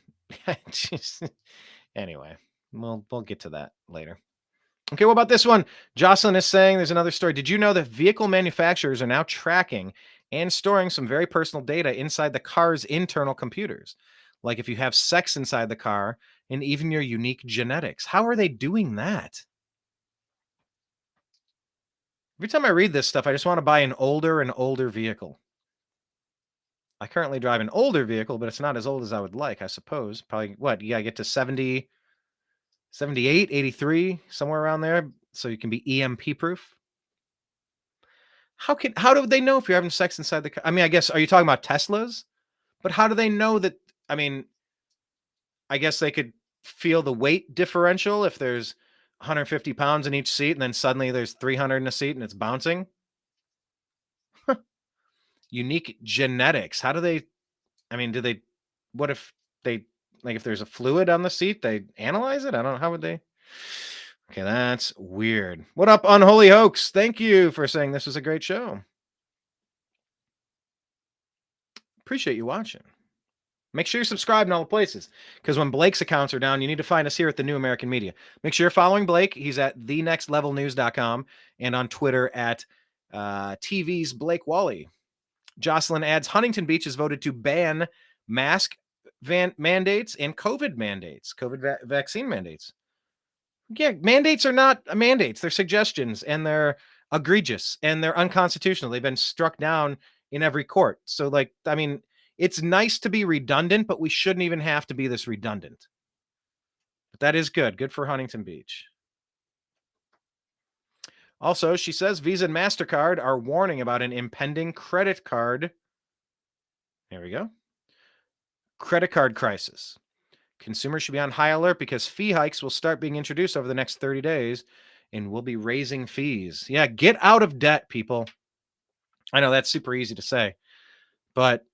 A: Anyway, we'll get to that later. Okay, what about this one? Jocelyn is saying there's another story. Did you know that vehicle manufacturers are now tracking and storing some very personal data inside the car's internal computers? Like if you have sex inside the car and even your unique genetics. How are they doing that? Every time I read this stuff, I just want to buy an older and older vehicle. I currently drive an older vehicle, but it's not as old as I would like, I suppose. Probably, what, you gotta get to 70, 78, 83, somewhere around there, so you can be EMP proof. How do they know if you're having sex inside the car? I mean, I guess, are you talking about Teslas? But how do they know that? I mean, I guess they could feel the weight differential if there's 150 pounds in each seat, and then suddenly there's 300 in a seat and it's bouncing. Unique genetics. How do they? I mean, what if they, like, if there's a fluid on the seat, they analyze it? I don't know. How would they? Okay, that's weird. What up, Unholy Hoax? Thank you for saying this was a great show. Appreciate you watching. Make sure you're subscribed in all the places, because when Blake's accounts are down, you need to find us here at the New American Media. Make sure you're following Blake. He's at thenextlevelnews.com and on Twitter at TV's Blake Walley. Jocelyn adds, Huntington Beach has voted to ban mask mandates and COVID mandates, COVID vaccine mandates. Yeah, mandates are not mandates. They're suggestions, and they're egregious, and they're unconstitutional. They've been struck down in every court. So, like, I mean, it's nice to be redundant, but we shouldn't even have to be this redundant. But that is good. Good for Huntington Beach. Also, she says Visa and MasterCard are warning about an impending credit card. There we go. Credit card crisis. Consumers should be on high alert because fee hikes will start being introduced over the next 30 days and we'll be raising fees. Yeah, get out of debt, people. I know that's super easy to say, but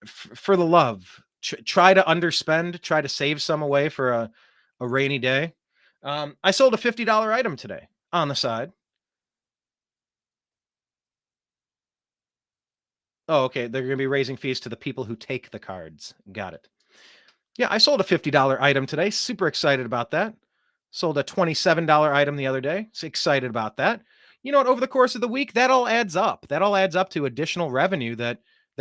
A: for the love, try to underspend, try to save some away for a rainy day. I sold a $50 item today on the side. Oh, okay. They're going to be raising fees to the people who take the cards. Got it. Yeah, I sold a $50 item today. Super excited about that. Sold a $27 item the other day. So excited about that. You know what? Over the course of the week, that all adds up. That all adds up to additional revenue that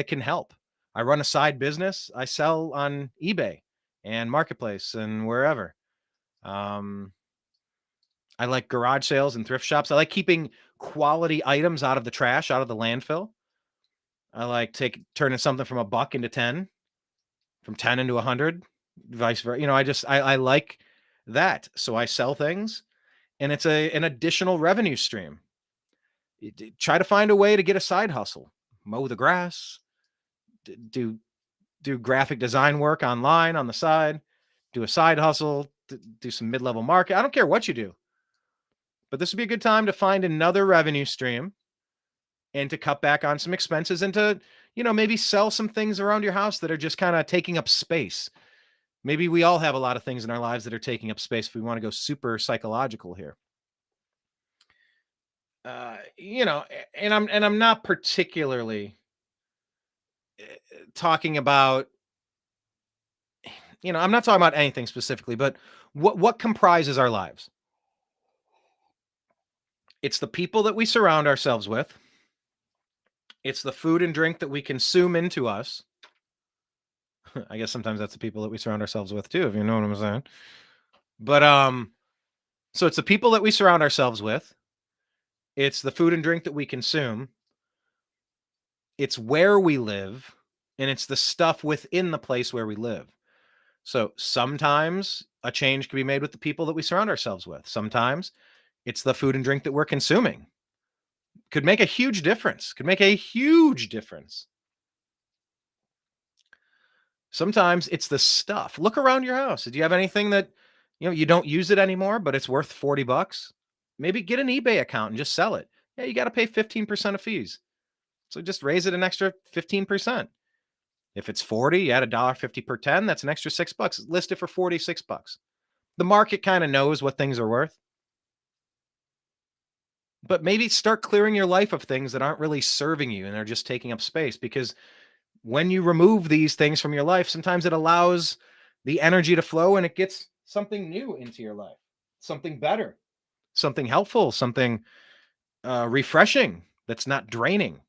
A: can help. I run a side business. I sell on eBay and Marketplace and wherever. I like garage sales and thrift shops. I like keeping quality items out of the trash, out of the landfill. I like turning something from $1 into 10, from 10 into 100, vice versa. You know, I like that. So I sell things, and it's an additional revenue stream. Try to find a way to get a side hustle, mow the grass, do graphic design work online on the side, do a side hustle, do some mid-level market. I don't care what you do, but this would be a good time to find another revenue stream and to cut back on some expenses and to, maybe sell some things around your house that are just kind of taking up space. Maybe we all have a lot of things in our lives that are taking up space if we want to go super psychological here. And I'm not particularly talking about, I'm not talking about anything specifically, but what comprises our lives? It's the people that we surround ourselves with. It's the food and drink that we consume into us. I guess sometimes that's the people that we surround ourselves with too, if you know what I'm saying. But so it's the people that we surround ourselves with. It's the food and drink that we consume. It's where we live, and it's the stuff within the place where we live. So sometimes a change can be made with the people that we surround ourselves with. Sometimes it's the food and drink that we're consuming. Could make a huge difference. Sometimes it's the stuff. Look around your house. Do you have anything that, you don't use it anymore, but it's worth $40? Maybe get an eBay account and just sell it. Yeah, you got to pay 15% of fees. So just raise it an extra 15%. If it's 40, you add $1.50 per 10, that's an extra $6. List it for $46. The market kind of knows what things are worth. But maybe start clearing your life of things that aren't really serving you and they're just taking up space, because when you remove these things from your life, sometimes it allows the energy to flow and it gets something new into your life, something better, something helpful, something refreshing that's not draining.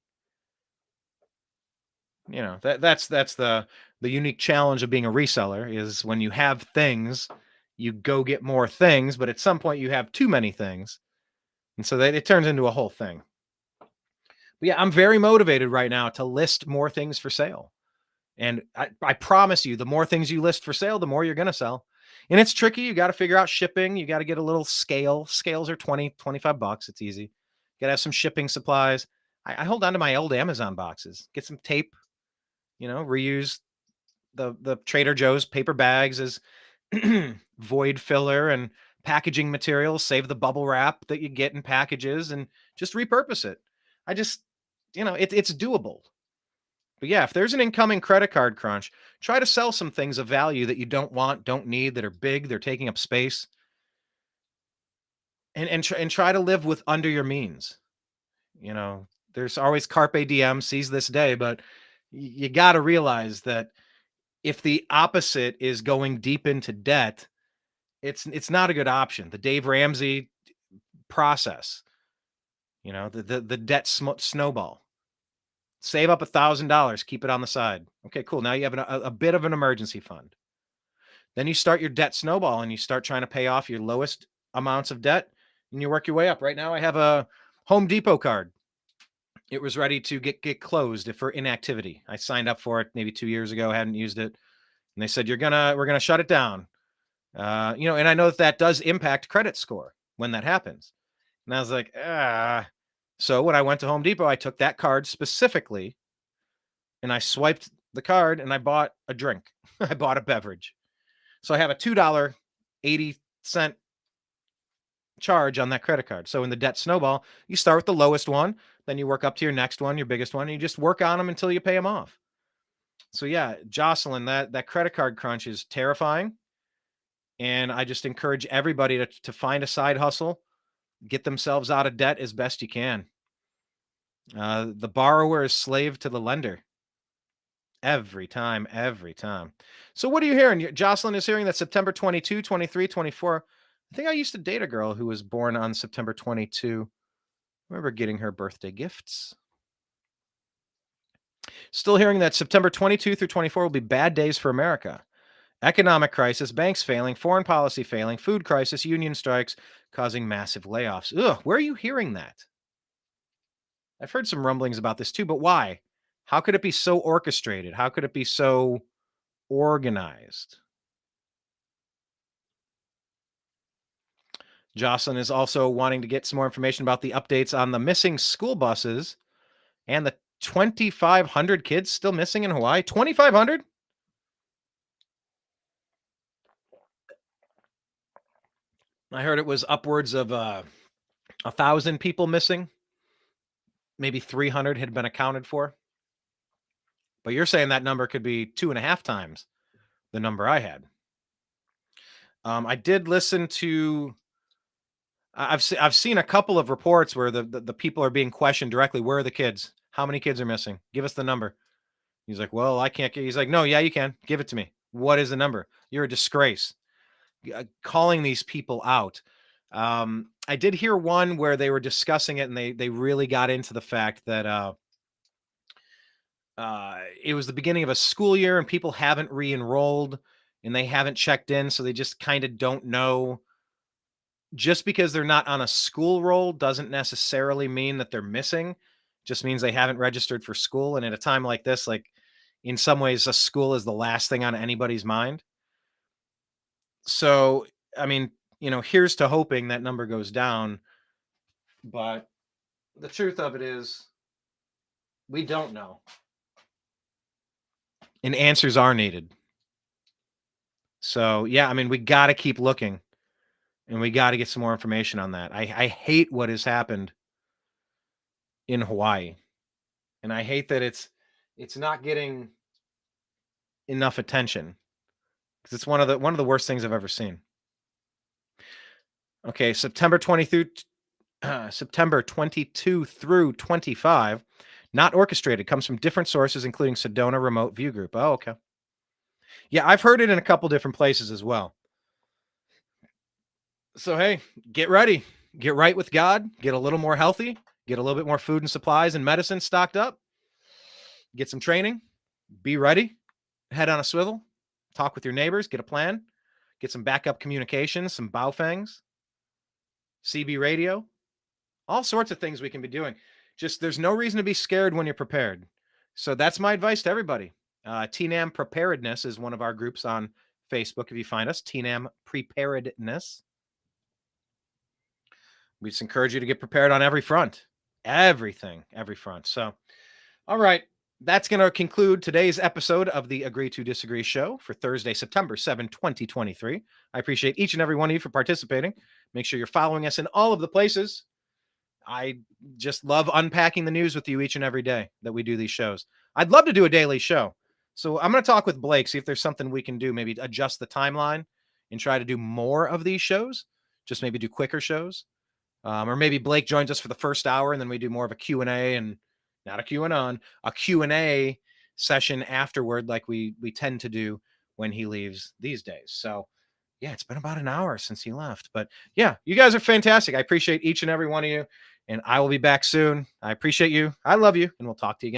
A: You know, that's the unique challenge of being a reseller, is when you have things, you go get more things, but at some point you have too many things. And so that it turns into a whole thing. But yeah, I'm very motivated right now to list more things for sale. And I promise you, the more things you list for sale, the more you're going to sell. And it's tricky. You got to figure out shipping. You got to get a little scale. Scales are $20-$25. It's easy. You got to have some shipping supplies. I hold on to my old Amazon boxes. Get some tape, reuse the Trader Joe's paper bags as void filler and packaging material. Save the bubble wrap that you get in packages and just repurpose it. It's doable. But yeah, if there's an incoming credit card crunch, try to sell some things of value that you don't want, don't need, that are big, they're taking up space, and try to live with under your means. There's always carpe diem, seize this day, but you got to realize that if the opposite is going deep into debt, it's not a good option. The Dave Ramsey process, the debt snowball. Save up $1,000, keep it on the side. Okay, cool. Now you have a bit of an emergency fund. Then you start your debt snowball and you start trying to pay off your lowest amounts of debt and you work your way up. Right now I have a Home Depot card. It was ready to get closed for inactivity. I signed up for it maybe 2 years ago, hadn't used it. And they said, we're going to shut it down. And I know that does impact credit score when that happens. And I was like, So when I went to Home Depot, I took that card specifically and I swiped the card and I bought a drink. I bought a beverage. So I have a $2.80 charge on that credit card. So in the debt snowball, you start with the lowest one, then you work up to your next one, your biggest one, and you just work on them until you pay them off. So yeah, Jocelyn, that credit card crunch is terrifying. And I just encourage everybody to find a side hustle, get themselves out of debt as best you can. The borrower is slave to the lender. Every time. So what are you hearing? Jocelyn is hearing that September 22, 23, 24. I think I used to date a girl who was born on September 22. I remember getting her birthday gifts. Still hearing that September 22 through 24 will be bad days for America. Economic crisis, banks failing, foreign policy failing, food crisis, union strikes causing massive layoffs. Ugh, where are you hearing that? I've heard some rumblings about this too, but why? How could it be so orchestrated? How could it be so organized? Jocelyn is also wanting to get some more information about the updates on the missing school buses and the 2,500 kids still missing in Hawaii. 2,500? I heard it was upwards of 1,000 people missing. Maybe 300 had been accounted for. But you're saying that number could be 2.5 times the number I had. I did listen to. I've seen a couple of reports where the people are being questioned directly. Where are the kids? How many kids are missing? Give us the number. He's like, well, I can't get. He's like, no, yeah, you can. Give it to me. What is the number? You're a disgrace. Calling these people out. I did hear one where they were discussing it and they really got into the fact that it was the beginning of a school year and people haven't re-enrolled and they haven't checked in. So they just kind of don't know. Just because they're not on a school roll doesn't necessarily mean that they're missing. Just means they haven't registered for school. And at a time like this, like in some ways, a school is the last thing on anybody's mind. So, I mean, here's to hoping that number goes down. But the truth of it is, we don't know. And answers are needed. So, yeah, I mean, we got to keep looking. And we got to get some more information on that. I hate what has happened in Hawaii. And I hate that it's not getting enough attention because it's one of the worst things I've ever seen. Okay, September 22 through 25, not orchestrated, comes from different sources, including Sedona Remote View Group. Oh, okay. Yeah, I've heard it in a couple different places as well. So, hey, get ready. Get right with God. Get a little more healthy. Get a little bit more food and supplies and medicine stocked up. Get some training. Be ready. Head on a swivel. Talk with your neighbors. Get a plan. Get some backup communications, some Baofangs, CB radio, all sorts of things we can be doing. Just there's no reason to be scared when you're prepared. So that's my advice to everybody. TNAM Preparedness is one of our groups on Facebook. If you find us, TNAM Preparedness. We just encourage you to get prepared on every front. Everything, every front. So, all right. That's going to conclude today's episode of the Agree to Disagree show for Thursday, September 7, 2023. I appreciate each and every one of you for participating. Make sure you're following us in all of the places. I just love unpacking the news with you each and every day that we do these shows. I'd love to do a daily show. So I'm going to talk with Blake, see if there's something we can do, maybe adjust the timeline and try to do more of these shows, just maybe do quicker shows. Or maybe Blake joins us for the first hour and then we do more of a Q&A and not a Q&A, a Q&A session afterward like we tend to do when he leaves these days. So yeah, it's been about an hour since he left. But yeah, you guys are fantastic. I appreciate each and every one of you. And I will be back soon. I appreciate you. I love you. And we'll talk to you again.